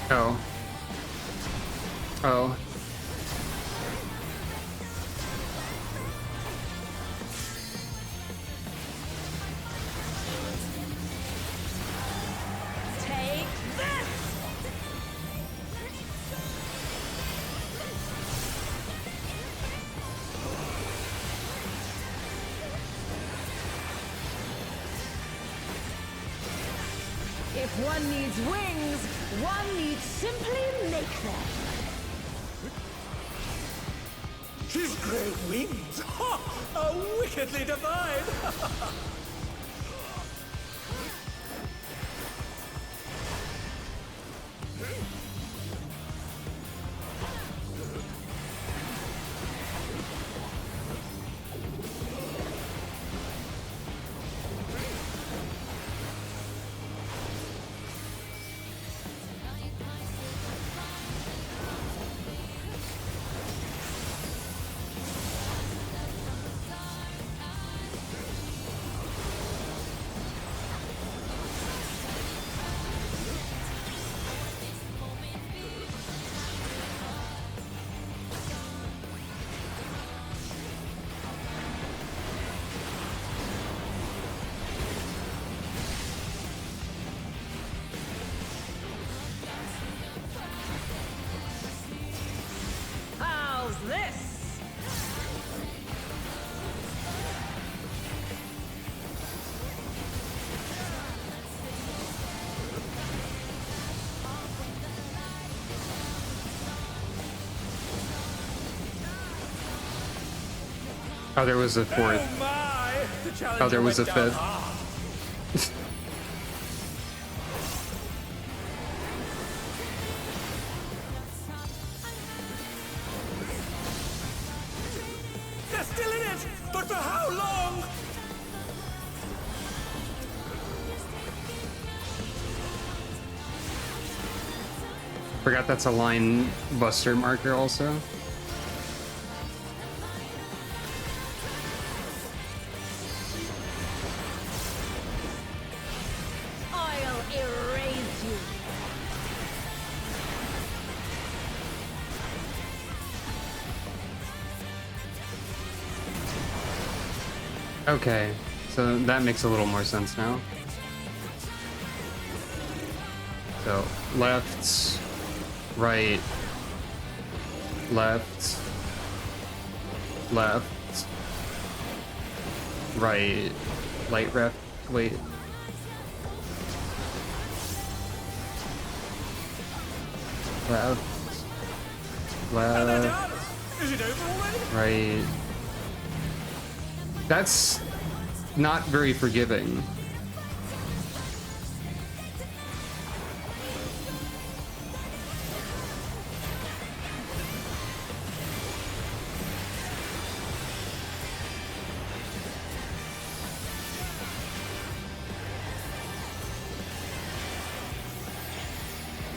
Oh. Oh. Take this! If one needs wings, one needs simply make them. His great wings! Ha! Are wickedly divine! How's this? Oh, there was a fourth. Oh my! The challenge Oh, there was went a down fifth. hard. They're still in it! But for how long? Forgot that's a line buster marker also. I'll erase you. Okay, so that makes a little more sense now. So, left, right, left, left, right, light ref, wait. Left, left, Is it over already? right. That's not very forgiving.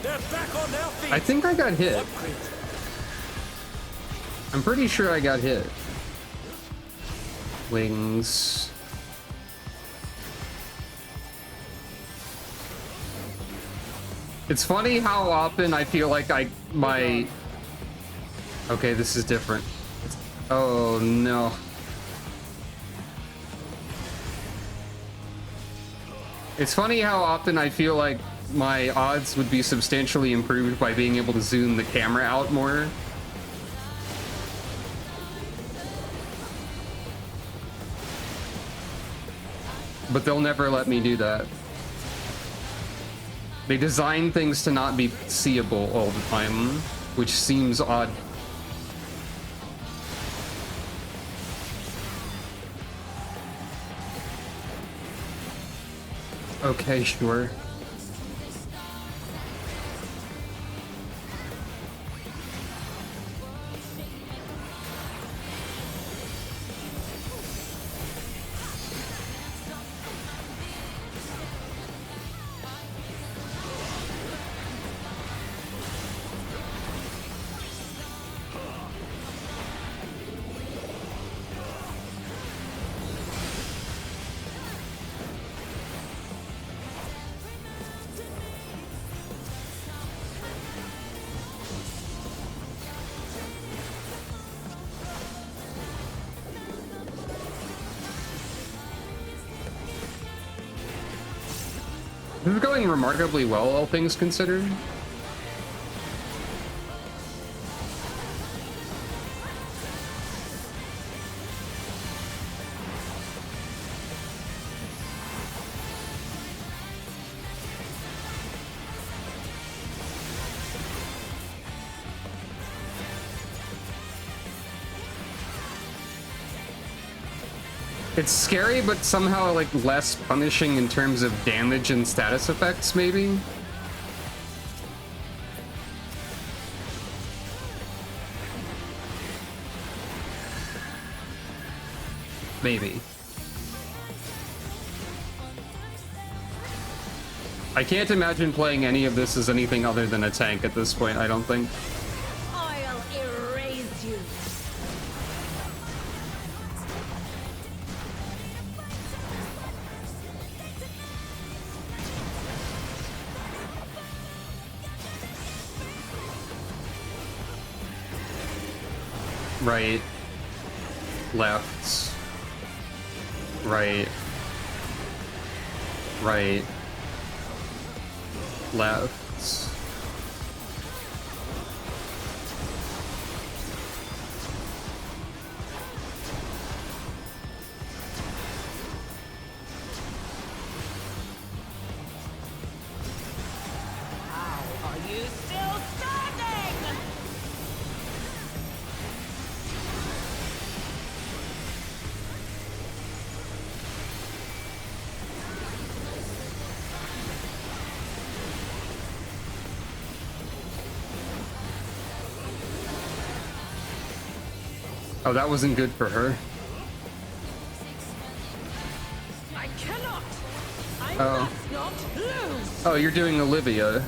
They're back on their feet. I think I got hit. Upgrade. I'm pretty sure I got hit. Wings. It's funny how often I feel like my... Okay, this is different. Oh no. It's funny how often I feel like my odds would be substantially improved by being able to zoom the camera out more. But they'll never let me do that. They design things to not be seeable all the time, which seems odd. Okay, sure. This is going remarkably well, all things considered. It's scary, but somehow like less punishing in terms of damage and status effects, maybe? Maybe. I can't imagine playing any of this as anything other than a tank at this point, I don't think. I'll erase you. Right, left, right, right, left. Are you still standing? Oh, that wasn't good for her. I cannot. I Oh. must not lose. Oh, you're doing Olivia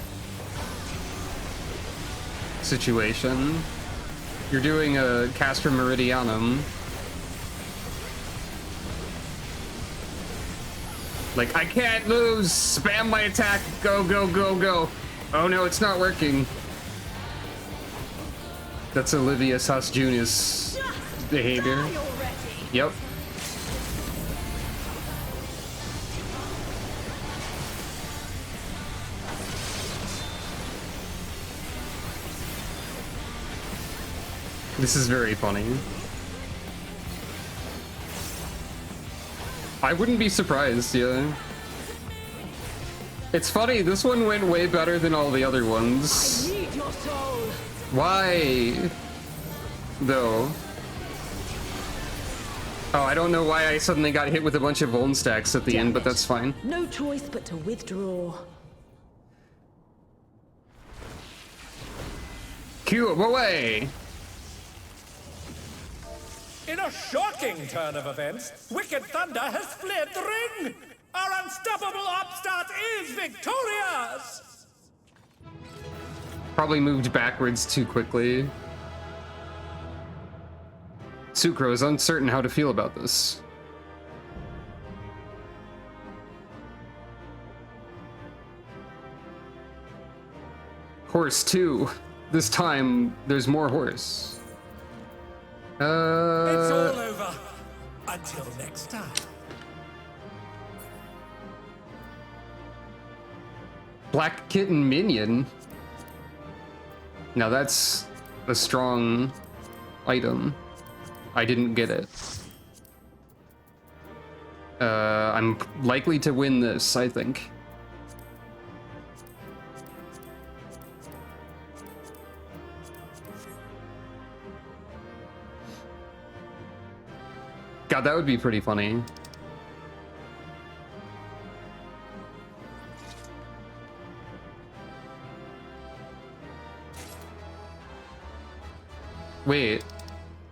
situation. You're doing a Castra Meridianum. Like, I can't lose! Spam my attack! Go, go, go, go! Oh no, it's not working. That's Olivia Sasjunius behavior. Die already. Yep. This is very funny. I wouldn't be surprised, yeah. It's funny, this one went way better than all the other ones. I need your soul. Why? Though. Oh, I don't know why I suddenly got hit with a bunch of Vuln stacks at the end, but that's fine. No choice but to withdraw. Cube away! In a shocking turn of events, Wicked Thunder has fled the ring! Our unstoppable upstart is victorious! Probably moved backwards too quickly. Sucro is uncertain how to feel about this. Horse 2. This time, there's more horse. It's all over. Until next time. Black Kitten Minion. Now that's a strong item. I didn't get it. I'm likely to win this, I think. God, that would be pretty funny. Wait.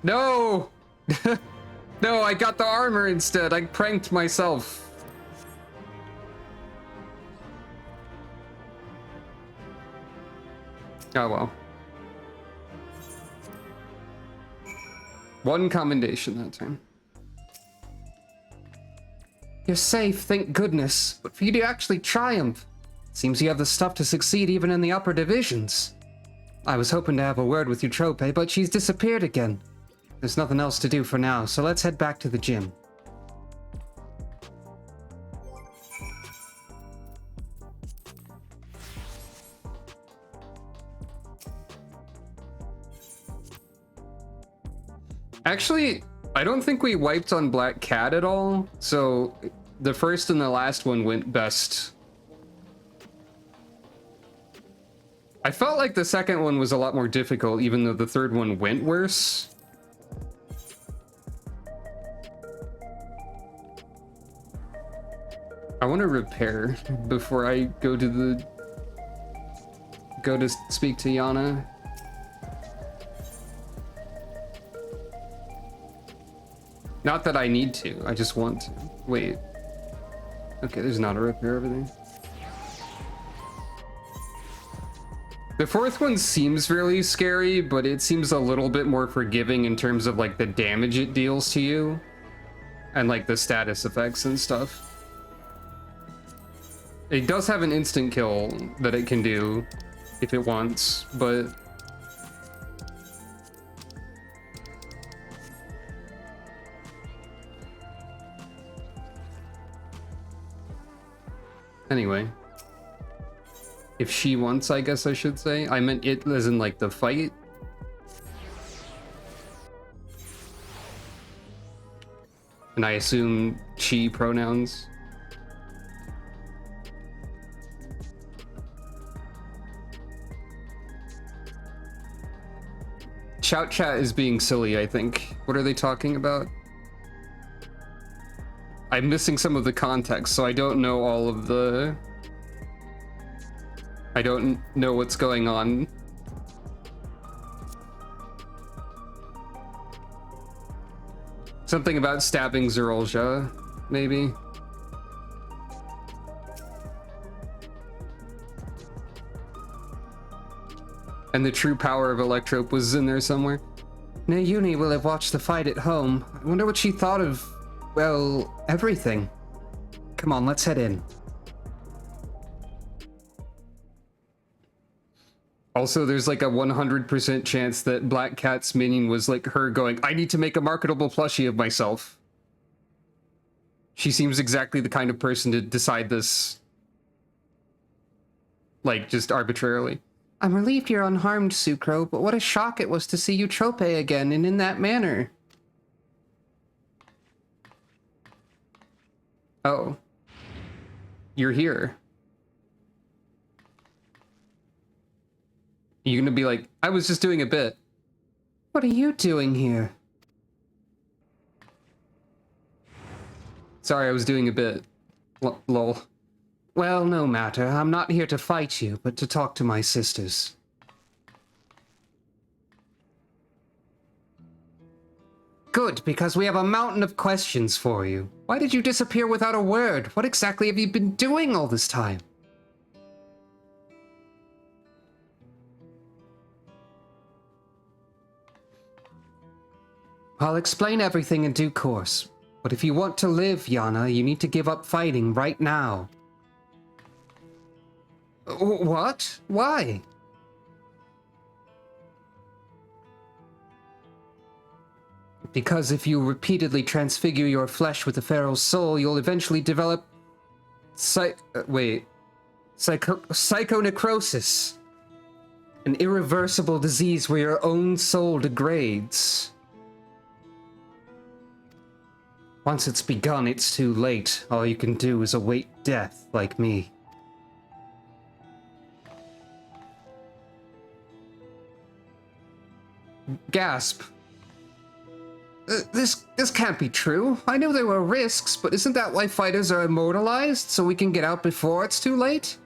No! No, I got the armor instead. I pranked myself. Oh well. One commendation that time. You're safe, thank goodness. But for you to actually triumph, seems you have the stuff to succeed even in the upper divisions. I was hoping to have a word with Eutrope, but she's disappeared again. There's nothing else to do for now, so let's head back to the gym. Actually, I don't think we wiped on Black Cat at all, so the first and the last one went best. I felt like the second one was a lot more difficult, even though the third one went worse. I want to repair before I go to speak to Yana. Not that I need to, I just want to. Wait. Okay, there's not a repair over there. The fourth one seems really scary, but it seems a little bit more forgiving in terms of like the damage it deals to you and like the status effects and stuff. It does have an instant kill that it can do if it wants, but anyway. If she wants, I guess I should say. I meant it as in like the fight. And I assume she pronouns. Shout chat is being silly, I think. What are they talking about? I'm missing some of the context, so I don't know all of the... I don't know what's going on. Something about stabbing Zerolja, maybe? And the true power of Electrope was in there somewhere. Nayuni will have watched the fight at home. I wonder what she thought of, well, everything. Come on, let's head in. Also, there's like a 100% chance that Black Cat's minion was like her going, I need to make a marketable plushie of myself. She seems exactly the kind of person to decide this, like, just arbitrarily. I'm relieved you're unharmed, Sucro, but what a shock it was to see you trope again, and in that manner. Oh. You're here. You're gonna be like, I was just doing a bit. What are you doing here? Sorry, I was doing a bit. Lol. Well, no matter. I'm not here to fight you, but to talk to my sisters. Good, because we have a mountain of questions for you. Why did you disappear without a word? What exactly have you been doing all this time? I'll explain everything in due course. But if you want to live, Yana, you need to give up fighting right now. What? Why? Because if you repeatedly transfigure your flesh with the Pharaoh's soul, you'll eventually develop... psychonecrosis. An irreversible disease where your own soul degrades. Once it's begun, it's too late. All you can do is await death, like me. Gasp. This can't be true. I knew there were risks, but isn't that why fighters are immortalized? So we can get out before it's too late?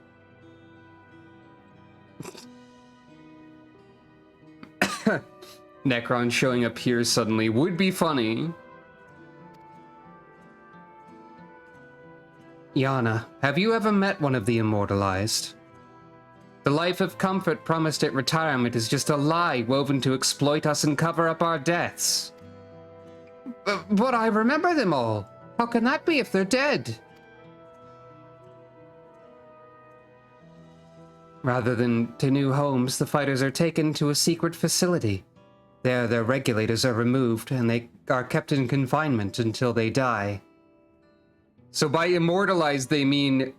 Necron showing up here suddenly would be funny. Yana, have you ever met one of the immortalized? The life of comfort promised at retirement is just a lie woven to exploit us and cover up our deaths. But I remember them all. How can that be if they're dead? Rather than to new homes, the fighters are taken to a secret facility. There, their regulators are removed, and they are kept in confinement until they die. So by immortalized, they mean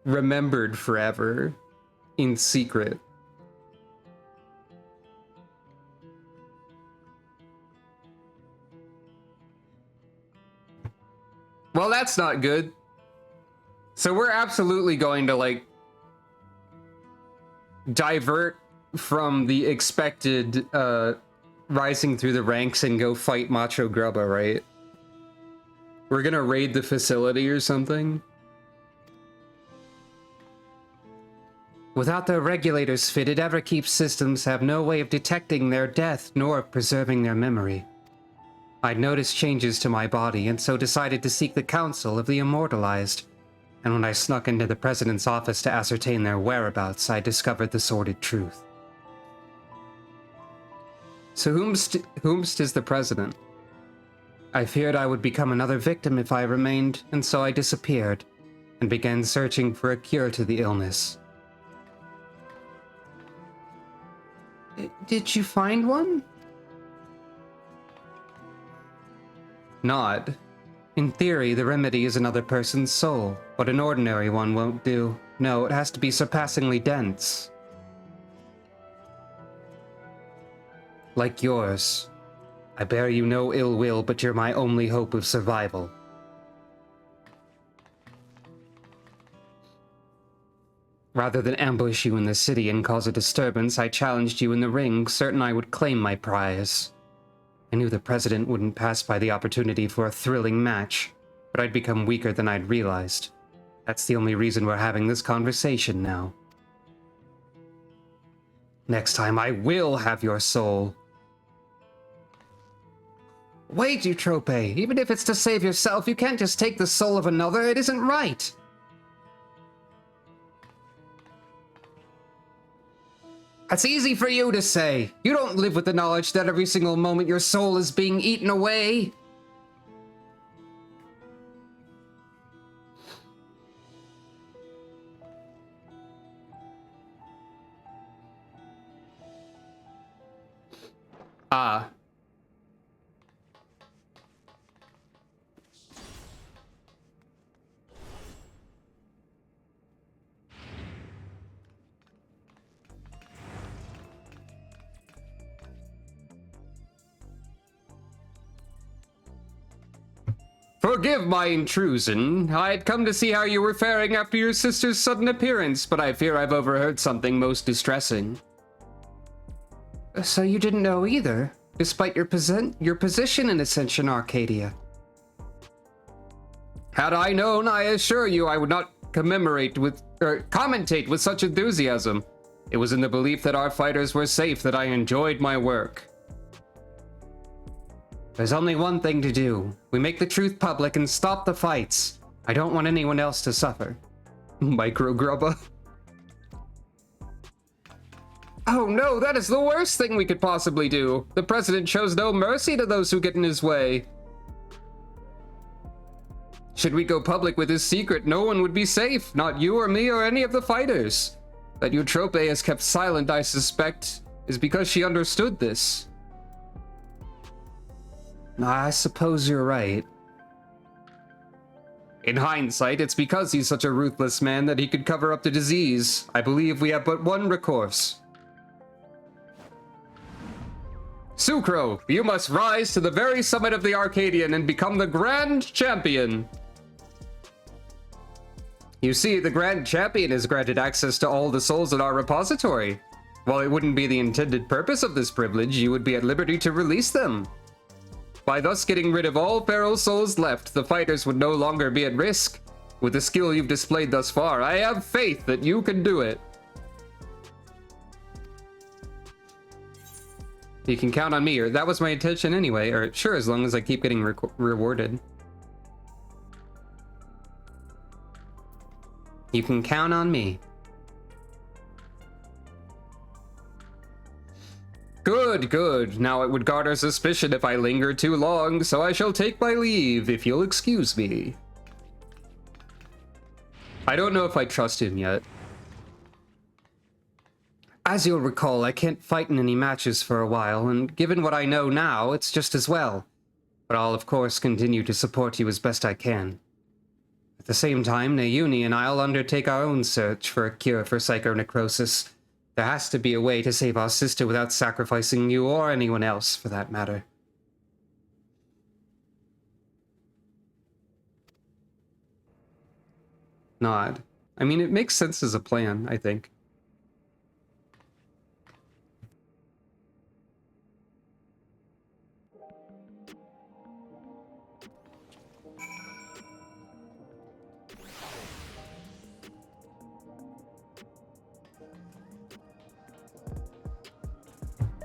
remembered forever, in secret. Well, that's not good. So we're absolutely going to, like, divert from the expected rising through the ranks and go fight Macho Grubba, right? We're gonna raid the facility or something? Without their regulators fitted, Everkeep's systems have no way of detecting their death nor of preserving their memory. I'd noticed changes to my body and so decided to seek the counsel of the immortalized. And when I snuck into the president's office to ascertain their whereabouts, I discovered the sordid truth. So whomst is the president? I feared I would become another victim if I remained, and so I disappeared, and began searching for a cure to the illness. Did you find one? Nod. In theory, the remedy is another person's soul, but an ordinary one won't do. No, it has to be surpassingly dense. Like yours. I bear you no ill will, but you're my only hope of survival. Rather than ambush you in the city and cause a disturbance, I challenged you in the ring, certain I would claim my prize. I knew the president wouldn't pass by the opportunity for a thrilling match, but I'd become weaker than I'd realized. That's the only reason we're having this conversation now. Next time I will have your soul. Wait, Eutrope! Even if it's to save yourself, you can't just take the soul of another. It isn't right! That's easy for you to say. You don't live with the knowledge that every single moment your soul is being eaten away. Ah. Forgive my intrusion. I had come to see how you were faring after your sister's sudden appearance, but I fear I've overheard something most distressing. So you didn't know either, despite your position in Ascension Arcadia. Had I known, I assure you I would not commentate with such enthusiasm. It was in the belief that our fighters were safe that I enjoyed my work. There's only one thing to do. We make the truth public and stop the fights. I don't want anyone else to suffer. Microgrubba. Oh no, that is the worst thing we could possibly do. The president shows no mercy to those who get in his way. Should we go public with his secret, no one would be safe. Not you or me or any of the fighters. That Eutrope has kept silent, I suspect, is because she understood this. I suppose you're right. In hindsight, it's because he's such a ruthless man that he could cover up the disease. I believe we have but one recourse. Sucro, you must rise to the very summit of the Arcadion and become the Grand Champion. You see, the Grand Champion is granted access to all the souls in our repository. While it wouldn't be the intended purpose of this privilege, you would be at liberty to release them. By thus getting rid of all feral souls left, the fighters would no longer be at risk. With the skill you've displayed thus far, I have faith that you can do it. You can count on me, or that was my intention anyway, or sure, as long as I keep getting rewarded. You can count on me. Good, good. Now it would garner suspicion if I linger too long, so I shall take my leave, if you'll excuse me. I don't know if I trust him yet. As you'll recall, I can't fight in any matches for a while, and given what I know now, it's just as well. But I'll of course continue to support you as best I can. At the same time, Nayuni and I'll undertake our own search for a cure for psychonecrosis. There has to be a way to save our sister without sacrificing you or anyone else, for that matter. Nod. I mean, it makes sense as a plan, I think.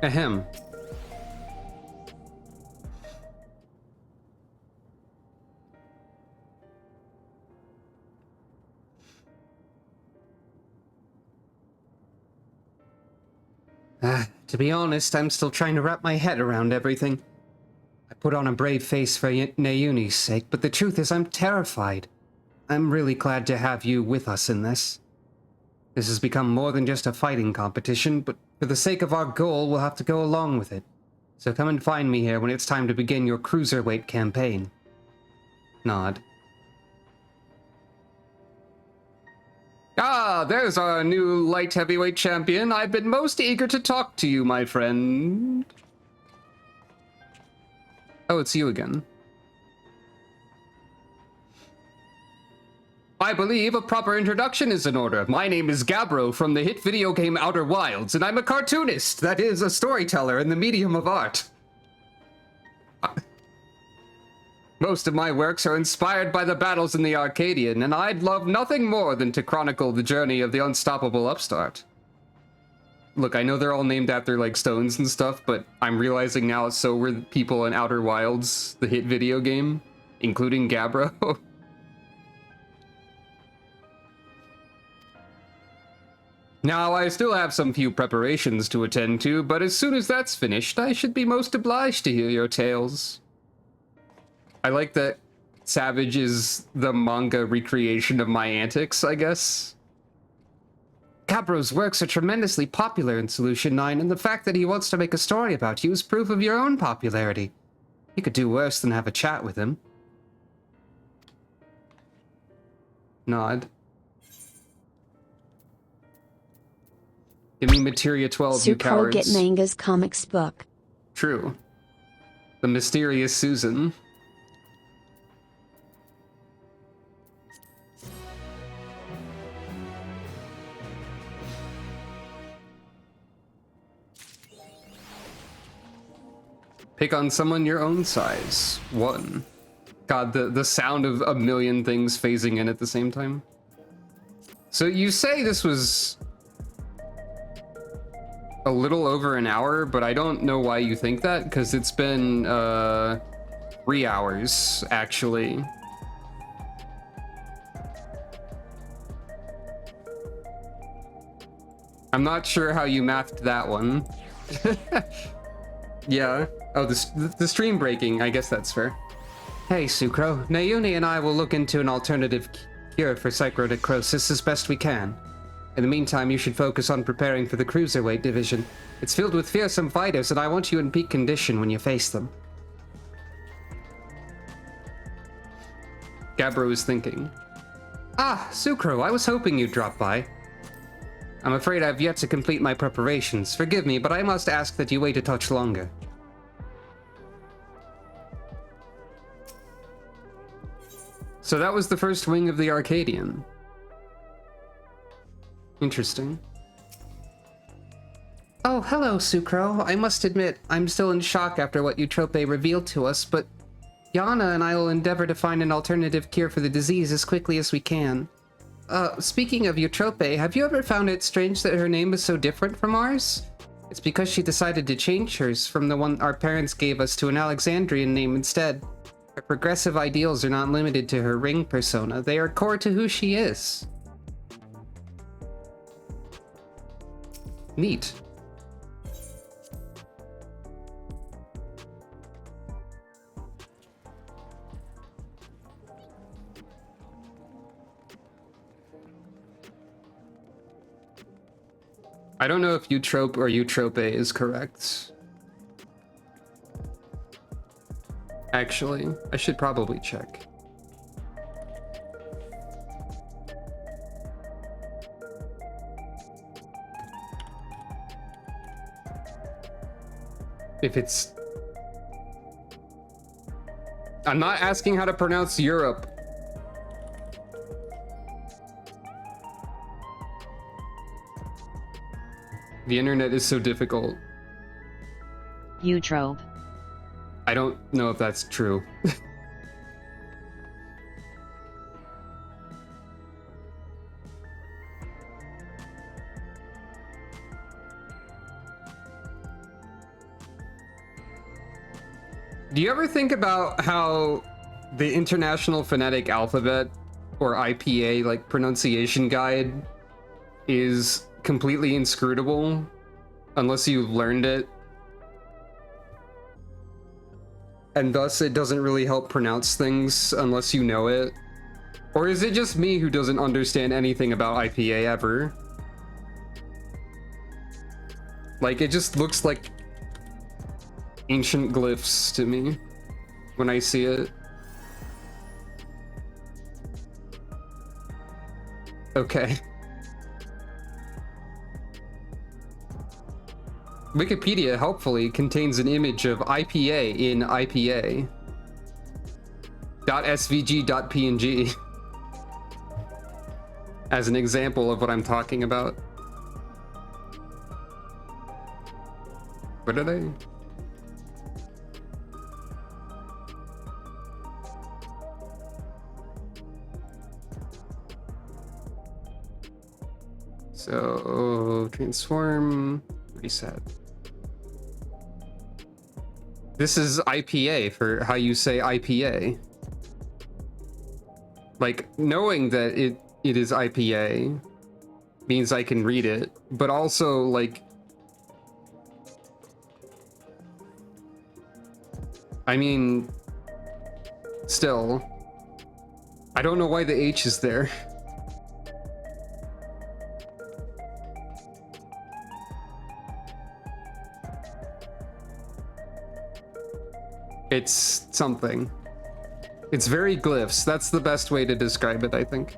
Ahem. To be honest, I'm still trying to wrap my head around everything. I put on a brave face for Nayuni's sake, but the truth is I'm terrified. I'm really glad to have you with us in this. This has become more than just a fighting competition, but for the sake of our goal, we'll have to go along with it. So come and find me here when it's time to begin your cruiserweight campaign. Nod. Ah, there's our new light heavyweight champion. I've been most eager to talk to you, my friend. Oh, it's you again. I believe a proper introduction is in order. My name is Gabbro from the hit video game Outer Wilds, and I'm a cartoonist, that is, a storyteller in the medium of art. Most of my works are inspired by the battles in the Arcadion, and I'd love nothing more than to chronicle the journey of the unstoppable upstart. Look, I know they're all named after, like, stones and stuff, but I'm realizing now so were the people in Outer Wilds, the hit video game, including Gabbro. Now, I still have some few preparations to attend to, but as soon as that's finished, I should be most obliged to hear your tales. I like that Savage is the manga recreation of my antics, I guess. Gabbro's works are tremendously popular in Solution 9, and the fact that he wants to make a story about you is proof of your own popularity. You could do worse than have a chat with him. Nod. Give me Materia 12, you cowards. Get Manga's comics book. True. The Mysterious Susan. Pick on someone your own size. 1. God, the sound of a million things phasing in at the same time. So you say this was a little over an hour, but I don't know why you think that, because it's been 3 hours, actually. I'm not sure how you mathed that one. Yeah. Oh, the stream breaking. I guess that's fair. Hey, Sucro. Nayuni and I will look into an alternative cure for psychonecrosis as best we can. In the meantime, you should focus on preparing for the cruiserweight division. It's filled with fearsome fighters, and I want you in peak condition when you face them. Gabbro is thinking. Ah, Sucro, I was hoping you'd drop by. I'm afraid I've yet to complete my preparations. Forgive me, but I must ask that you wait a touch longer. So that was the first wing of the Arcadion. Interesting. Oh, hello, Sucro. I must admit, I'm still in shock after what Eutrope revealed to us, but Yana and I will endeavor to find an alternative cure for the disease as quickly as we can. Speaking of Eutrope, have you ever found it strange that her name is so different from ours? It's because she decided to change hers from the one our parents gave us to an Alexandrian name instead. Her progressive ideals are not limited to her ring persona. They are core to who she is. Neat. I don't know if Eutrope or Eutrope is correct. Actually, I should probably check. If it's... I'm not asking how to pronounce Europe. The internet is so difficult. Eutrope. I don't know if that's true. Do you ever think about how the International Phonetic Alphabet, or IPA, like pronunciation guide, is completely inscrutable unless you've learned it? And thus it doesn't really help pronounce things unless you know it? Or is it just me who doesn't understand anything about IPA ever? Like, it just looks like ancient glyphs to me when I see it. Okay. Wikipedia helpfully contains an image of IPA in IPA. .svg.png as an example of what I'm talking about. What did I? So transform, reset. This is IPA for how you say IPA. Like, knowing that it is IPA means I can read it, but also, like, I mean, still, I don't know why the H is there. It's something. It's very glyphs. That's the best way to describe it, I think.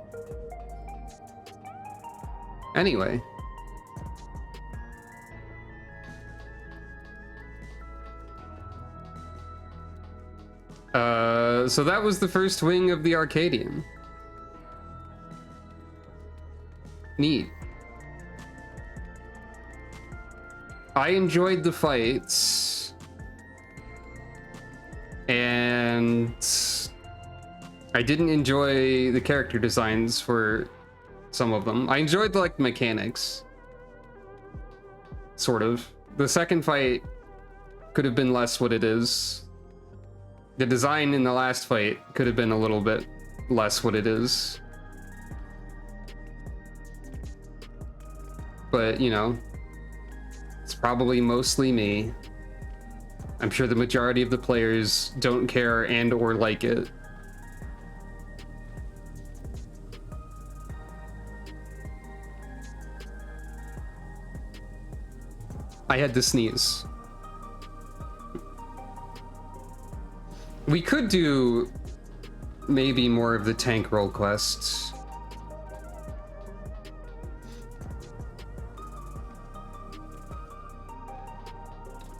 Anyway. So that was the first wing of the Arcadion. Neat. I enjoyed the fights. I didn't enjoy the character designs for some of them. I enjoyed the like mechanics. Sort of. The second fight could have been less what it is. The design in the last fight could have been a little bit less what it is. But, you know, it's probably mostly me. I'm sure the majority of the players don't care and or like it. I had to sneeze. We could do maybe more of the tank role quests.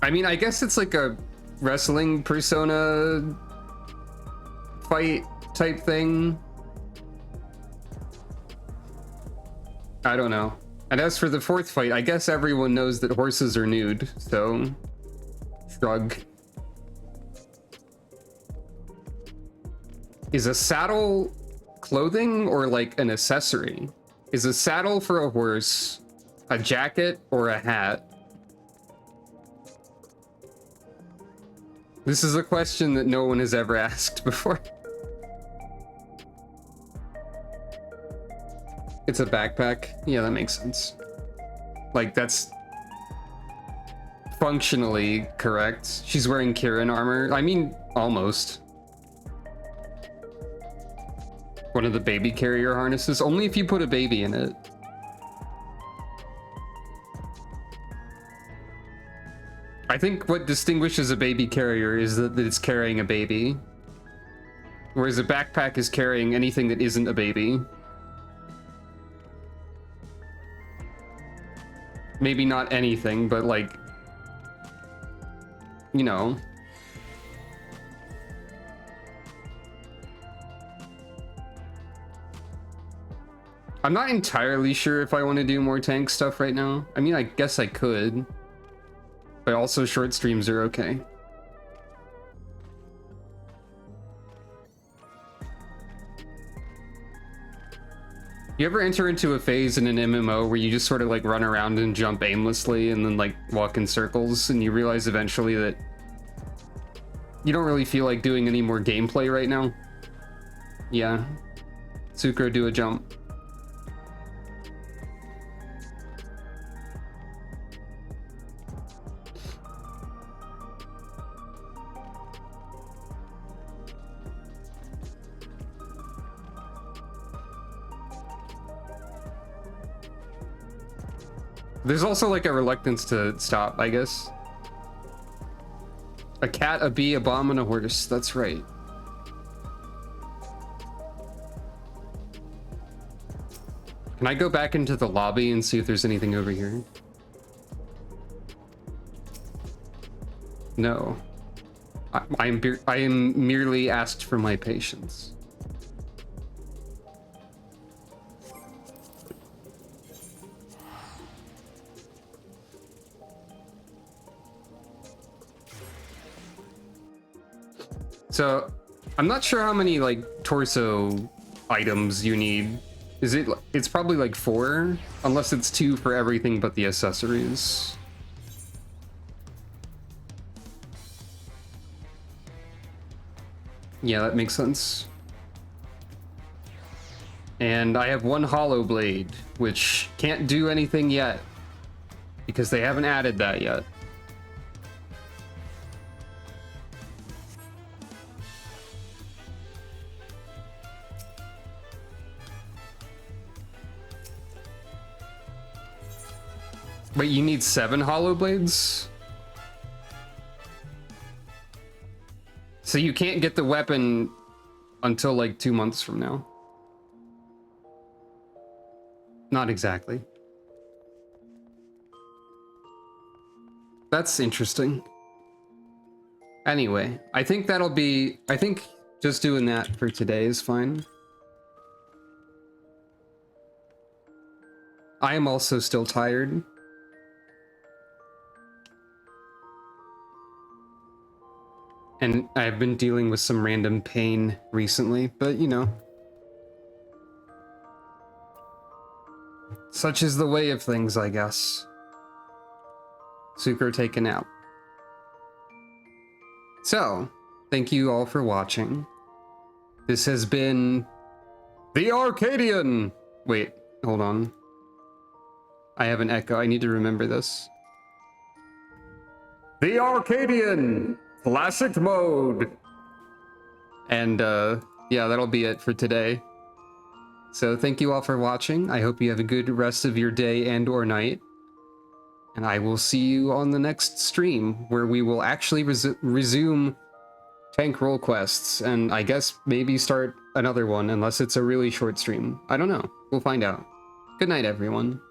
I mean, I guess it's like a wrestling persona fight type thing. I don't know. And as for the fourth fight, I guess everyone knows that horses are nude, so shrug. Is a saddle clothing or like an accessory? Is a saddle for a horse a jacket or a hat? This is a question that no one has ever asked before. It's a backpack. Yeah, that makes sense. Like, that's functionally correct. She's wearing Kirin armor. I mean, almost. One of the baby carrier harnesses. Only if you put a baby in it. I think what distinguishes a baby carrier is that it's carrying a baby. Whereas a backpack is carrying anything that isn't a baby. Maybe not anything, but like, you know. I'm not entirely sure if I want to do more tank stuff right now. I mean, I guess I could. But also short streams are okay. You ever enter into a phase in an MMO where you just sort of like run around and jump aimlessly and then like walk in circles, and you realize eventually that you don't really feel like doing any more gameplay right now? Yeah. Sucro, do a jump. There's also like a reluctance to stop, I guess. A cat, a bee, a bomb, and a horse. That's right. Can I go back into the lobby and see if there's anything over here? No. I am merely asked for my patience. So, I'm not sure how many, like, torso items you need. It's probably like 4, unless it's 2 for everything but the accessories. Yeah, that makes sense. And I have 1 hollow blade, which can't do anything yet, because they haven't added that yet. Wait, you need 7 hollow blades? So you can't get the weapon until like 2 months from now. Not exactly. That's interesting. Anyway, I think just doing that for today is fine. I am also still tired. And I've been dealing with some random pain recently, but you know. Such is the way of things, I guess. Sucre taken out. So, thank you all for watching. This has been the Arcadion! Wait, hold on. I have an echo, I need to remember this. The Arcadion! Classic mode! And, yeah, that'll be it for today. So thank you all for watching. I hope you have a good rest of your day and or night. And I will see you on the next stream, where we will actually resume tank roll quests, and I guess maybe start another one, unless it's a really short stream. I don't know. We'll find out. Good night, everyone.